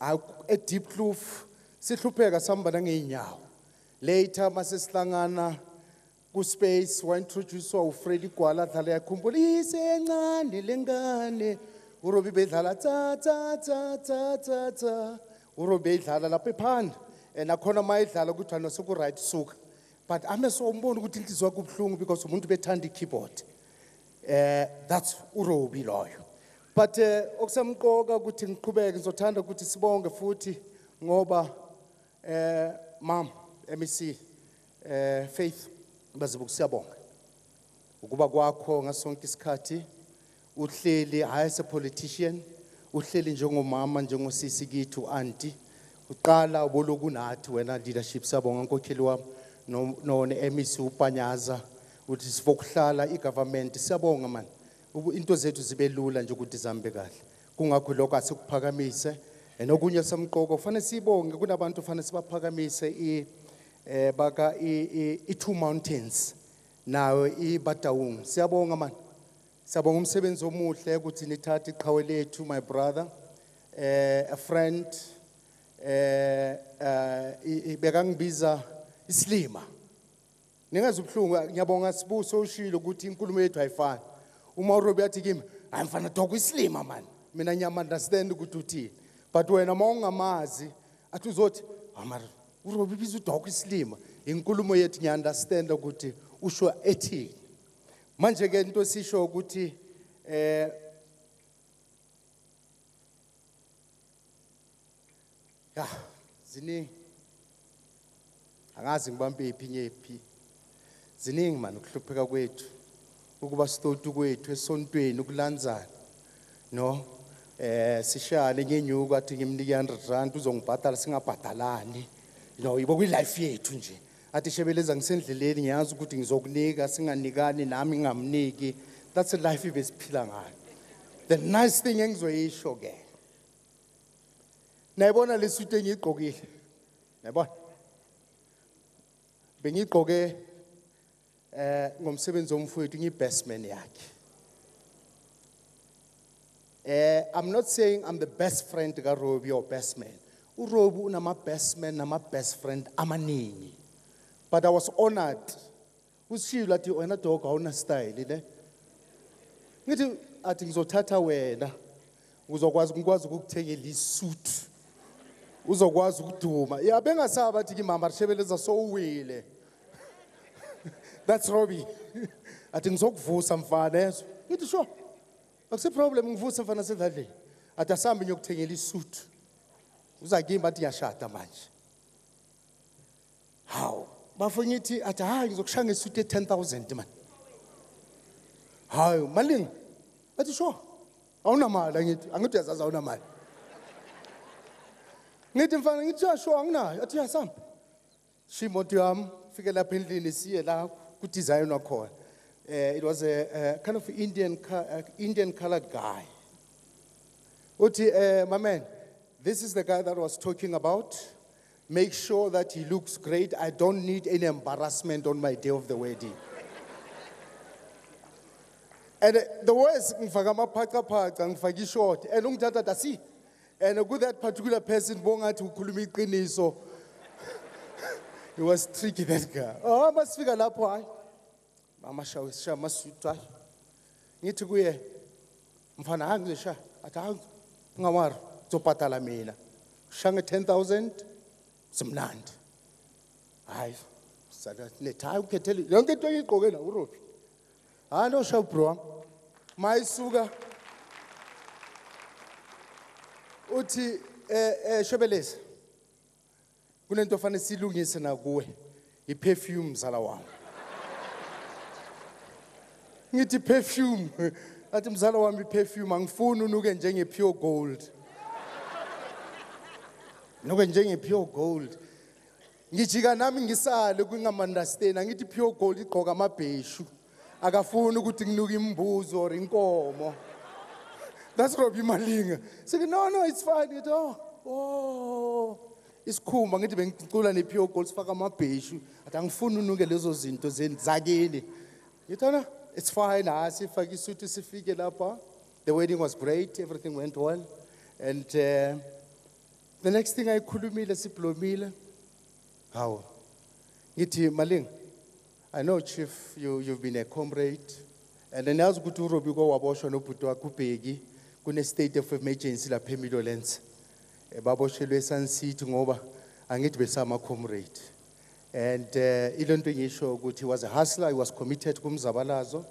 eDeep Kloof. Sihlupheka sihamba ngeenyawo. Later masesihlangana ku space wa introduce uFreddy Gwala dlala yakhumbula isencane lengane. uRobbie bedlala ta. uRobbie idlala lapha ephanda nakhona mayidlala ukuthi anoseku right suka. But ameso umbona ukuthi inhliziyo yakhe ubhlungu because umuntu bethanda ikeyboard. That's uRobbie loyo. But okusemqoka ukuthi ngiqhubeke ngizothanda ukuthi sibonge futhi ngoba Mom MEC Faith bazibuku siyabonga. Ukuba kwakho ngasonke isikhathi uhleli hayi a politician uhleli njengomama njengosisi kithi uanti uqala uboloku nathi wena leadership siyabonga nkokheli wami none MEC upanyaza uthi sifokuhlala igovernment siyabonga man into zethu zibe lula nje ukuthi zambe kahle kungakho lokho asikuphakamise enokunye samqoko kufanele sibonge kunabantu kufanele sibaphakamise baka i2 mountains nawe iBataung siyabonga man siyabonga umsebenzi omuhle ukuthi nithathe iqhawe lethu my brother a friend bekangibiza islima ningazi ubhlungu ngiyabonga sibuso ushilo ukuthi inkulumo yethu ayifani uma uRobbie athi kimi ayimfana dog islima man mina nyama understand ukuthi uthini but wena mawungamazi athi uzothi amara uRobbie biza udog islima inkulumo yethu ngiya understand ukuthi usho ethini manje ke into sisho ukuthi ziningi angazi ngibambe iphinye ziningi man ukuhlupheka kwethu ukuba stotu kwethu esontweni ukulanzana no sishale ngenyuka athi ngimnike 100 rand uzongibhadala singabhadalani no yibo kwi-life yethu nje athi Shebeleza ngisendleleni ngiyazi ukuthi ngizokunika singanikani nami ngamniki that's a life ibesiphila ngayo the nice thing engizoyisho ke nayibona lesuit engiyigqokile nayibona bengigqoke ngomsebenzi womfowethu ngibest man yakhe I'm not saying I'm the best friend ka Robbie or best man uRobbie unama best man nama best friend amaningi but I was honored usishilo athi wena dog awuna style ne ngithi athi ngizothatha wena uzokwazi ngikwazi ukukuthengela isuit uzokwazi ukuduma yabengasaba athi kimama Shebeleza so uwile that's Robbie athi ngizokuvusa mfana yeso ngithi sure akusi problem ngivusa mfana sedladleni athi asambe ngiyokuthengela isuit uzakimba athi yashada manje how bafonyithi athi hayi ngizokushaya ngesuit ye 10,000 man Hayi, Malinga. Athi sure. Awunamali ngithi, angithi uyazazi awunamali. Ngithi mfana ngithi sure anginayo. Athi yasam. Shimoto yami fike lapha endlini siye la ku design wakhona. It was a kind of Indian colored guy. Uthi, my man, this is the guy that I was talking about. Make sure that he looks great. I don't need any embarrassment on my day of the wedding. And the worst, ngifaka amaphaqaphaqa, ngifaki short, and ungithatha dasi. And with that particular person, bongathi ukhuluma iqiniso. He was tricky, that guy. Oh, masifika lapho hayi. Mama sha masutha. Ngithi kuye, mfana hangi sha, athi hangi ngawari zopatala mina. Shange 10,000 simnandi. Hayi, sada nethayi ukhethele yonke into engigqoke la uRobi. Hayi no sha bro. Mayisuka uthi Shebeleza. Kunento fanele silungise na kuwe. I-perfume mzala wami. Ngithi perfume. Athi mzala wami i-perfume angifuni unuke njenge pure gold. Nuke njenge pure gold. Ngijika nami ngisale kwingamanderstand ngithi pure gold igqoka amabheshu. Akafuni ukuthi nginuke imbuzo or inkomo. That's Robbie Malinga. Say no, it's fine. Ngithi oh. Isikhumba ngithi bengicula ne-pure gold sifaka amabheshu athi angifuni unuke lezo zinto zakini. Ngithana it's fine. Sifake isuti sifike lapha. The wedding was great. Everything went well. And the next thing I khulumile siblomile. How? Ngithi Malinga, I know Chief you've been a comrade. And then as ukuthi uRobi ko waboshwa nobhuti wakhe uBheki kune state of emergency lapha eMidlands. Baboshelwe eSun City ngoba angithi besama comrade. And ilonto ngisho ukuthi he was a hustler, he was committed kumzabalazo.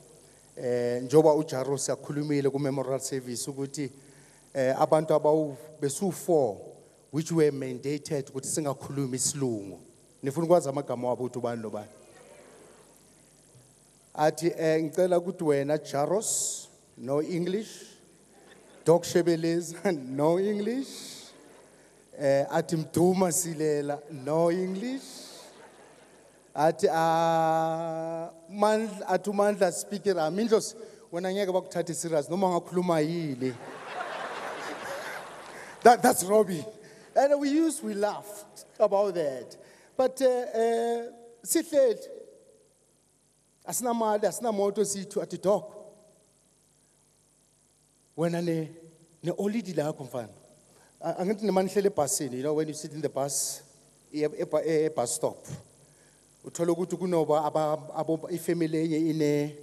Njoba uJaros yakhulumile ku memorial service ukuthi abantu abawu besu4 which were mandated ukuthi singakhuluma isilungu. Nifuna ukwazi amagama wabo ukuthi ubani nobani. Athi ngicela ukuthi wena Jaros no English. Dok Shebeleza no English. Ati Mduma Silela, no English. Ati Mandla speaker, Mindlos, when I hear about 30 serious, no manga kuluma yili. That's Robbie. And we laughed about that. But Sitled, asna mali, asna moto situ ati dog. When I ne only did I confirm. I'm going to manage the bus. You know, when you sit in the bus, a bus stop. Utologu to Gunova about a family in a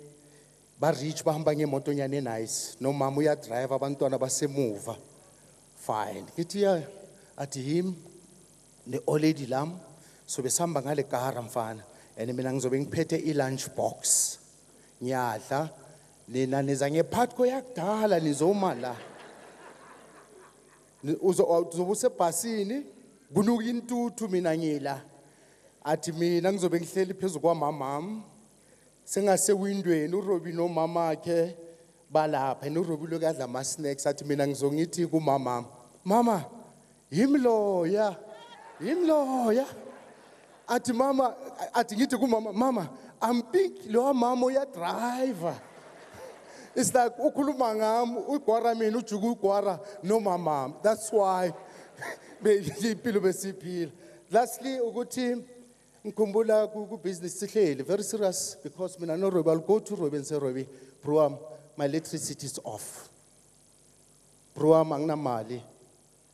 bar rich Bambang Motonia nice. No mamuya drive abandon about se move. Fine. Get here at him, the old lady lamb, so be some bangale karam fan, and the Menangs being pete a lunch box. Nyata, the Nanizang a patkoyak tala nizomala. Uzobuse pasini gunugintu tuminanyela ati mina ngizobe ngihleli phezulu kwamamam sengase windweni uRobi no mama akhe balapha noRobi lokadla ama snacks ati mina ngizongithi kumamam mama yimloya ati mama ati ngithi kumama mama I'm big lo mama uya driver. It's like ukulumangam ukwara mina ujugu ukwara no mama. That's why bepilo besipil. Lastly ukuthi ngikumbula ku business sihleli very serious because mina no Robi I'll go to Robi and say Robi bro my electricity is off. Bro anginamali.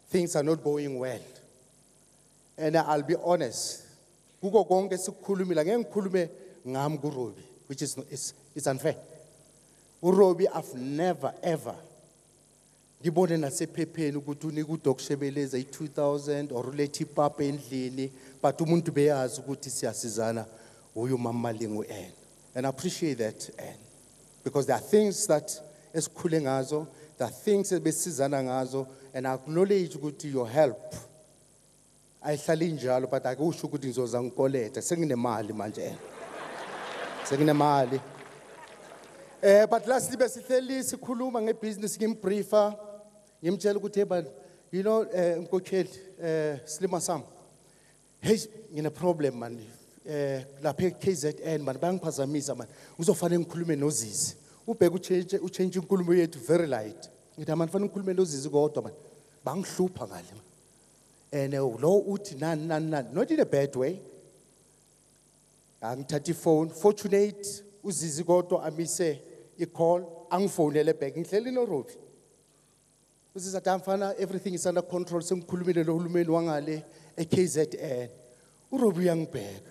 Things are not going well. And I'll be honest. Kuko konke sikukhulumila ngeke ngikhulume ngami ku Robi which is it's unfair. uRobi I've never ever ngibone nasephepheni ukuthi unika uDok Shebeleza i2000 or ulethe ipapa endlini but umuntu beyazi ukuthi siyasizana uyu mama Malinga uN and I appreciate that because there are things that esikhule ngazo there are things ebesizana ngazo and I acknowledge ukuthi your help ayihlali njalo but akusho ukuthi ngizoza ngikoleta senginemali manje senginemali. But lastly, besihleli sikhuluma ngebusiness ngimbriefa ngimtshela ukuthi hey you know Nkokheli Slima Sam hey ngine problem man lapha KZN man bangiphazamisa man uzofanele ngikhulume noZizi ubheka uchange inkulumo yethu very light ngithi man fanele ngikhulume noZizi kodwa man bangihlupha ngale man and lo uthi nani not in a bad way angithatha phone fortunate uZizi kodwa amise i-call angifonele back ngihleli noRobi uZizi atamfana everything is under control sengikhulumile lo hulumeni wangale eKZN uRobi uyangibheka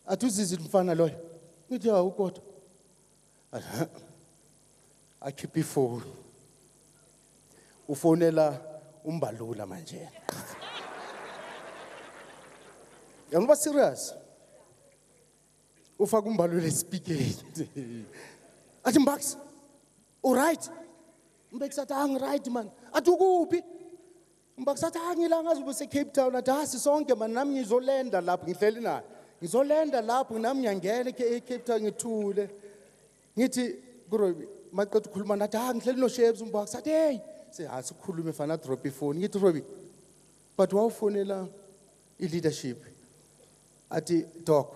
athi uZizi mfana loyo ngithi hawu kodwa akhipha ifoni ufonela umbalula manje yangoba serious ufaka umbalule speaking athi Mbax alright Mbax athi right man athi ukuphi Mbax athi ngilanga azube se Cape Town athi sisonke man nami ngizolenda lapho ngihleli naye ngizolenda lapho nami ngiyangena eCape Town ngithule ngithi kuRobi maqeda ukukhuluma nathi ngihleli no Shebs Mbax athi hey sikhulume fana drop ifoni ngithi Robi but wawufonela i-leadership athi doc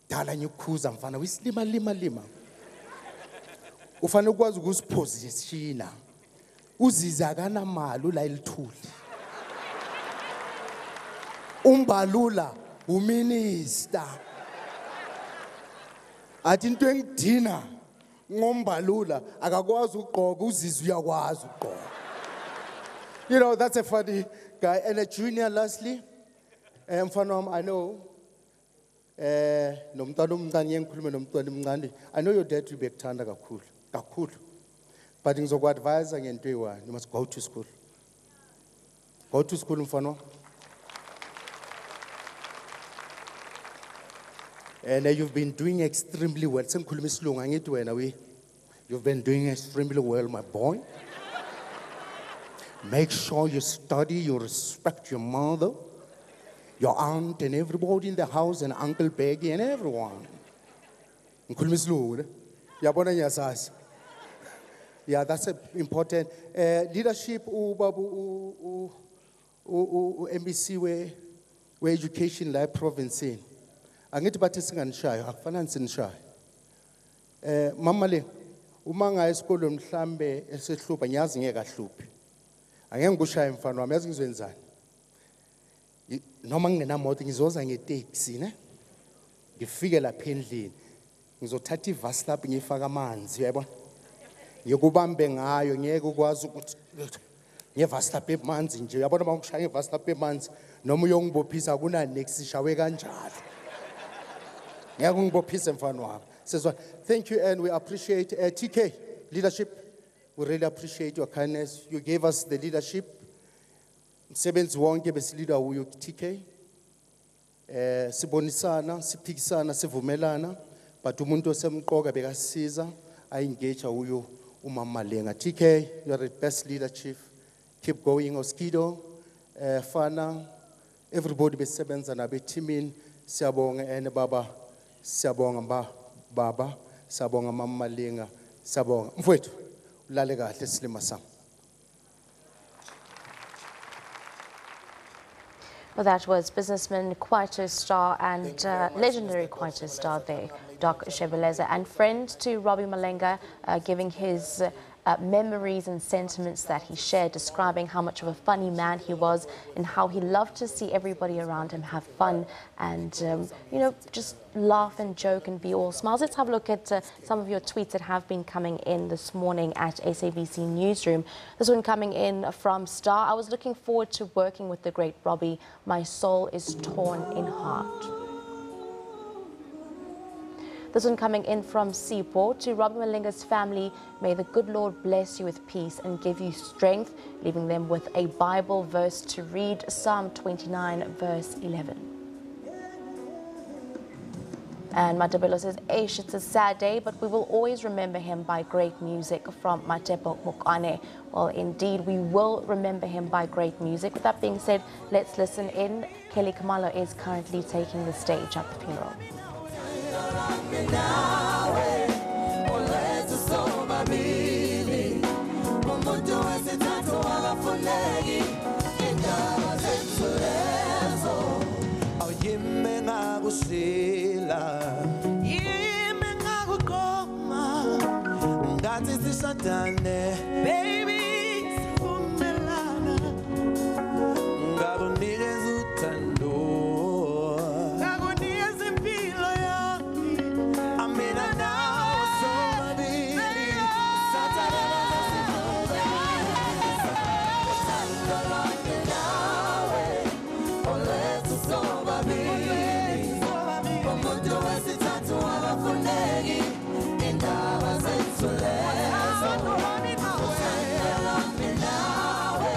dala ngikukhuza mfana wisilima ufanele ukwazi ukusiposition uZizi akanamali la ilithuli umbalula uminister athi into engidina ngombalula akakwazi ugqoka uZizi uyakwazi ugqoka you know that's a funny guy and a junior lastly mfana wami I know nomntwana omncane ngikhulume nomntwana omncane I know your dad will be ekuthanda kakhulu but ngizokwadvise ngento eyi-1 you must go to school mfana wami and you've been doing extremely well sengikhuluma isilungu angithi wena you've been doing extremely well my boy make sure you study you respect your mother your aunt and everybody in the house and Uncle Becky and everyone. Yeah, that's important. Leadership, MBC, where education like province in. Angithi bathi singanishayo akufanani sinishayo. Mama le uma ngaya esikolweni mhlambe esehlupha ngiyazi ngeke ahluphe. Angeke ngikushaya mfana wami yazi ngizwenzani. Noma ngingenamoto ngizoza ngeTaxi ne ngifike lapha endlini ngizothatha ivasi lapha ngifaka amanzi uyayibona ngikubambe ngayo ngeke ukwazi ukuthi ngevasi lapha emanzi nje uyabona uma ngishaya ngevasi lapha emanzi noma uyongibophisa kuna next ishawe kanjalo ngeke ungibophise mfana wami sizwa thank you and we appreciate TK leadership we really appreciate your kindness you gave us the leadership msebenzi wonke besilida uyo TK sibonisana siphikisana sivumelana but umuntu osemqoka bekasiza ayengage uyo umama Lenga TK you are the best leader chief keep going Oskido fana everybody besebenza nabe teamini siyabonga and baba siyabonga baba siyabonga mama Lenga siyabonga mfowethu ulale kahle Slima Sam. Well, that was businessman, Kwaito star and legendary Kwaito star there, Doc Shebeleza, and friend to Robbie Malenga, giving his memories and sentiments that he shared, describing how much of a funny man he was and how he loved to see everybody around him have fun and, you know, just laugh and joke and be all smiles. Let's have a look at some of your tweets that have been coming in this morning at SABC Newsroom. This one coming in from Star. I was looking forward to working with the great Robbie. My soul is torn in heart. This one coming in from Seaport. To Robbie Malenga's family, may the good Lord bless you with peace and give you strength, leaving them with a Bible verse to read, Psalm 29, verse 11. And Matabelo says, Eish, it's a sad day, but we will always remember him by great music from Matepo Mokane. Well, indeed, we will remember him by great music. With that being said, let's listen in. Kelly Kamalo is currently taking the stage at the funeral. ngathi sishadane baby sivumelana ngakunikeza uthando ngakunikeza impilo yami amina nawe sobabili satana uthando lwami nawe olethu sobabili umuntu wesithathu akafuneki indaba zethu lezo uthando lwami nawe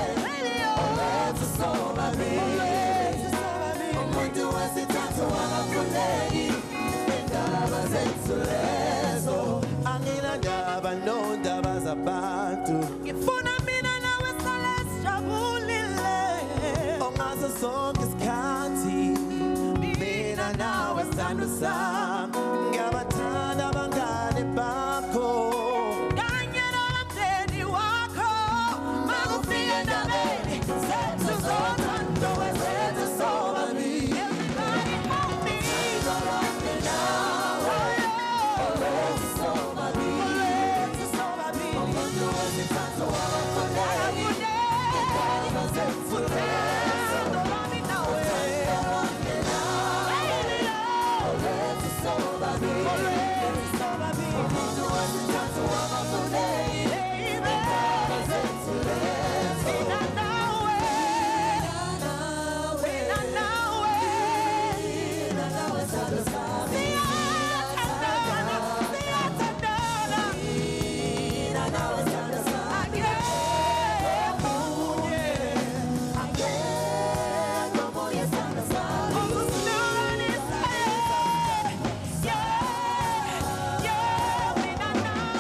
olethu sobabili umuntu wesithathu akafuneki indaba zethu lezo anginandaba nondaba zabantu ngifuna mina nawe sale sijabulile ongaso sonke isikhathi mina nawe sithando sami ngiyabathanda abangane bakho kanye nomndeni wakho makufika endabeni zethu zothando wezethu sobabili everybody help me uthando nawe olethu sobabili umuntu wesithathu akafuneki indaba zethu lezo uthando lwami nawe olethu sobabili umuntu wesithathu akafuneki indaba zethu lezo mina nawe sithando sami siyathandana mina nawe sithando sami akekho omunye sithando sami ukusihlukanisa mina nawe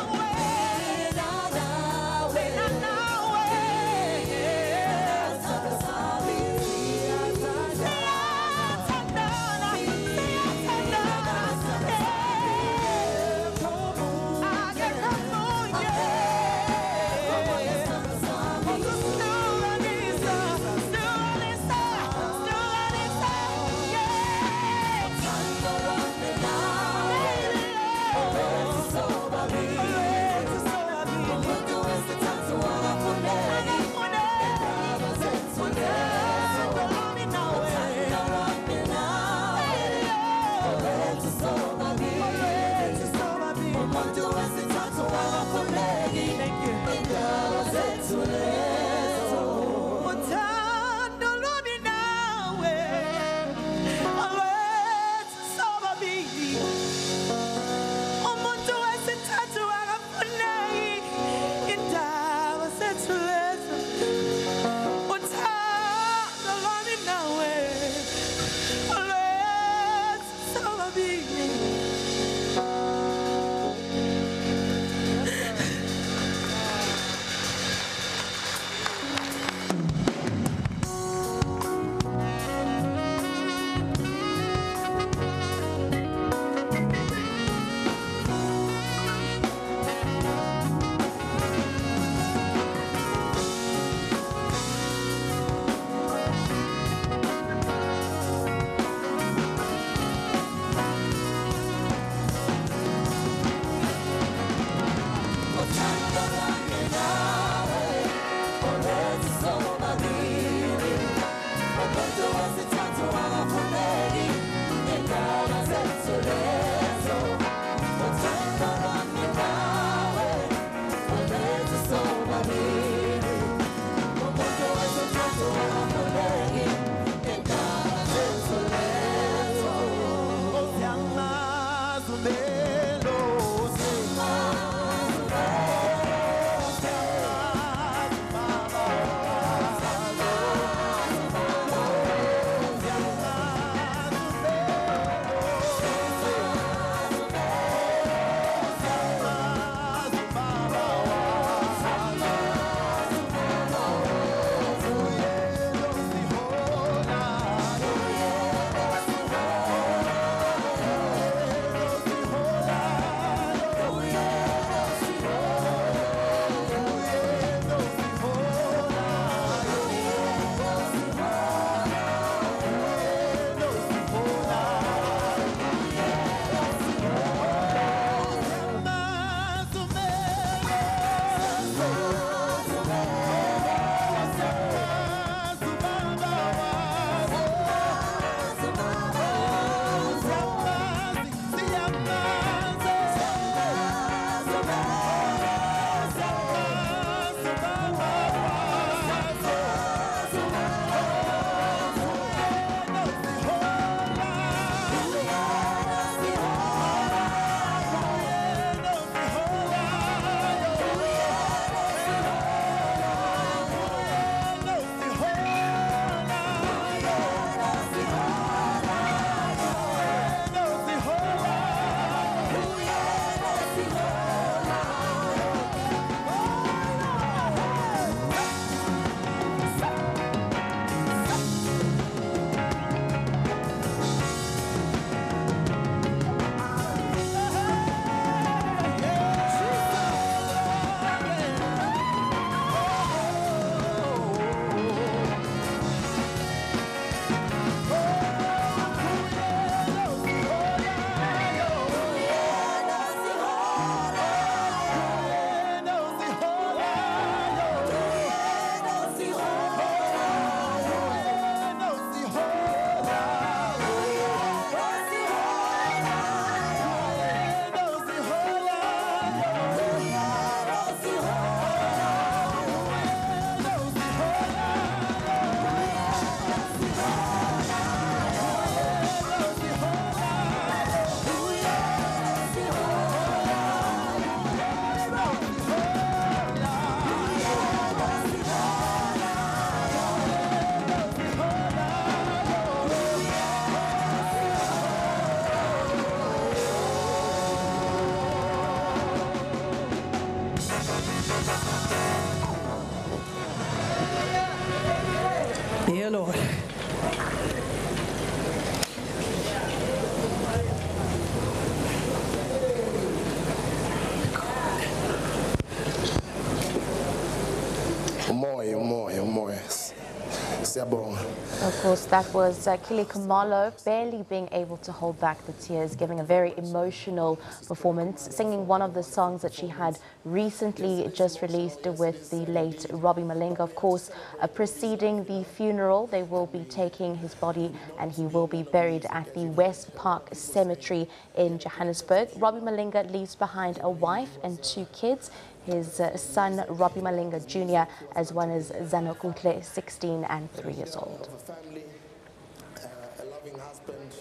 Of course, that was Kili Kumalo barely being able to hold back the tears, giving a very emotional performance, singing one of the songs that she had recently just released with the late Robbie Malinga. Of course, preceding the funeral, they will be taking his body and he will be buried at the West Park Cemetery in Johannesburg. Robbie Malinga leaves behind a wife and 2 kids. His son, Robbie Malinga Jr., as well as Zanokutle, 16 and 3 years old. A loving husband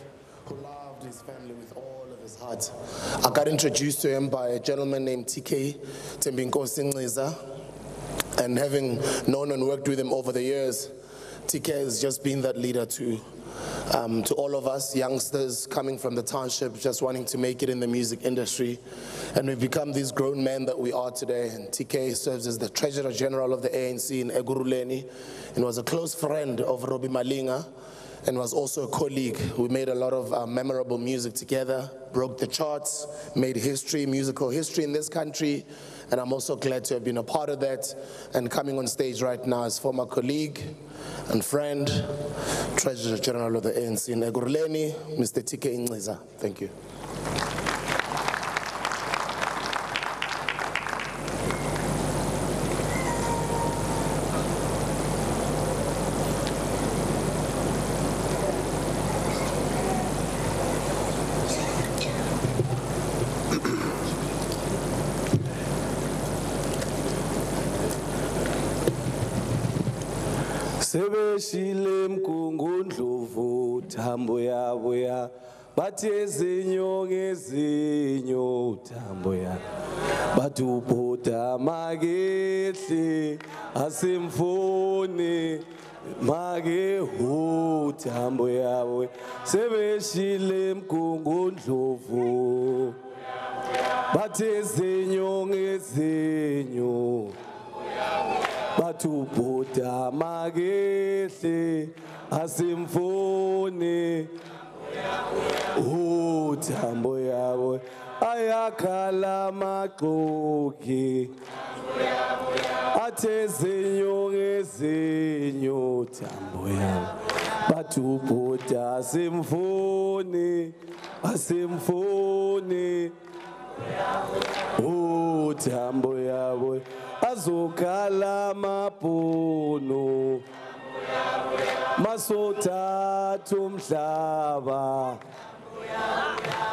who loved his family with all of his heart. I got introduced to him by a gentleman named TK, Tembinkosi Nxiza, and having known and worked with him over the years, TK has just been that leader to all of us youngsters coming from the township, just wanting to make it in the music industry. And we've become these grown men that we are today. And TK serves as the Treasurer General of the ANC in Eguruleni and was a close friend of Robbie Malinga and was also a colleague. We made a lot of memorable music together, broke the charts, made history, musical history in this country. And I'm also glad to have been a part of that. And coming on stage right now as former colleague and friend, Treasurer General of the ANC in Eguruleni, Mr. TK Nxiza. Thank you. Sebeshile mkungundlovu thambo yabo ya bathi ezinyo ngezinyo thambo ya bathi ubhoda makehle asimfoni make hu thambo yabo sebeshile mkungundlovu bathi ezinyo ngezinyo Batu buta magehle asimfoni uthambo yabo ayakhala maxoki athe zinyo ngezinyo uthambo yabo batu buta asimfoni uthambo yabo azokhala mapuno masothatha umhlaba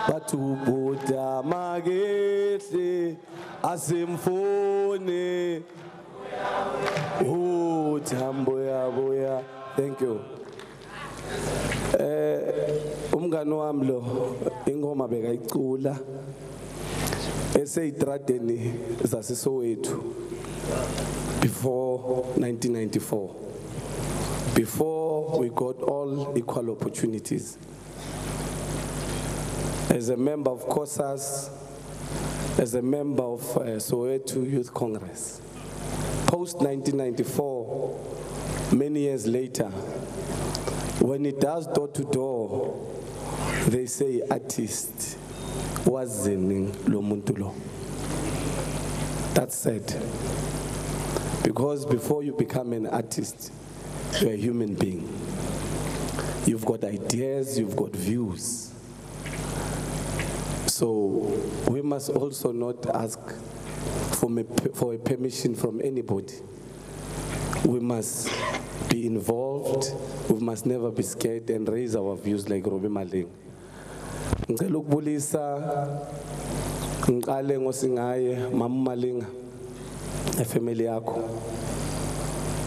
bathubuda makehle asimfoni uthambo yabo ya. Thank you. Umngani wami lo ingoma bekayicula eseyitradeni zaseSoweto before 1994, before we got all equal opportunities. As a member of COSAS, as a member of Soweto Youth Congress. Post 1994, many years later, when it does door to door, they say artist was lo muntu lo. That's sad. Because before you become an artist, you're a human being. You've got ideas, you've got views. So we must also not ask for a permission from anybody. We must be involved. We must never be scared and raise our views like Robbie Malinga. Ngicela ukubulisa ngiqale ngosingaye Mama Malinga, efamily yakho,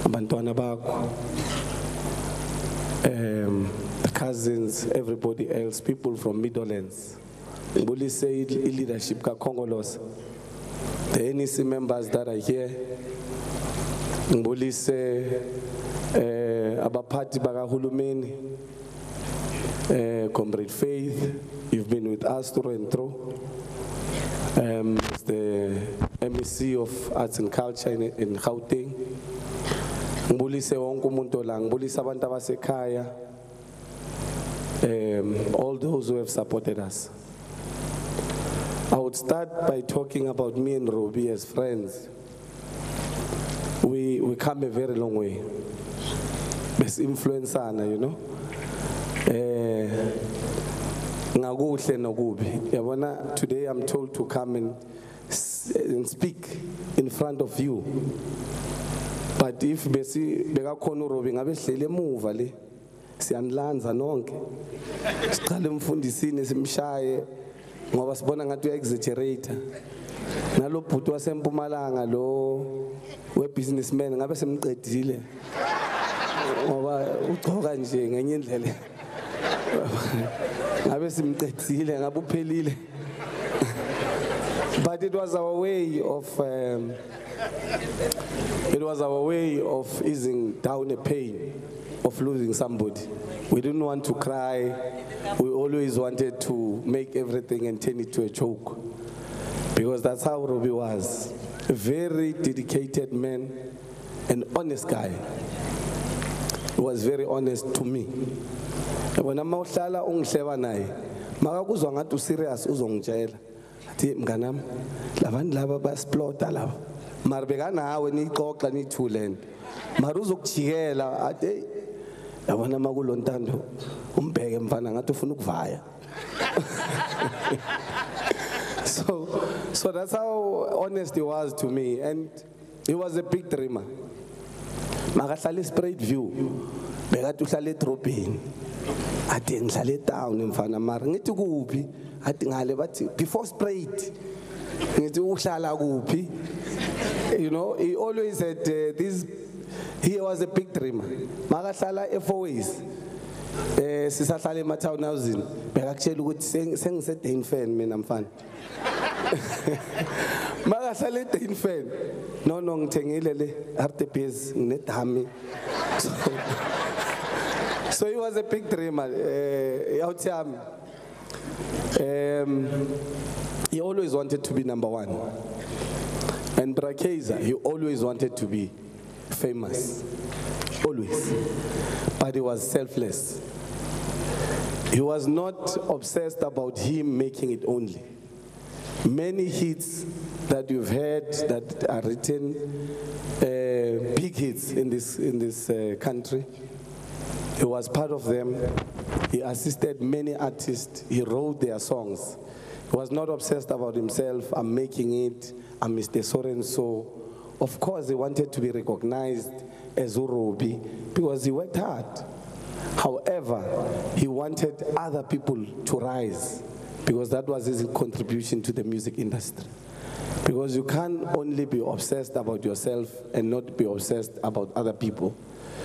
abantwana bakho, cousins, everybody else, people from Middlelands. Ngibulise leadership kaKhongolose, the NEC members that are here. Ngibulise abaphathi bakahulumeni, Comrade Faith, you've been with us through and through. The MEC of Arts and Culture in Gauteng. Ngibulise wonke umuntu la, ngibulise abantu abasekhaya, all those who have supported us. I would start by talking about me and Robbie as friends. We come a very long way. besi-influencana, you know. Ngakuhle nokubi. Yabona, today I'm told to come and speak in front of you. But if besi bekakhona uRobbie ngabe hlele emuva le siyanlanza nonke. Siqale umfundisini simshaye ngoba sibona ngathi uya-exaggerate. Nalo bhuti wasempumalanga lo we-businessman ngabe semqedile ngoba ugcoka nje ngenye indlela ngabe simqedile ngabe uphelile. But it was our way of easing down the pain of losing somebody. We didn't want to cry. We always wanted to make everything and turn it to a joke. Because that's how Robbie was. A very dedicated man, an honest guy. He was very honest to me. When I'm outsala ungihleba naye, makakuzwa ngathi userious uzongitshela. Athi mnganami, labantu laba basplota laba. Mara bekanawe nixoxa nithulene. Mara uzokujikela athi yabona makulontando umbheke mfana ngathi ufuna ukuvaya. So that's how honest he was to me, and he was a big dreamer. Makahlala straight view, bekathi uhlala edrobheni. Athi ngihlala town mfana mara ngithi kuphi? Athi ngale bathi before straight. Ngithi uhlala kuphi? You know, he always had this. He was a big dreamer. Makahlala eFourways. Sisahlala ema-townhousing. Bekakutshela ukuthi sengisedane fan mina mfana. Makahlala edane fan. No ngithengile le RTPs nginedami. So he was a big dreamer. He always wanted to be number one. And Brakeza, he always wanted to be famous. Always. But he was selfless. He was not obsessed about him making it only. Many hits that you've heard that are written, big hits in this country, he was part of them. He assisted many artists. He wrote their songs. He was not obsessed about himself. I'm making it. I'm Mr. So-and-so. Of course, he wanted to be recognized as Robbie because he worked hard. However, he wanted other people to rise because that was his contribution to the music industry. Because you can't only be obsessed about yourself and not be obsessed about other people.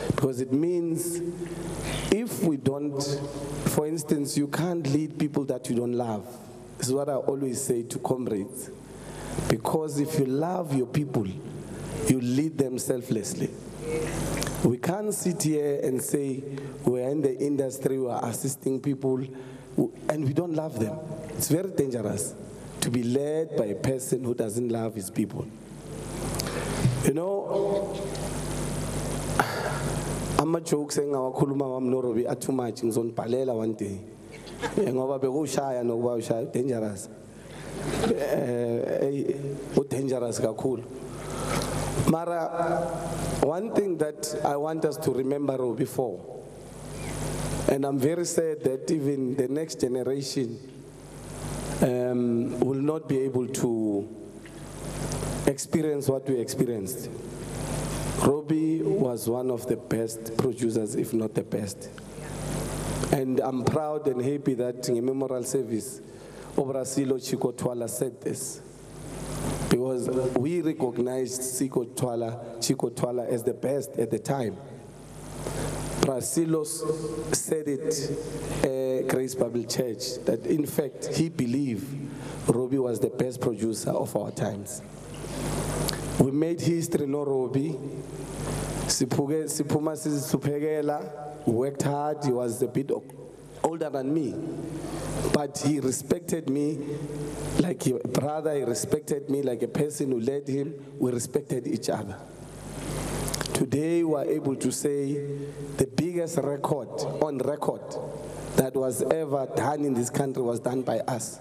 Because it means if we don't, for instance, you can't lead people that you don't love. This is what I always say to comrades. Because if you love your people, you lead them selflessly. We can't sit here and say we're in the industry, we're assisting people, and we don't love them. It's very dangerous to be led by a person who doesn't love his people. You know, I'm a joke saying awakhuluma wami noRobbie are too much ngizonibhalela one day. Ngoba bekushaya nokuba ushaya dangerous. Dangerous kakhulu. Mara, one thing that I want us to remember Robbie for, and I'm very sad that even the next generation will not be able to experience what we experienced. Robbie was one of the best producers, if not the best. And I'm proud and happy that in a memorial service, Obrasilo Chico Twala said this. Because we recognized Chico Twala as the best at the time. Brasilos said it at Grace Bible Church, that in fact he believed Robbie was the best producer of our times. We made history, no Robbie. Sipuma Supegela worked hard. He was a bit older than me, but he respected me like a brother. He respected me like a person who led him. We respected each other. Today we are able to say the biggest record on record that was ever done in this country was done by us.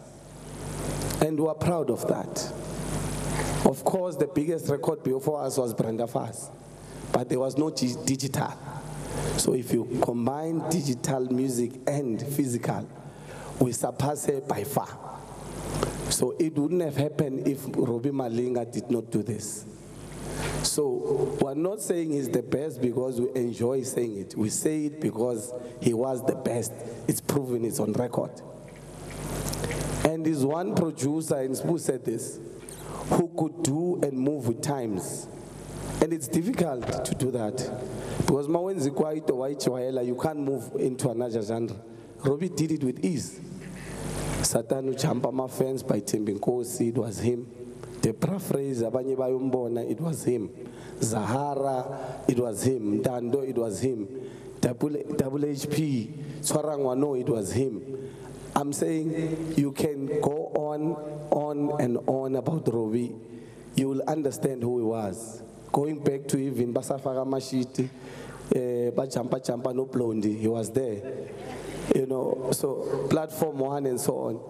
And we are proud of that. Of course, the biggest record before us was Brenda Fass, but there was no digital. So if you combine digital music and physical, we surpass her by far. So it wouldn't have happened if Robbie Malinga did not do this. So we're not saying he's the best because we enjoy saying it. We say it because he was the best. It's proven, it's on record. And there's one producer, and Sbu said this, who could do and move with times. And it's difficult to do that. Because you can't move into another genre. Robbie did it with ease. Satanu Champama fans by Timbinkosi, it was him. The paraphrase, Abanye Bayombona, it was him. Zahara, it was him. Dando, it was him. Double HP, Swarangwano, it was him. I'm saying you can go on and on about Robbie. You will understand who he was. Going back to even Basafara Mashiti, Bachampa no Blondi, he was there. You know, so platform 1 and so on.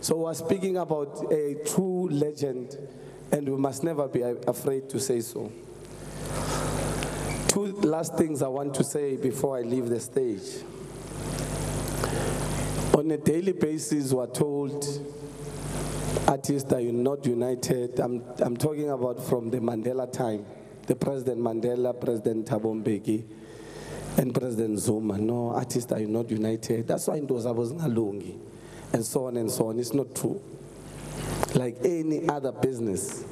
So we're speaking about a true legend, and we must never be afraid to say so. 2 last things I want to say before I leave the stage. On a daily basis, we're told artists are not united. I'm talking about from the Mandela time. The President Mandela, President Thabo Mbeki, and President Zuma. No, artists are not united. That's why Ndoza was Ngalungi. And so on and so on. It's not true. Like any other business,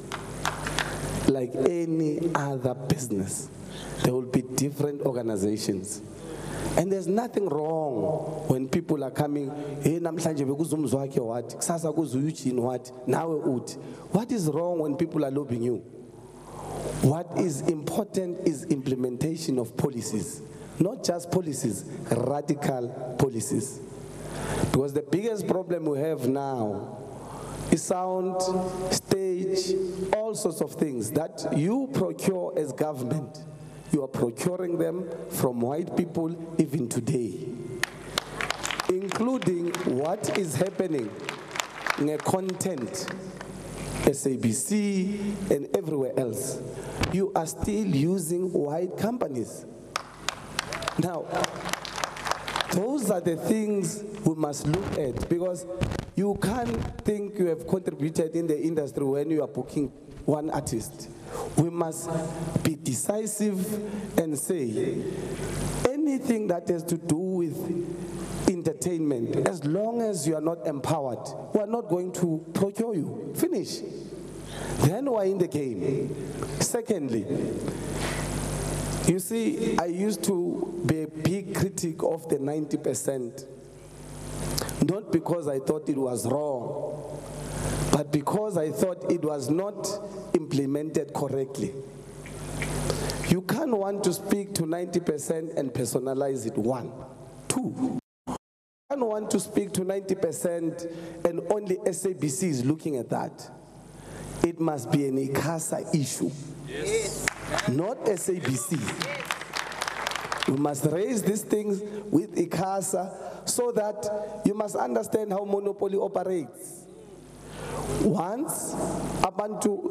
there will be different organizations. And there's nothing wrong when people are coming, hey, namhlanje bekuzumzwakhe what? Kusasa kuzuyuchin what? Nawe ut. What is wrong when people are lobbying you? What is important is implementation of policies. Not just policies, radical policies. Because the biggest problem we have now is sound, stage, all sorts of things that you procure as government. You are procuring them from white people even today, including what is happening in a content, SABC and everywhere else. You are still using white companies. Now, those are the things we must look at, because you can't think you have contributed in the industry when you are booking one artist. We must be decisive and say anything that has to do with entertainment, as long as you are not empowered, we are not going to procure you. Finish. Then we are in the game. Secondly, you see, I used to be a big critic of the 90%, not because I thought it was wrong, but because I thought it was not implemented correctly. You can't want to speak to 90% and personalize it, 1. 2, you can't want to speak to 90% and only SABC is looking at that. It must be an ICASA issue. Yes. Not SABC. We must raise these things with ICASA so that you must understand how monopoly operates. Once,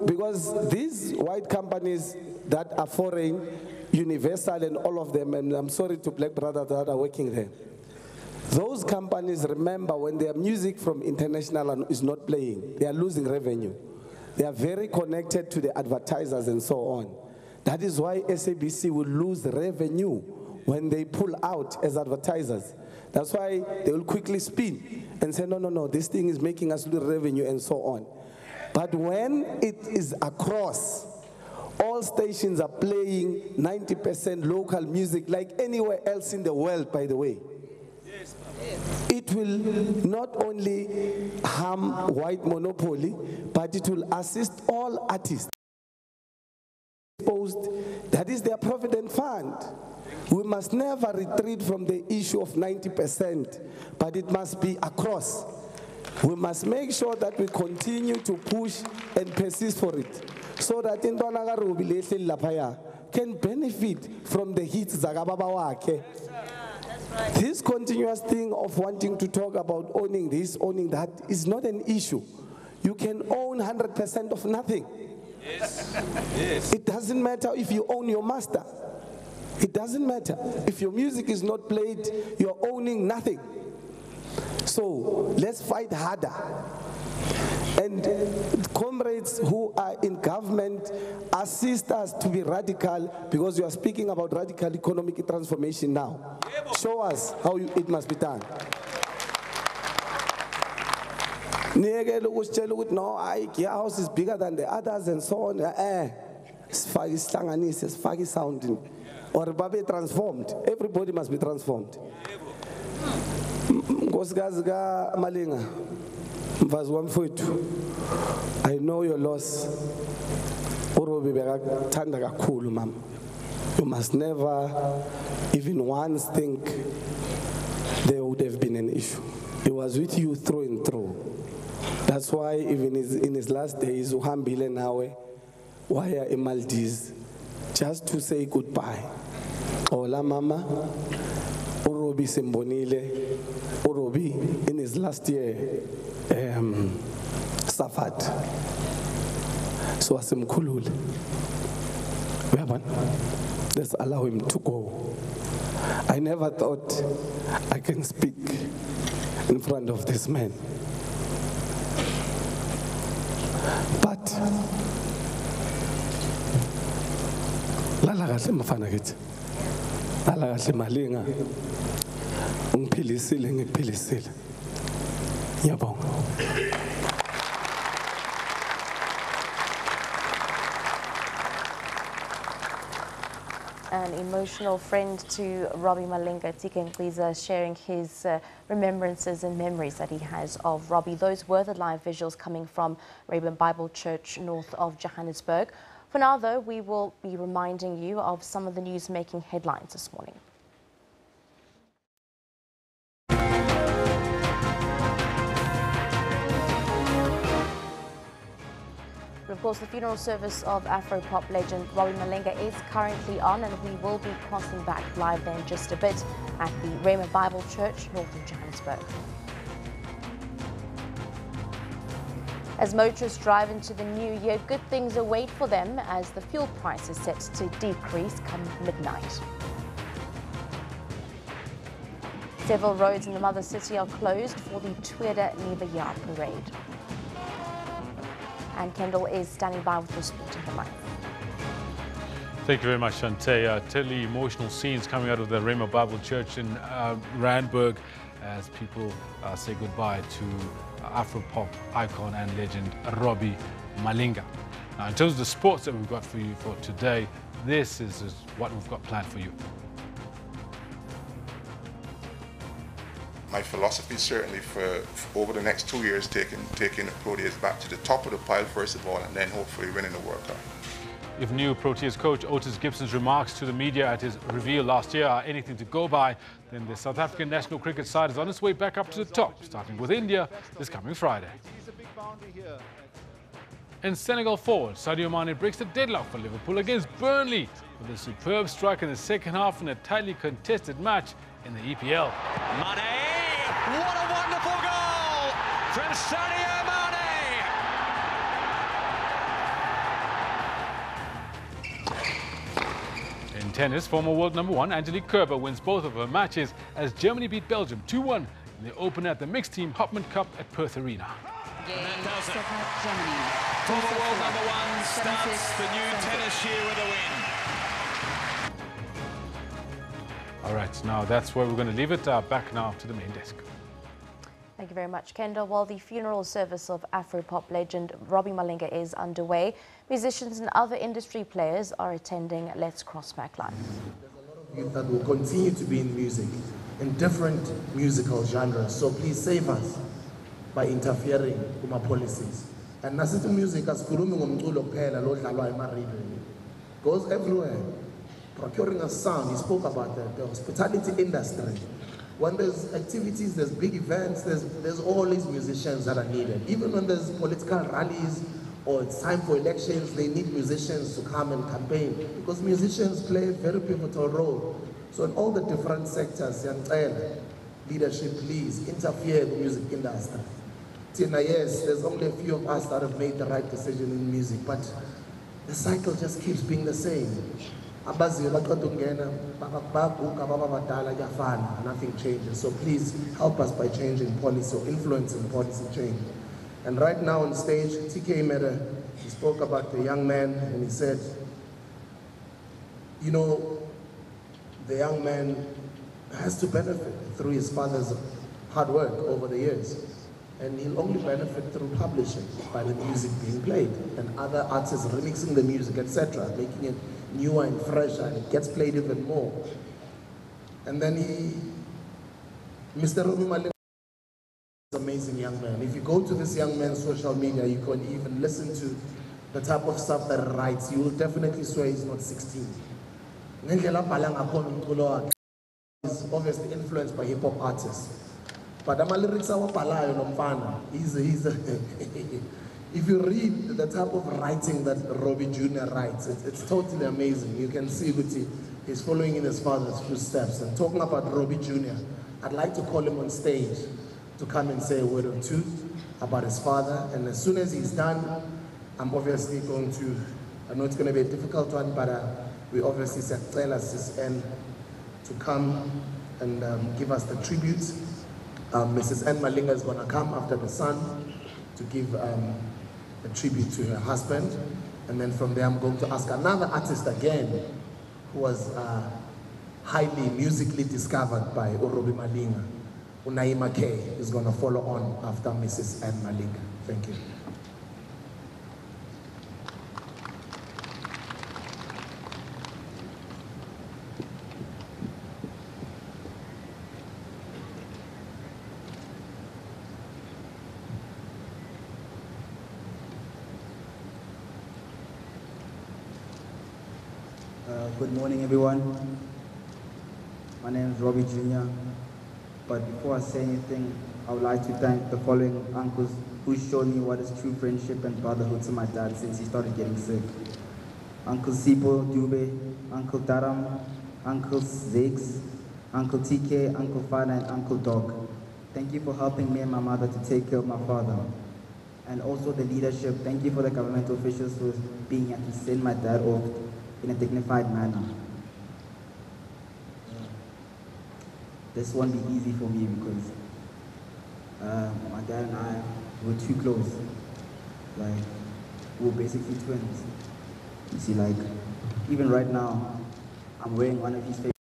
because these white companies that are foreign, Universal and all of them, and I'm sorry to black brothers that are working there, those companies, remember, when their music from international is not playing, they are losing revenue. They are very connected to the advertisers and so on. That is why SABC will lose revenue when they pull out as advertisers. That's why they will quickly spin and say, no, this thing is making us lose revenue and so on. But when it is across, all stations are playing 90% local music like anywhere else in the world, by the way. It will not only harm white monopoly, but it will assist all artists. That is their provident fund. We must never retreat from the issue of 90%, but it must be across. We must make sure that we continue to push and persist for it, so that Intwana Lapaya can benefit from the hits Zagabawake. This continuous thing of wanting to talk about owning this, owning that, is not an issue. You can own 100% of nothing. Yes. Yes. It doesn't matter if you own your master. It doesn't matter. If your music is not played, you're owning nothing. So let's fight harder. And comrades who are in government, assist us to be radical, because you are speaking about radical economic transformation now. Show us how it must be done. No, your house is bigger than the others and so on. Sfagi sounding. Or babe transformed. Everybody must be transformed. Malinga. I know your loss. You must never even once think there would have been an issue. He was with you through and through. That's why even in his last days, uhambile nawe waya in Maldives just to say goodbye. Ola mama, Urobi Simbonile, Urobi in his last year suffered. So asimkhulule. Let's allow him to go. I never thought I can speak in front of this man. But lala kahle mfana kithi. Lala kahle Malinga. Ungiphilisile ngikuphilisile. Ngiyabonga. An emotional friend to Robbie Malinga, Tika Nkwiza, sharing his remembrances and memories that he has of Robbie. Those were the live visuals coming from Rainbow Bible Church north of Johannesburg. For now, though, we will be reminding you of some of the news making headlines this morning. Of course, the funeral service of Afro-pop legend Robbie Malinga is currently on, and we will be crossing back live there in just a bit at the Rainbow Bible Church north of Johannesburg. As motorists drive into the new year, good things await for them as the fuel price is set to decrease come midnight. Several roads in the mother city are closed for the Tweede Nuwe Jaar parade. And Kendall is standing by with the sport of the month. Thank you very much, Shante. Tell the emotional scenes coming out of the Rainbow Bible Church in Randburg as people say goodbye to Afro-pop icon and legend Robbie Malinga. Now, in terms of the sports that we've got for you for today, this is what we've got planned for you. My philosophy certainly for over the next 2 years, taking the Proteas back to the top of the pile first of all, and then hopefully winning the World Cup. If new Proteas coach Otis Gibson's remarks to the media at his reveal last year are anything to go by, then the South African national cricket side is on its way back up to the top, starting with India this coming Friday. In Senegal forward, Sadio Mane breaks the deadlock for Liverpool against Burnley with a superb strike in the second half in a tightly contested match in the EPL. Mane! What a wonderful goal from Sadio Mane! In tennis, former world #1 Angelique Kerber wins both of her matches as Germany beat Belgium 2-1 in the opener at the mixed team Hopman Cup at Perth Arena. And that does it. Former world #1 starts the new tennis year with a win. All right, now that's where we're going to leave it. Back now to the main desk. Thank you very much, Kendall. While the funeral service of Afro-pop legend Robbie Malinga is underway, musicians and other industry players are attending Let's Cross Back Live. Youth that will continue to be in music, in different musical genres. So please save us by interfering with our policies. And nasithi music asikhulumi ngomculo kuphela lo dlalwa ema-radio. Goes everywhere. Procuring a sound, he spoke about the hospitality industry. When there's activities, there's big events, there's always musicians that are needed. Even when there's political rallies or it's time for elections, they need musicians to come and campaign because musicians play a very pivotal role. So in all the different sectors, leadership, please interfere with the music industry. Tina, yes, there's only a few of us that have made the right decision in music, but the cycle just keeps being the same. Nothing changes. So please help us by changing policy or influencing policy change. And right now on stage, TK he spoke about the young man and he said, you know, the young man has to benefit through his father's hard work over the years. And he'll only benefit through publishing, by the music being played, and other artists remixing the music, etc., making it newer and fresher, and it gets played even more. And then Mr. Robi Malinga, amazing young man. If you go to this young man's social media, you can even listen to the type of stuff that he writes. You will definitely swear he's not 16. He's obviously influenced by hip-hop artists. But the lyrics are if you read the type of writing that Robbie Jr. writes, it's totally amazing. You can see that he's following in his father's footsteps. And talking about Robbie Jr., I'd like to call him on stage to come and say a word or two about his father. And as soon as he's done, I'm obviously going to, I know it's going to be a difficult one, but we obviously said tell us this end to come and give us the tribute. Mrs. N. Malinga is going to come after the son to give a tribute to her husband. And then from there, I'm going to ask another artist again who was highly musically discovered by Robi Malinga. Unaima K is going to follow on after Mrs. N. Malinga. Thank you. Good morning, everyone. My name is Robbie Jr. But before I say anything, I would like to thank the following uncles who showed me what is true friendship and brotherhood to my dad since he started getting sick. Uncle Sipo Dube, Uncle Taram, Uncle Zex, Uncle TK, Uncle Fana, and Uncle Dog. Thank you for helping me and my mother to take care of my father. And also the leadership. Thank you for the governmental officials for being here to send my dad off in a dignified manner. This won't be easy for me because my dad and I were too close. Like, we were basically twins. You see, like, even right now, I'm wearing one of his favorite,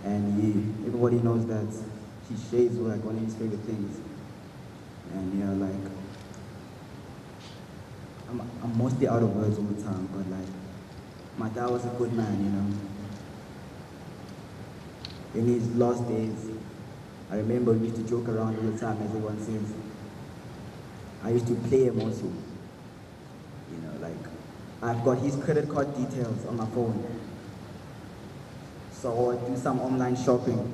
and everybody knows that his shades were like one of his favorite things. And yeah, like, I'm mostly out of words all the time, but like, my dad was a good man, you know. In his last days, I remember we used to joke around all the time, as everyone says. I used to play him also. You know, like, I've got his credit card details on my phone. So I would do some online shopping.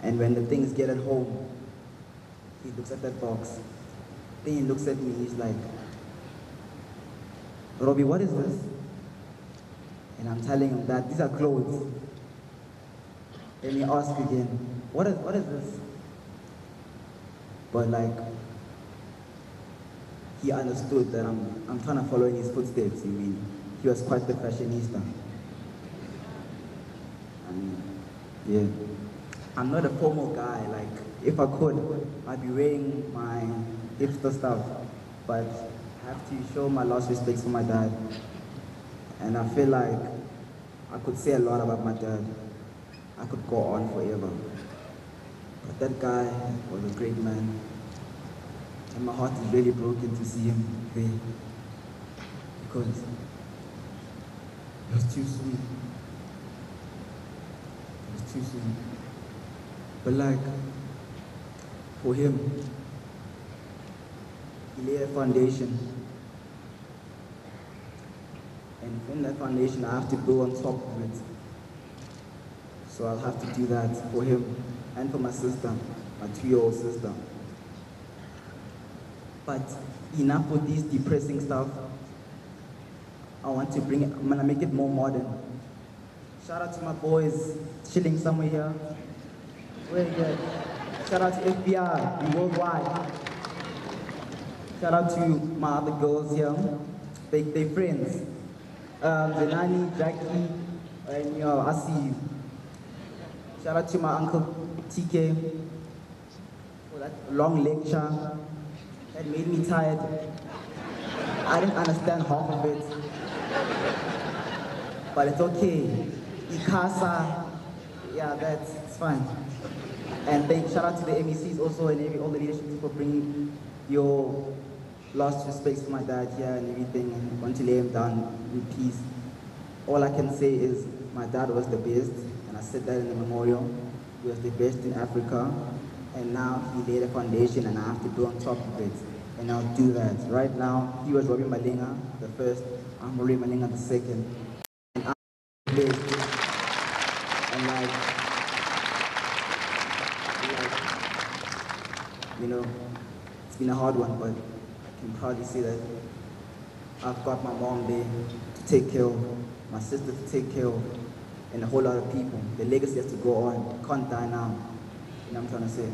And when the things get at home, he looks at that box. Then he looks at me, he's like, Robbie, what is this? And I'm telling him that these are clothes. Then he asks again, what is this? But like, he understood that I'm trying to follow in his footsteps. I mean, he was quite the fashionista. I mean, yeah. I'm not a formal guy. Like, if I could, I'd be wearing my hipster stuff. But I have to show my last respects for my dad. And I feel like I could say a lot about my dad. I could go on forever. But that guy was a great man. And my heart is really broken to see him there. Because it was too soon. It was too soon. But like, for him, he laid a foundation. And from that foundation, I have to build on top of it. So I'll have to do that for him and for my sister, my 2-year-old sister. But enough with this depressing stuff. I want to bring it, I'm gonna make it more modern. Shout out to my boys chilling somewhere here. Where good. Shout out to FBI, worldwide. Shout out to my other girls here. They're friends. Zenani, Jackie, and I see you. Shout out to my uncle TK for that long lecture that made me tired. I didn't understand half of it, but it's okay. Ikasa, yeah, it's fine. And shout out to the MECs also and all the leadership for bringing your last respects for my dad here and everything, and want to lay him down in peace. All I can say is my dad was the best, and I said that in the memorial. He was the best in Africa, and now he laid a foundation, and I have to build on top of it, and I'll do that. Right now, he was Robbie Malinga, the first, I'm Robbie Malinga, the second, and I'm the best. And you know, it's been a hard one, but I can proudly say that I've got my mom there to take care of, my sister to take care of, and a whole lot of people. The legacy has to go on. It can't die now. You know what I'm trying to say?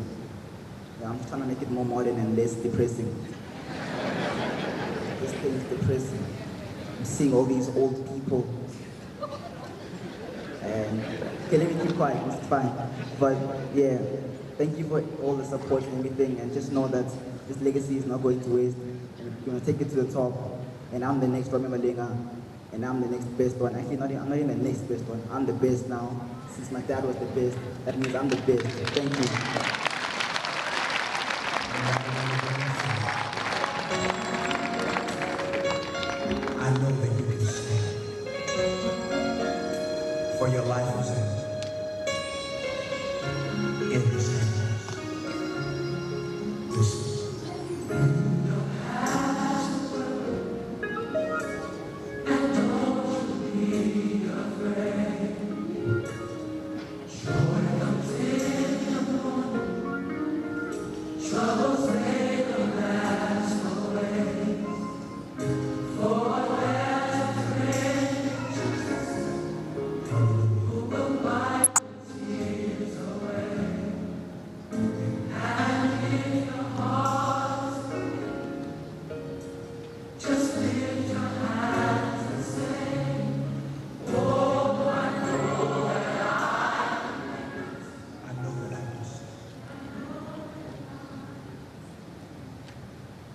Yeah, I'm trying to make it more modern and less depressing. This thing is depressing. I'm seeing all these old people. And okay, let me keep quiet, it's fine. But yeah, thank you for all the support and everything, and just know that this legacy is not going to waste. We're going to take it to the top, and I'm the next Robbie Malinga, and I'm the next best one. Actually, I'm not even the next best one. I'm the best now. Since my dad was the best, that means I'm the best. Thank you. I know that you can stand, for your life was in this hands. Listen.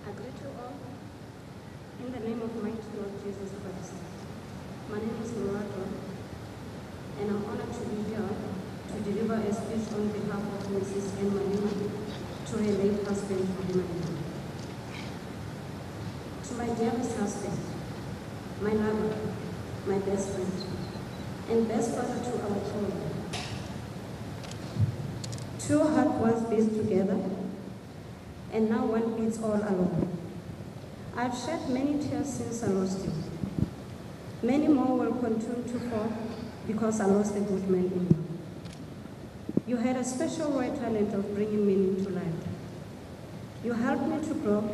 I greet you all in the name of mighty Lord Jesus Christ. My name is Lorado, and I'm honored to be here to deliver a speech on behalf of Mrs. N. Malima to her late husband, Robbie Malima. To my dearest husband, my lover, my best friend, and best father to our children. Two hearts once beat together, and now one beats all alone. I've shed many tears since I lost you. Many more will continue to fall because I lost a good man in you. You had a special rare talent of bringing meaning to life. You helped me to grow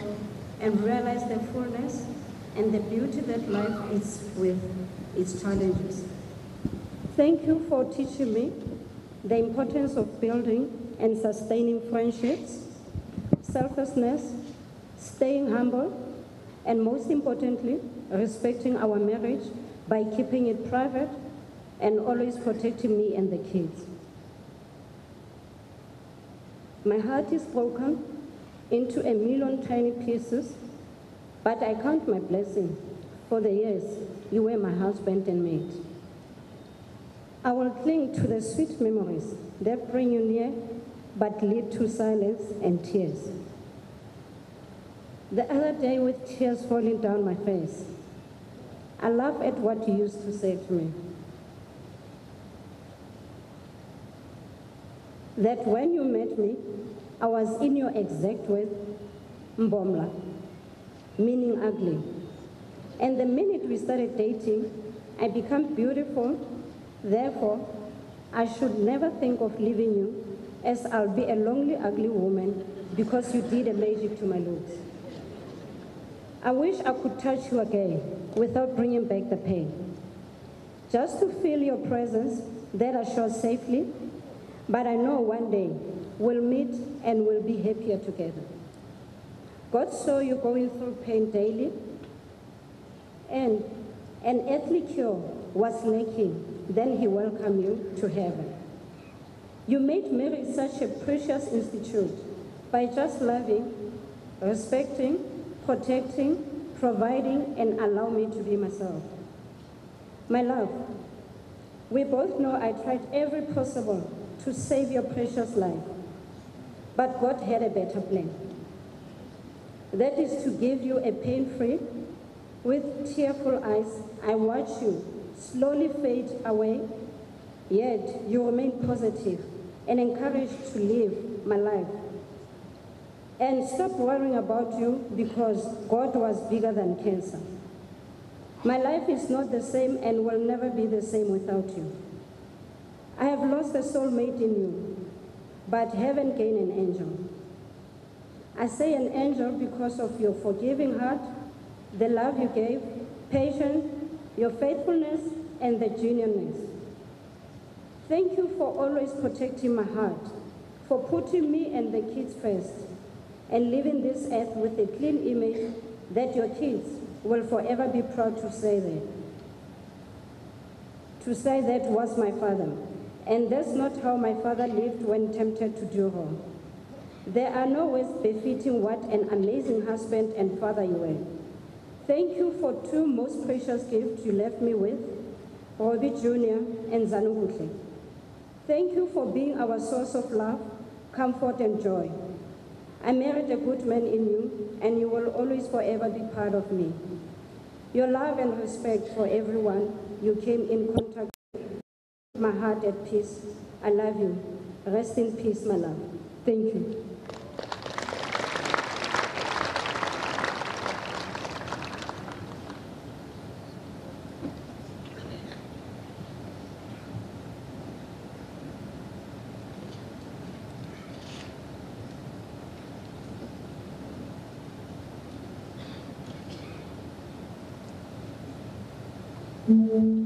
and realize the fullness and the beauty that life is with its challenges. Thank you for teaching me the importance of building and sustaining friendships, selflessness, staying humble, and most importantly, respecting our marriage by keeping it private and always protecting me and the kids. My heart is broken into a million tiny pieces, but I count my blessing for the years you were my husband and mate. I will cling to the sweet memories that bring you near, but lead to silence and tears. The other day, with tears falling down my face, I laugh at what you used to say to me. That when you met me, I was in your exact word, Mbomla, meaning ugly. And the minute we started dating, I became beautiful. Therefore, I should never think of leaving you, as I'll be a lonely, ugly woman because you did a magic to my looks. I wish I could touch you again without bringing back the pain. Just to feel your presence, that I shall safely, but I know one day we'll meet and we'll be happier together. God saw you going through pain daily, and and earthly cure was lacking, then he welcomed you to heaven. You made marriage such a precious institute by just loving, respecting, protecting, providing, and allow me to be myself. My love, we both know I tried every possible to save your precious life, but God had a better plan. That is to give you a pain-free, with tearful eyes, I watch you slowly fade away, yet you remain positive and encouraged to live my life. And stop worrying about you because God was bigger than cancer. My life is not the same and will never be the same without you. I have lost a soulmate in you, but haven't gained an angel. I say an angel because of your forgiving heart, the love you gave, patience, your faithfulness, and the genuineness. Thank you for always protecting my heart, for putting me and the kids first, and leaving this earth with a clean image that your kids will forever be proud to say that. To say that was my father, and that's not how my father lived when tempted to do wrong. There are no words befitting what an amazing husband and father you were. Thank you for two most precious gifts you left me with, Robbie Jr. and Zanubutle. Thank you for being our source of love, comfort, and joy. I married a good man in you, and you will always forever be part of me. Your love and respect for everyone you came in contact with, my heart at peace. I love you. Rest in peace, my love. Thank you. Baby,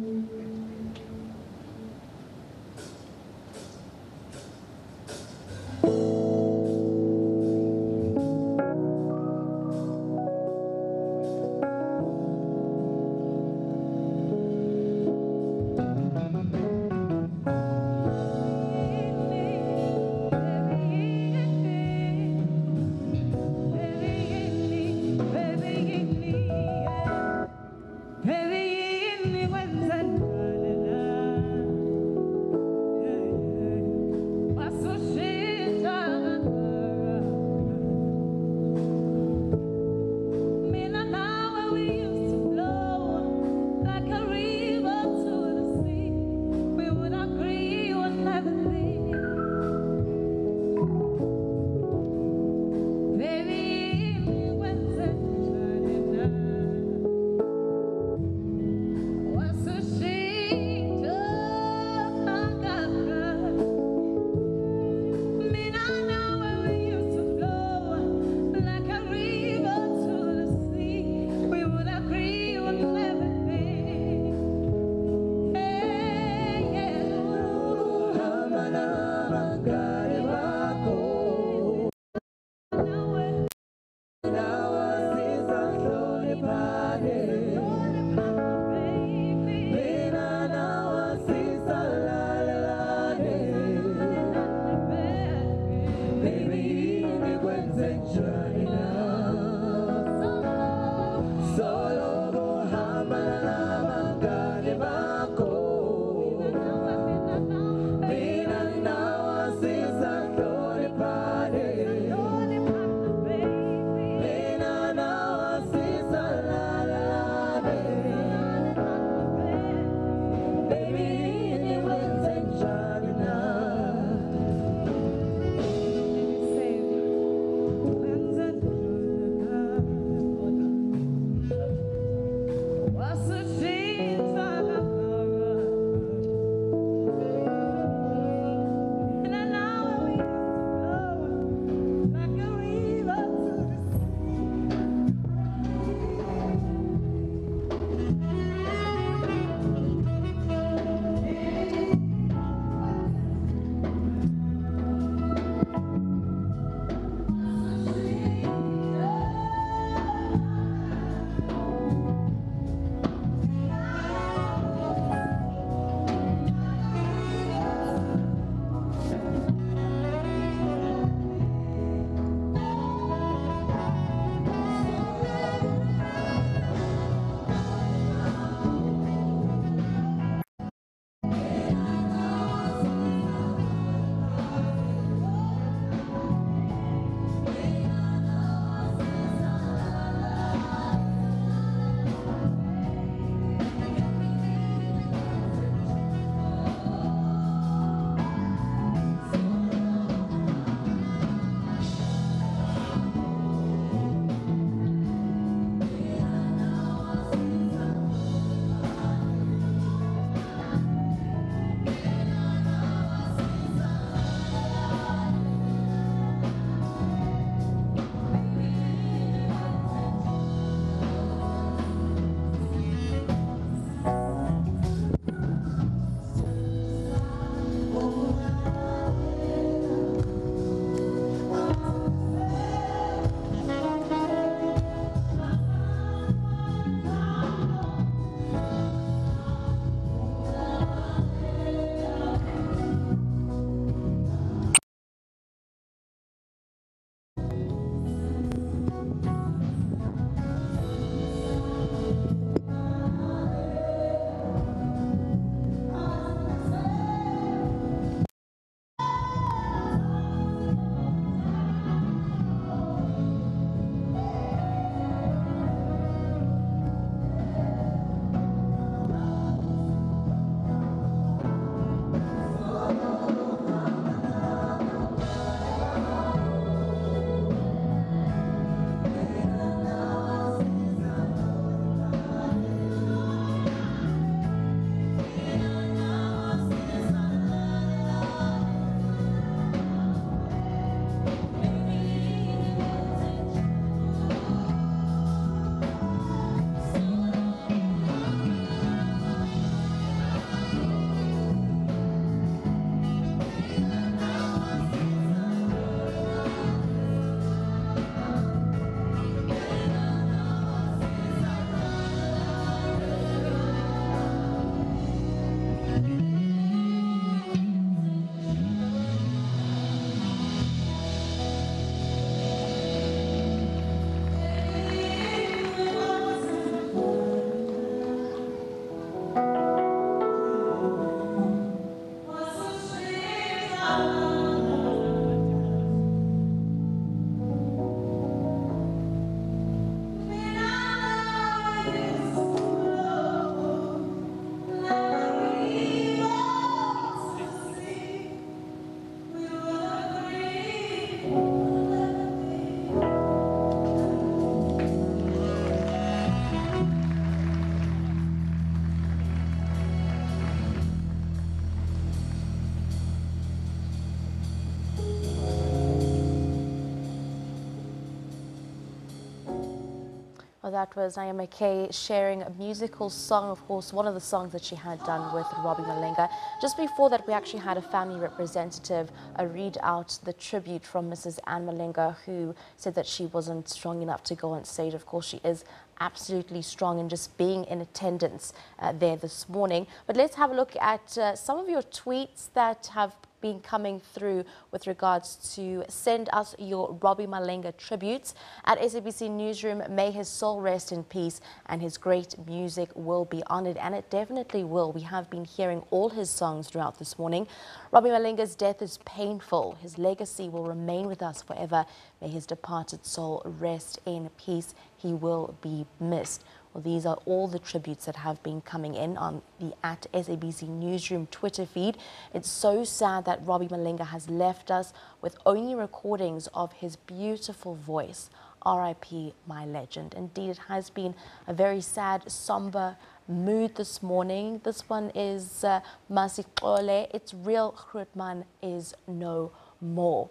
Well, that was Naima Kay sharing a musical song, of course, one of the songs that she had done with Robbie Malenga. Just before that, we actually had a family representative read out the tribute from Mrs. Anne Malenga, who said that she wasn't strong enough to go on stage. Of course, she is absolutely strong in just being in attendance there this morning. But let's have a look at some of your tweets that have been coming through with regards to send us your Robbie Malenga tributes. At SABC Newsroom, may his soul rest in peace and his great music will be honored, and it definitely will. We have been hearing all his songs throughout this morning. Robbie Malenga's death is painful. His legacy will remain with us forever. May his departed soul rest in peace. He will be missed. Well, these are all the tributes that have been coming in on the @SABC Newsroom Twitter feed. It's so sad that Robbie Malenga has left us with only recordings of his beautiful voice. R.I.P. my legend. Indeed, it has been a very sad, somber mood this morning. This one is Masikole. It's real, Grootman is no more.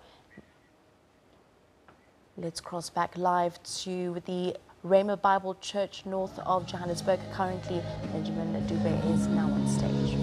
Let's cross back live to the Rhema Bible Church north of Johannesburg. Currently, Benjamin Dube is now on stage.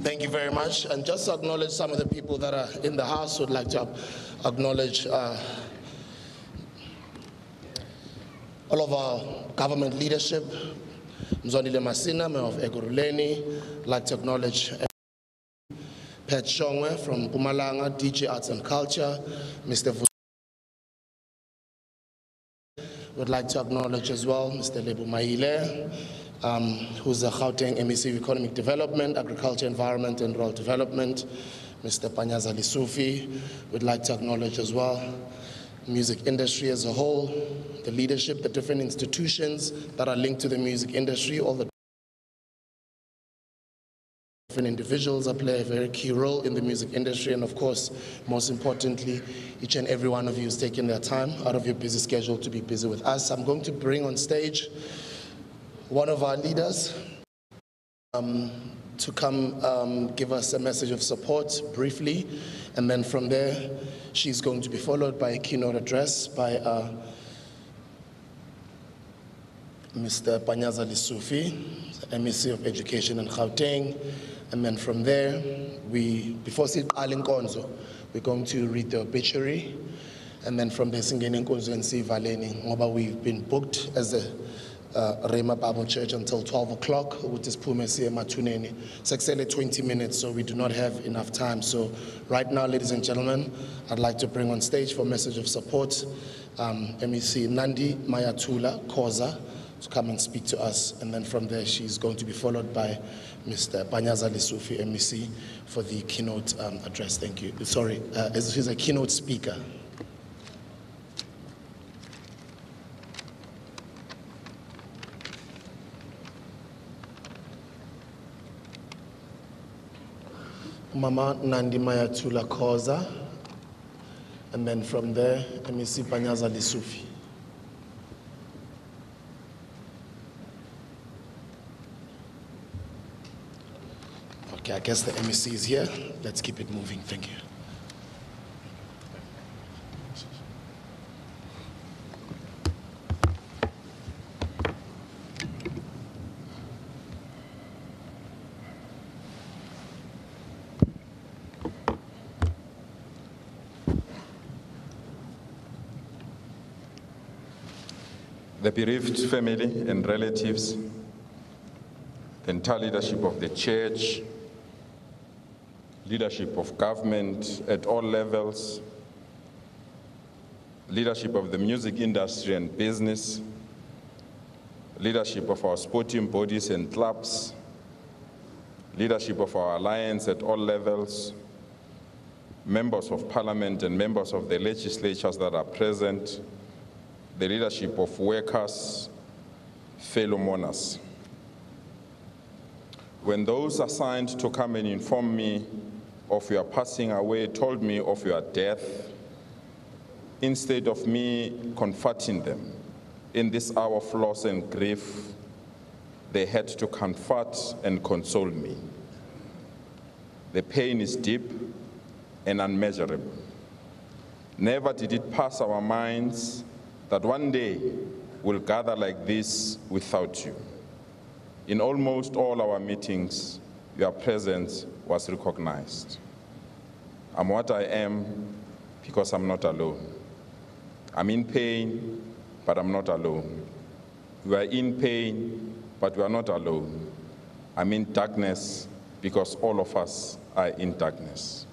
Thank you very much. And just to acknowledge some of the people that are in the house, would like to acknowledge all of our government leadership. Mzonile Masina, Mayor of Ekurhuleni. I'd like to acknowledge Pat Shongwe from Mpumalanga, DJ Arts and Culture, Mr. Would like to acknowledge as well Mr. Lebu Maile, who's the Gauteng MEC of Economic Development, Agriculture, Environment and Rural Development, Mr. Panyaza Lisufi. We'd like to acknowledge as well music industry as a whole, the leadership, the different institutions that are linked to the music industry, all the different individuals that play a very key role in the music industry, and of course, most importantly, each and every one of you is taking their time out of your busy schedule to be busy with us. I'm going to bring on stage one of our leaders to come give us a message of support briefly, and then from there, she's going to be followed by a keynote address by Mr. Panyaza Lisufi, MEC of Education in Gauteng, and then from there, before siqale inkonzo, we're going to read the obituary, and then from there, singene inkonzo and sivaleni ngoba we've been booked as a Rema Bible Church until 12 o'clock, which is Pumesi Matuneni. It's actually 20 minutes, so we do not have enough time. So right now, ladies and gentlemen, I'd like to bring on stage for a message of support, MEC Nandi Mayatula Khoza, to come and speak to us. And then from there, she's going to be followed by Mr. Panyaza Lisufi, MEC, for the keynote address. Thank you. Sorry, she's a keynote speaker. Mama Nandi Mayatula Khoza, and then from there, MEC Panyaza Lisufi. Okay, I guess the MEC is here. Let's keep it moving. Thank you. The bereaved family and relatives, the entire leadership of the church, leadership of government at all levels, leadership of the music industry and business, leadership of our sporting bodies and clubs, leadership of our alliance at all levels, members of parliament and members of the legislatures that are present, the leadership of workers, fellow mourners. When those assigned to come and inform me of your passing away told me of your death, instead of me comforting them in this hour of loss and grief, they had to comfort and console me. The pain is deep and unmeasurable. Never did it pass our minds that one day we'll gather like this without you. In almost all our meetings, your presence was recognized. I'm what I am because I'm not alone. I'm in pain, but I'm not alone. We are in pain, but we are not alone. I'm in darkness because all of us are in darkness.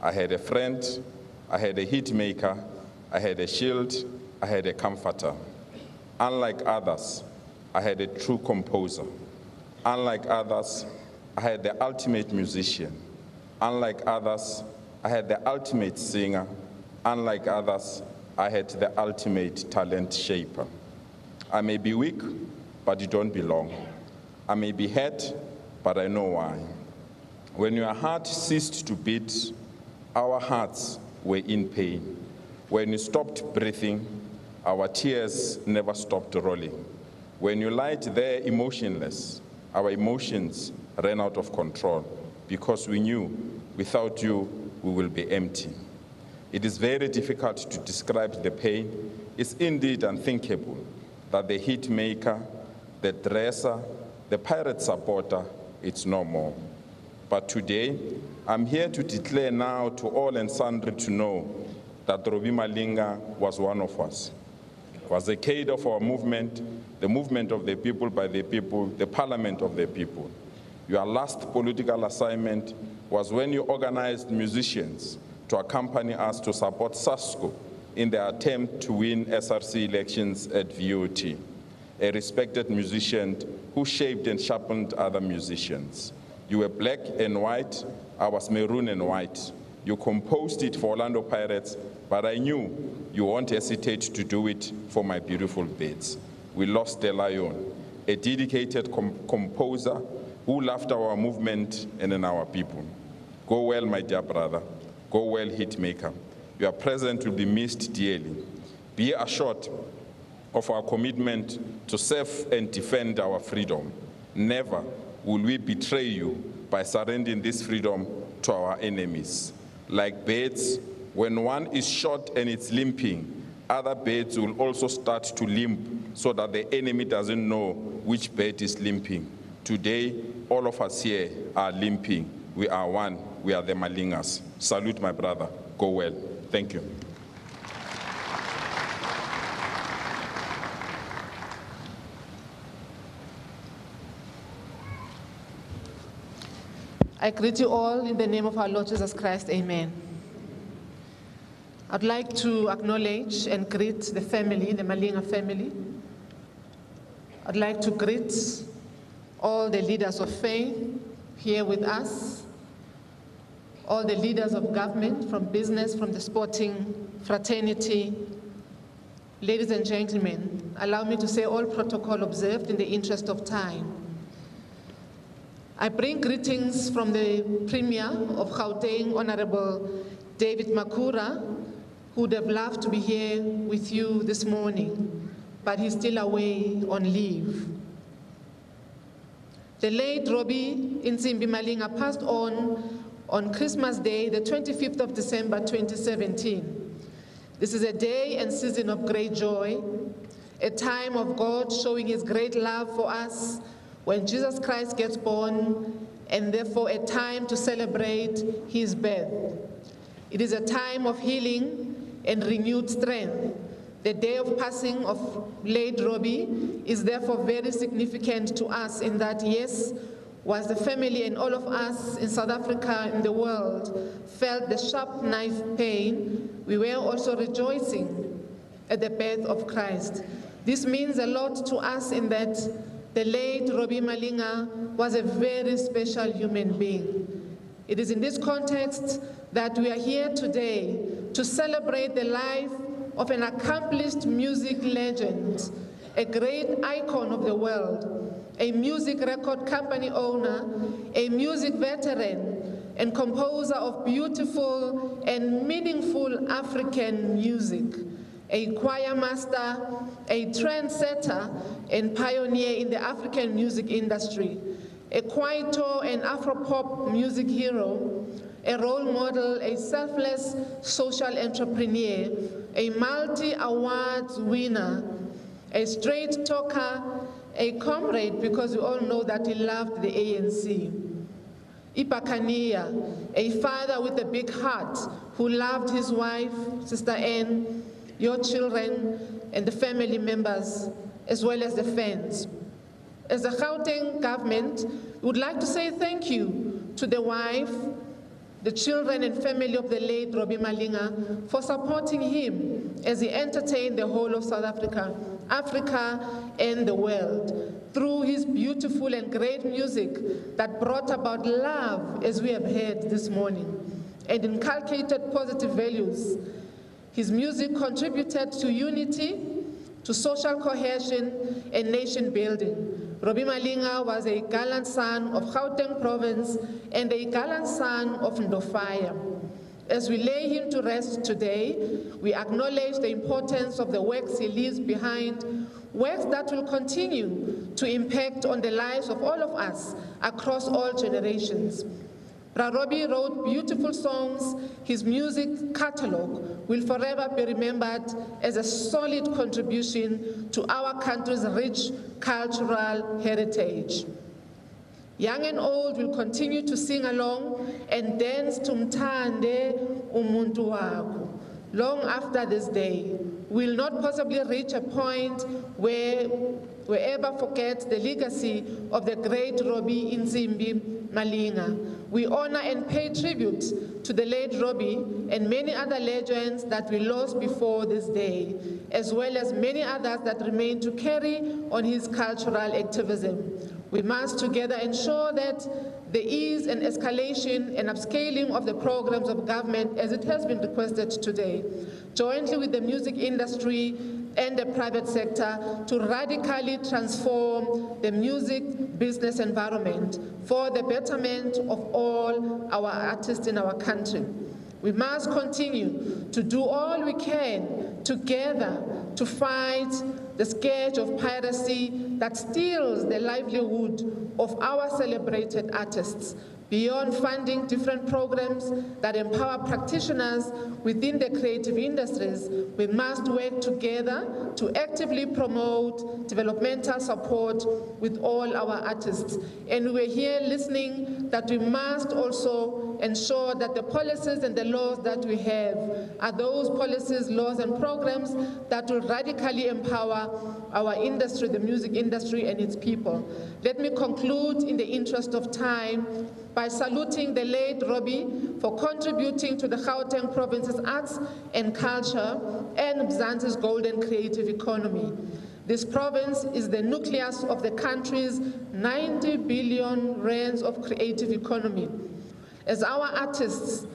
I had a friend, I had a hit maker, I had a shield, I had a comforter. Unlike others, I had a true composer. Unlike others, I had the ultimate musician. Unlike others, I had the ultimate singer. Unlike others, I had the ultimate talent shaper. I may be weak, but you don't belong. I may be hurt, but I know why. When your heart ceased to beat, our hearts were in pain. When you stopped breathing, our tears never stopped rolling. When you lied there emotionless, our emotions ran out of control because we knew without you, we will be empty. It is very difficult to describe the pain. It's indeed unthinkable that the hit maker, the dresser, the pirate supporter, it's no more. But today, I'm here to declare now to all and sundry to know that Robbie Malinga was one of us. Was a cadre of our movement, the movement of the people by the people, the parliament of the people. Your last political assignment was when you organized musicians to accompany us to support SASCO in their attempt to win SRC elections at VOT, a respected musician who shaped and sharpened other musicians. You were black and white, I was maroon and white. You composed it for Orlando Pirates, but I knew you won't hesitate to do it for my beautiful birds. We lost a lion, a dedicated composer, who loved our movement and in our people. Go well, my dear brother. Go well, Hitmaker. Your presence will be missed dearly. Be assured of our commitment to serve and defend our freedom. Never will we betray you by surrendering this freedom to our enemies. Like birds, when one is shot and it's limping, other birds will also start to limp so that the enemy doesn't know which bird is limping. Today, all of us here are limping. We are one. We are the Malingas. Salute, my brother. Go well. Thank you. I greet you all in the name of our Lord Jesus Christ. Amen. I'd like to acknowledge and greet the family, the Malinga family. I'd like to greet all the leaders of faith here with us, all the leaders of government, from business, from the sporting fraternity. Ladies and gentlemen, allow me to say all protocol observed in the interest of time. I bring greetings from the Premier of Gauteng, Honorable David Makura, who would have loved to be here with you this morning, but he's still away on leave. The late Robbie Nsimbi Malinga passed on Christmas Day, the 25th of December 2017. This is a day and season of great joy, a time of God showing his great love for us when Jesus Christ gets born, and therefore a time to celebrate his birth. It is a time of healing and renewed strength. The day of passing of late Robbie is therefore very significant to us in that, yes, was the family and all of us in South Africa and the world felt the sharp knife pain, we were also rejoicing at the birth of Christ. This means a lot to us in that the late Robbie Malinga was a very special human being. It is in this context that we are here today to celebrate the life of an accomplished music legend, a great icon of the world, a music record company owner, a music veteran, and composer of beautiful and meaningful African music, a choir master, a trendsetter and pioneer in the African music industry, a Kwaito and Afropop music hero, a role model, a selfless social entrepreneur, a multi-awards winner, a straight talker, a comrade, because we all know that he loved the ANC. Ipakania, a father with a big heart who loved his wife, Sister Anne, your children, and the family members, as well as the fans. As the Gauteng government, we would like to say thank you to the wife, the children and family of the late Robbie Malinga for supporting him as he entertained the whole of South Africa, Africa and the world through his beautiful and great music that brought about love, as we have heard this morning, and inculcated positive values. His music contributed to unity, to social cohesion and nation building. Robbie Malinga was a gallant son of Gauteng province and a gallant son of Ndofaya. As we lay him to rest today, we acknowledge the importance of the works he leaves behind, works that will continue to impact on the lives of all of us across all generations. Robbie wrote beautiful songs. His music catalogue will forever be remembered as a solid contribution to our country's rich cultural heritage. Young and old will continue to sing along and dance to Mthande Umuntu Wakho. Long after this day, we will not possibly reach a point where we ever forget the legacy of the great Robbie Nsimbi Malinga. We honor and pay tribute to the late Robbie and many other legends that we lost before this day, as well as many others that remain to carry on his cultural activism. We must together ensure that the ease and escalation and upscaling of the programs of government, as it has been requested today, jointly with the music industry, and the private sector to radically transform the music business environment for the betterment of all our artists in our country. We must continue to do all we can together to fight the scourge of piracy that steals the livelihood of our celebrated artists. Beyond funding different programs that empower practitioners within the creative industries, we must work together to actively promote developmental support with all our artists. And we're here listening that we must also ensure that the policies and the laws that we have are those policies, laws, and programs that will radically empower our industry, the music industry, and its people. Let me conclude in the interest of time by saluting the late Robbie for contributing to the Gauteng province's arts and culture and Mzansi's golden creative economy. This province is the nucleus of the country's 90 billion rands of creative economy. As our artists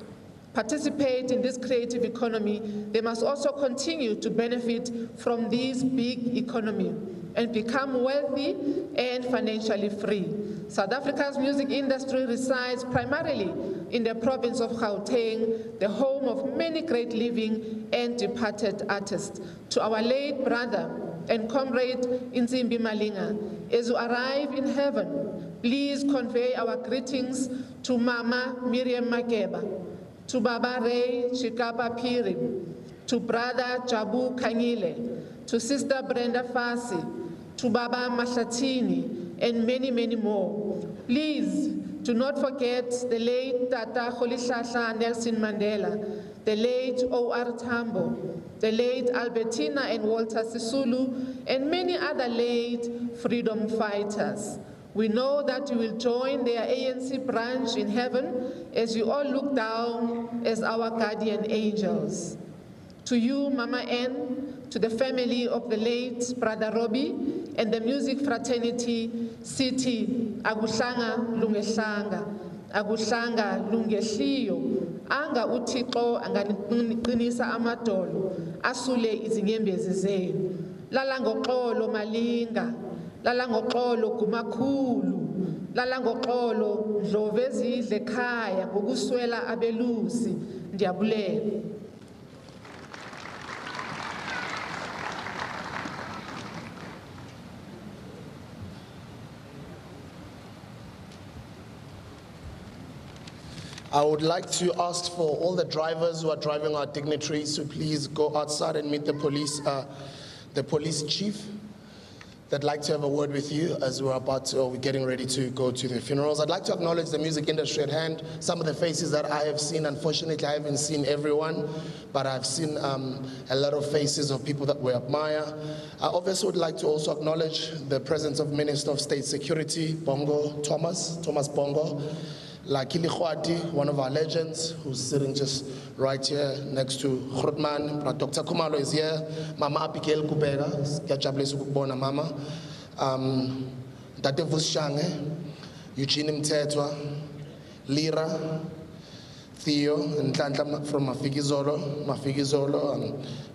participate in this creative economy, they must also continue to benefit from this big economy and become wealthy and financially free. South Africa's music industry resides primarily in the province of Gauteng, the home of many great living and departed artists. To our late brother and comrade Inzimbi Malinga, as you arrive in heaven, please convey our greetings to Mama Miriam Makeba, to Baba Ray Chikapa Piri, to Brother Jabu Kanyile, to Sister Brenda Fasi, to Baba Mashatini, and many, many more. Please do not forget the late Tata Holishasha Nelson Mandela, the late O.R. Tambo, the late Albertina and Walter Sisulu, and many other late freedom fighters. We know that you will join their ANC branch in heaven as you all look down as our guardian angels. To you, Mama N, to the family of the late Brother Robbie and the music fraternity, City, Aguhlanga Lungehlanga, Aguhlanga Lungehliyo, Anga Utixo anganiqinisa amadolo, asule izinyembezi zenu. Lala ngoxolo Malinga, lala ngoxolo Gumakhulu, lala ngoxolo Dlovezidle ekhaya ngokuswela abelusi. Ndiyabulela. I would like to ask for all the drivers who are driving our dignitaries to please go outside and meet the police chief. They'd like to have a word with you as we're getting ready to go to the funerals. I'd like to acknowledge the music industry at hand. Some of the faces that I have seen, unfortunately I haven't seen everyone, but I've seen a lot of faces of people that we admire. I obviously would like to also acknowledge the presence of Minister of State Security, Bongo Thomas Bongo. Lakili Khwati, one of our legends, who's sitting just right here next to Grootman. Dr. Kumalo is here. Mama Abigail Kubega, Skajablesu Kubona Mama. Date Vushange, Eugene Mtetwa, Lira, Theo, and Tlantla from Mafigizolo,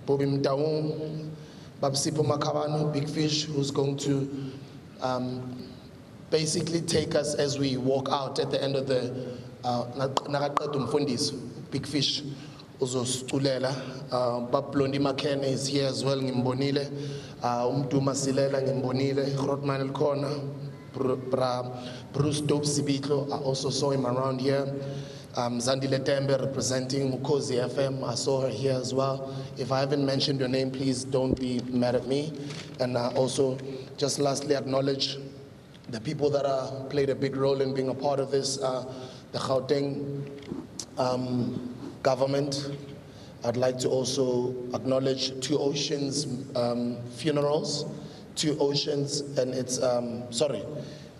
Bobby Mtaung, Babsipo Makabano, Big Fish, who's going to basically take us as we walk out at the end of the Big Fish. Uzostulela, Bablondi Makene is here as well, Ngimbonile, Umduma Silela Ngimbonile, Grootman Elkona, Bruce Dope Sibitlo, I also saw him around here. Zandile Tembe representing Mukozi FM, I saw her here as well. If I haven't mentioned your name, please don't be mad at me. And also, just lastly, acknowledge the people that played a big role in being a part of this, the Gauteng government. I'd like to also acknowledge Two Oceans funerals, Two Oceans, and it's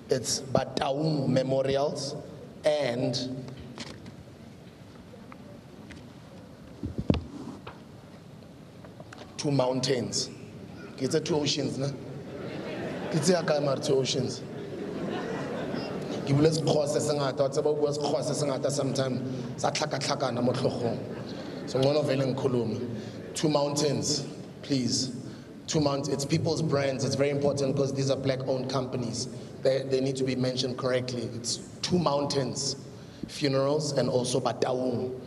Bataung Memorials, and Two Mountains. It's Two Oceans, no? It's Two Oceans. Give us cross as sometime. So one of Ellen Kolum. Two Mountains, please. It's people's brands. It's very important because these are black-owned companies. They need to be mentioned correctly. It's Two Mountains Funerals and also Bataung.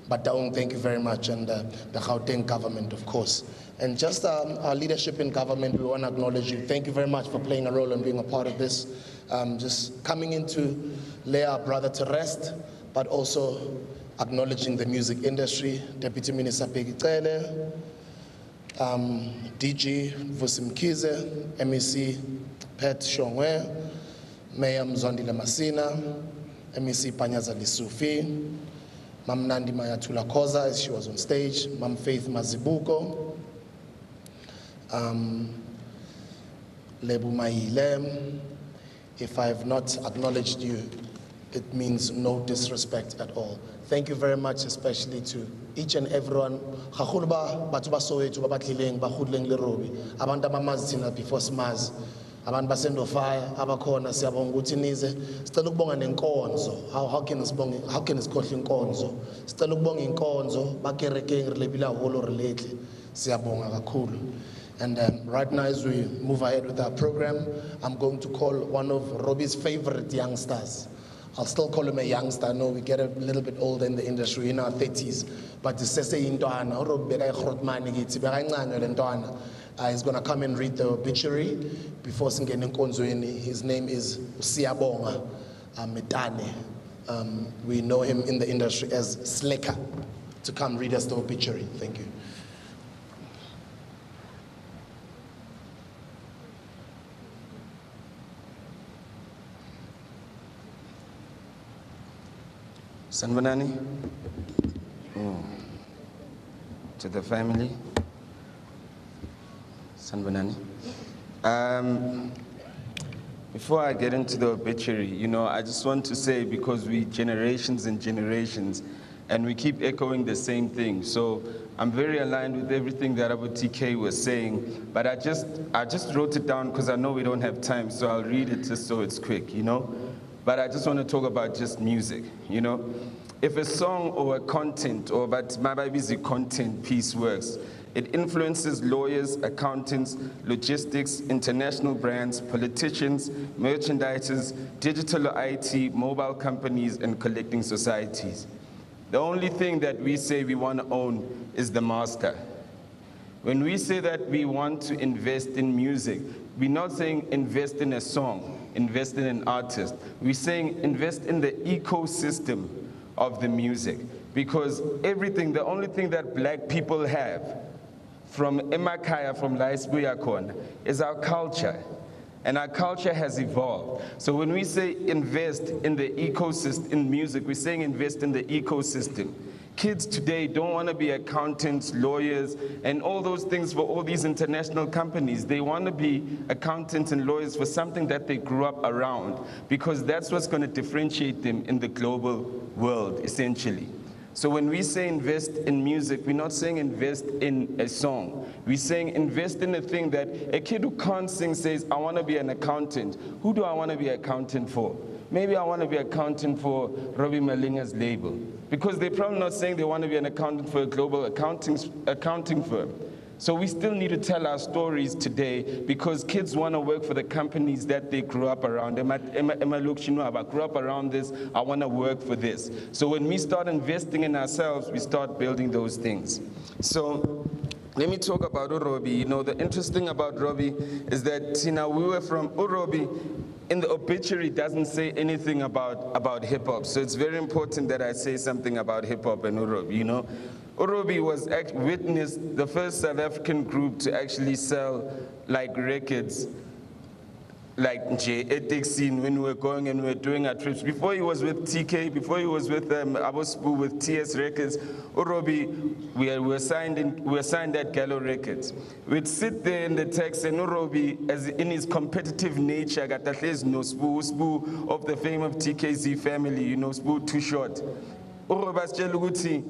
Bataung, thank you very much, and the Gauteng government, of course. And just our leadership in government, we want to acknowledge you. Thank you very much for playing a role and being a part of this. Just coming in to lay our brother to rest, but also acknowledging the music industry. Deputy Minister Pegicele, DG Vusimkize, MEC Pet Shongwe, Mayor Mzondile Masina, MEC Panyaza Lisufi, Mam Nandi Mayatula Koza, as she was on stage, Mam Faith Mazibuko, Lebu Maile. If I have not acknowledged you, it means no disrespect at all. Thank you very much, especially to each and everyone. Before Smaz, abantu basendo fire abakhona siyabonga ukuthi nize sicela ukubonga nenkonzo how can isikhohle inkonzo sicela ukubonga inkonzo bakerekeng relebila holo lately siyabonga kakhulu. And right now, as we move ahead with our program, I'm going to call one of Robbie's favorite youngsters. I'll still call him a youngster. I know we get a little bit older in the industry, in our 30s. But he's going to come and read the obituary before singeni nkonzweni. His name is Siyabonga Metane. We know him in the industry as Slicker, to come read us the obituary. Thank you. Sanbanani, to the family, Sanbanani. Before I get into the obituary, I just want to say, because we generations and generations, and we keep echoing the same thing. So I'm very aligned with everything that Abu TK was saying, but I just wrote it down because I know we don't have time, so I'll read it just so it's quick, But I just want to talk about just music, If a song or a content, or but maybe the content piece works, it influences lawyers, accountants, logistics, international brands, politicians, merchandisers, digital IT, mobile companies, and collecting societies. The only thing that we say we want to own is the master. When we say that we want to invest in music, we're not saying invest in a song, invest in an artist. We're saying invest in the ecosystem of the music. Because everything, the only thing that black people have from Emakaya, from Laisbuyakon, is our culture. And our culture has evolved. So when we say invest in the ecosystem, in music, we're saying invest in the ecosystem. Kids today don't want to be accountants, lawyers, and all those things for all these international companies. They want to be accountants and lawyers for something that they grew up around, because that's what's going to differentiate them in the global world, essentially. So when we say invest in music, we're not saying invest in a song. We're saying invest in a thing that a kid who can't sing says, I want to be an accountant. Who do I want to be an accountant for? Maybe I want to be an accountant for Robbie Malinga's label. Because they're probably not saying they want to be an accountant for a global accounting firm. So we still need to tell our stories today, because kids want to work for the companies that they grew up around. I grew up around this, I want to work for this. So when we start investing in ourselves, we start building those things. So let me talk about Urobi. The interesting about Robbie is that we were from Urobi. In the obituary, doesn't say anything about hip-hop. So it's very important that I say something about hip-hop and Urobi, Urobi was witnessed the first South African group to actually sell records scene when we were going and we were doing our trips. Before he was with TK, before he was with Abospu with TS Records, Urobi, we were signed at Gallo Records. We'd sit there in the text, and Urobi, as in his competitive nature, got at least no Spu of the fame of TKZ family, Spu Too Short. Urobi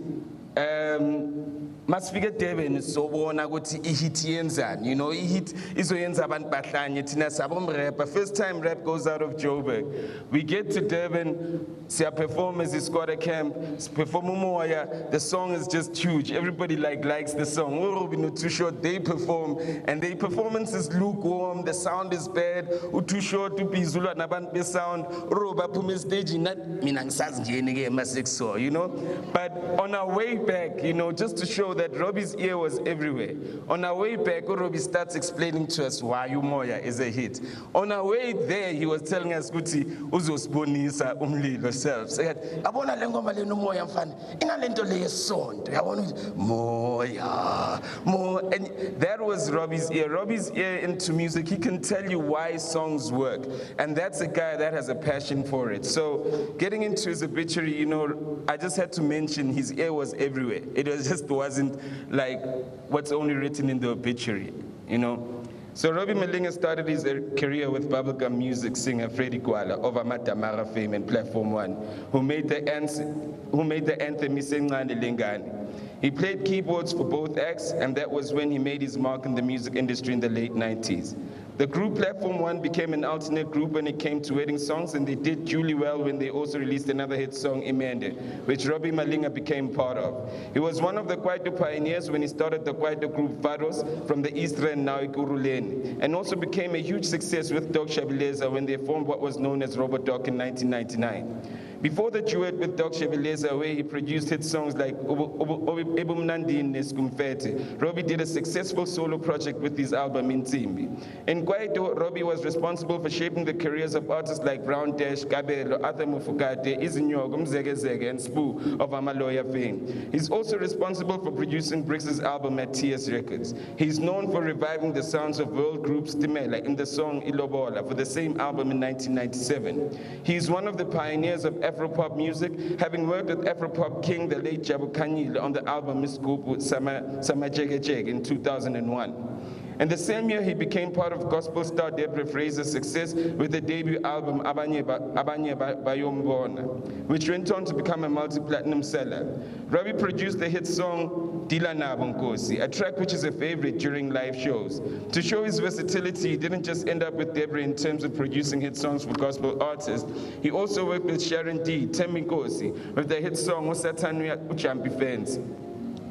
masifike eDurban sobona ukuthi ihit yenzani, you know, ihit izoyenza abantu bahlanye thina sabomrapper. First time rap goes out of Joburg. We get to Durban, siya perform as a squatter camp, perform umoya, the song is just huge. Everybody likes the song. Urobi no Too Short, they perform, and their performance is lukewarm, the sound is bad, Too Short, ubizulwa nabantu be sound, uroba phume stage not mina ngisazi njeni ke masexo, you know. But on our way back, you know, just to show that Robbie's ear was everywhere. On our way back, Robbie starts explaining to us why Umoya is a hit. On our way there, he was telling us ukuthi uzosibonisa umlilo self. So abona le ngoma le nomoya mfana, inalento le yesonto. Yabona moya, mo, and that was Robbie's ear. Robbie's ear into music, he can tell you why songs work. And that's a guy that has a passion for it. So getting into his obituary, you know, I just had to mention his ear was everywhere. It wasn't like what's only written in the obituary, you know. So Robbie Malinga started his career with bubblegum music singer Freddie Gwala of Amadamara fame and Platform One, who made the anthem Isengane Lengane. He played keyboards for both acts, and that was when he made his mark in the music industry in the late 90s. The group Platform One became an alternate group when it came to wedding songs, and they did duly well when they also released another hit song, Imende, which Robbie Malinga became part of. He was one of the Kwaito pioneers when he started the Kwaito group Vados from the East Rand, now Ikuruleni, and also became a huge success with Doc Shabileza when they formed what was known as Robot Doc in 1999. Before the duet with Doc Shabileza, where he produced hit songs like Ebumnandi Neskumfete, Robbie did a successful solo project with his album Intimbi. In Kwaito, Robbie was responsible for shaping the careers of artists like Brown Dash, Kabelo, Arthur Mufukate, Izinyogo, Mzege, and Spoo of Amaloya fame. He's also responsible for producing Briggs' album at TS Records. He's known for reviving the sounds of world group Stimela in the song Ilobola for the same album in 1997. He's one of the pioneers of Afropop music, having worked with Afropop king, the late Jabu Kanyile, on the album Miss Gupu Samajegejeg in 2001. And the same year, he became part of gospel star Deborah Fraser's success with the debut album Abanye Bayombona, which went on to become a multi-platinum seller. Robbie produced the hit song Dila Nabo Nkosi, a track which is a favorite during live shows. To show his versatility, he didn't just end up with Deborah in terms of producing hit songs for gospel artists. He also worked with Sharon D, Temi Nkosi, with the hit song Usatanwa Uchampi Fans.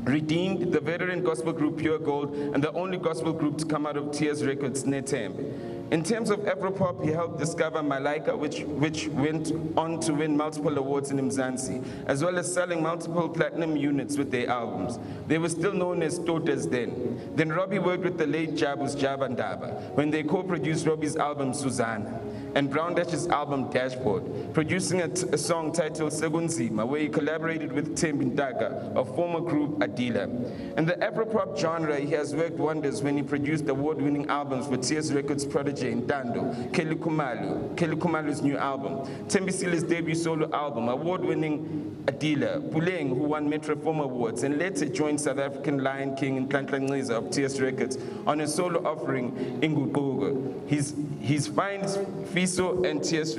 Redeemed, the veteran gospel group Pure Gold, and the only gospel group to come out of TS Records, Netembe. In terms of Afropop, he helped discover Malaika, which went on to win multiple awards in Mzansi, as well as selling multiple platinum units with their albums. They were still known as Totas then. Then Robbie worked with the late Jabu's Jabandaba when they co-produced Robbie's album Susanna and Brown Dash's album Dashboard, producing a song titled Segunzima, where he collaborated with Tim Bintaka of former group Adila. In the Afropop genre, he has worked wonders when he produced award-winning albums for TS Records protege Ntando, Kelly Kumalu's new album, Tembisile's debut solo album, award-winning Adila, Puleng, who won Metro Film Awards, and later joined South African Lion King and Nhlanhla of TS Records on a solo offering, Inguquko. His finds Fiso and TS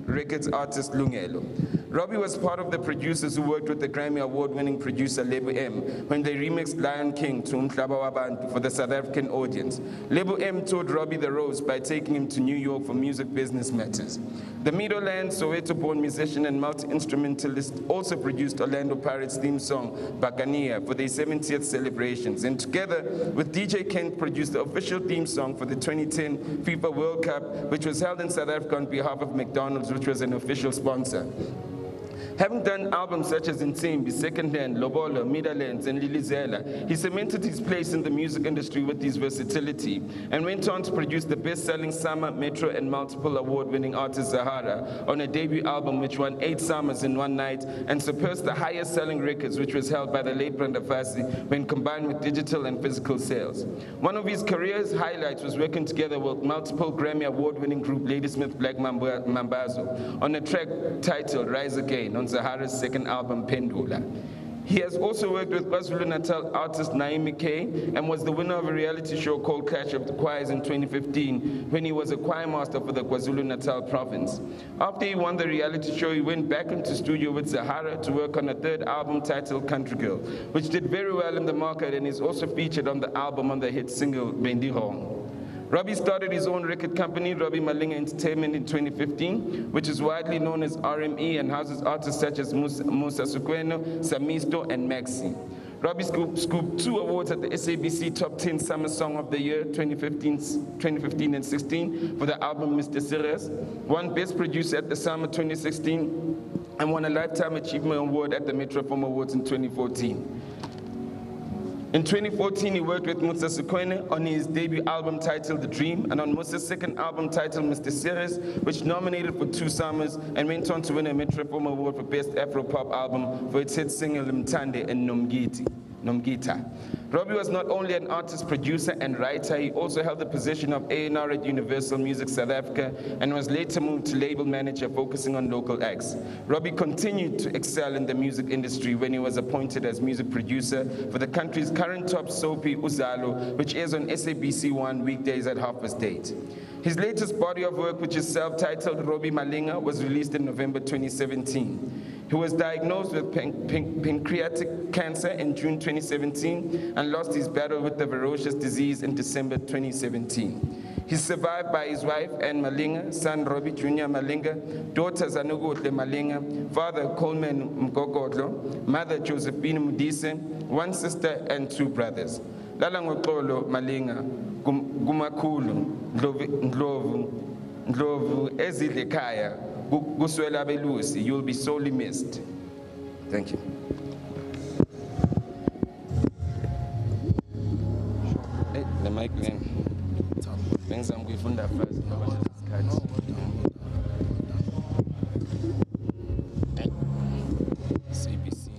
Records artist Lungelo. Robbie was part of the producers who worked with the Grammy Award-winning producer Lebo M when they remixed Lion King to Umhlaba Wabantu for the South African audience. Lebo M toured Robbie the Rose by taking him to New York for music business matters. The Meadowland, Soweto-born musician and multi-instrumentalist, also produced Orlando Pirates' theme song, Bacania, for their 70th celebrations, and together with DJ Kent produced the official theme song for the 2010 FIFA World Cup, which was held in South Africa on behalf of McDonald's, which was an official sponsor. Having done albums such as Insimbi, Secondhand, Lobolo, Meadowlands, and Lilizela, he cemented his place in the music industry with his versatility and went on to produce the best-selling Summer, Metro, and multiple award-winning artist Zahara on a debut album which won 8 summers in one night and surpassed the highest-selling records which was held by the late Brenda Fassie when combined with digital and physical sales. One of his career's highlights was working together with multiple Grammy award-winning group Ladysmith Black Mambazo on a track titled Rise Again on Zahara's second album, Pendula. He has also worked with KwaZulu-Natal artist Naomi K and was the winner of a reality show called Clash of the Choirs in 2015 when he was a choir master for the KwaZulu-Natal province. After he won the reality show, he went back into studio with Zahara to work on a third album titled Country Girl, which did very well in the market and is also featured on the album on the hit single Bendi Hong. Robbie started his own record company, Robbie Malinga Entertainment, in 2015, which is widely known as RME and houses artists such as Musa Sukweno, Samisto, and Maxi. Robbie scooped 2 awards at the SABC Top 10 Summer Song of the Year 2015 and 16 for the album Mr. Serious, won Best Producer at the Summer 2016, and won a Lifetime Achievement Award at the Metro Film Awards in 2014. In 2014, he worked with Musa Sukwene on his debut album titled The Dream, and on Musa's second album titled Mr. Serious, which nominated for 2 summers and went on to win a Metro Film Award for Best Afro-Pop Album for its hit single Mtande and Nomgita. Robbie was not only an artist, producer, and writer, he also held the position of A&R at Universal Music South Africa and was later moved to label manager, focusing on local acts. Robbie continued to excel in the music industry when he was appointed as music producer for the country's current top soapie, Uzalo, which airs on SABC 1 weekdays at 8:30. His latest body of work, which is self-titled Robbie Malinga, was released in November 2017. He was diagnosed with pancreatic cancer in June 2017 and lost his battle with the ferocious disease in December 2017. He's survived by his wife, Anne Malinga, son Robbie Jr. Malinga, daughter Zanugotle Malinga, father Coleman Mgogodlo, mother Josephine Mudise, 1 sister and 2 brothers. Lala Ngokolo Malinga, Gumakulu, Ndlovu ezidle ekhaya, kuswela belusi, you'll be sorely missed. Thank you. Hey, the mic then. Thanks, I'm going to first. SABC.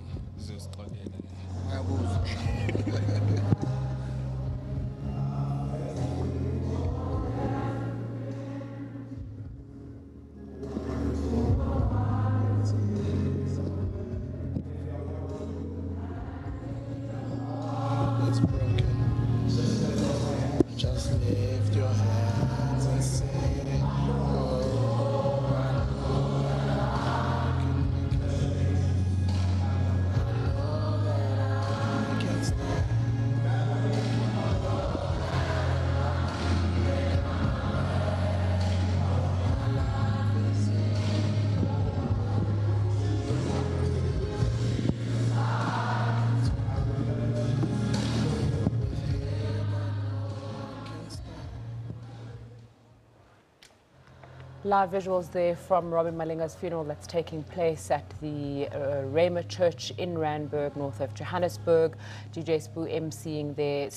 Just lift your hands and sing. Oh, I know that I can make it. I know that I can stand. Live visuals there from Robbie Malinga's funeral that's taking place at the Rhema Church in Randburg, north of Johannesburg. DJ Spoo emceeing there.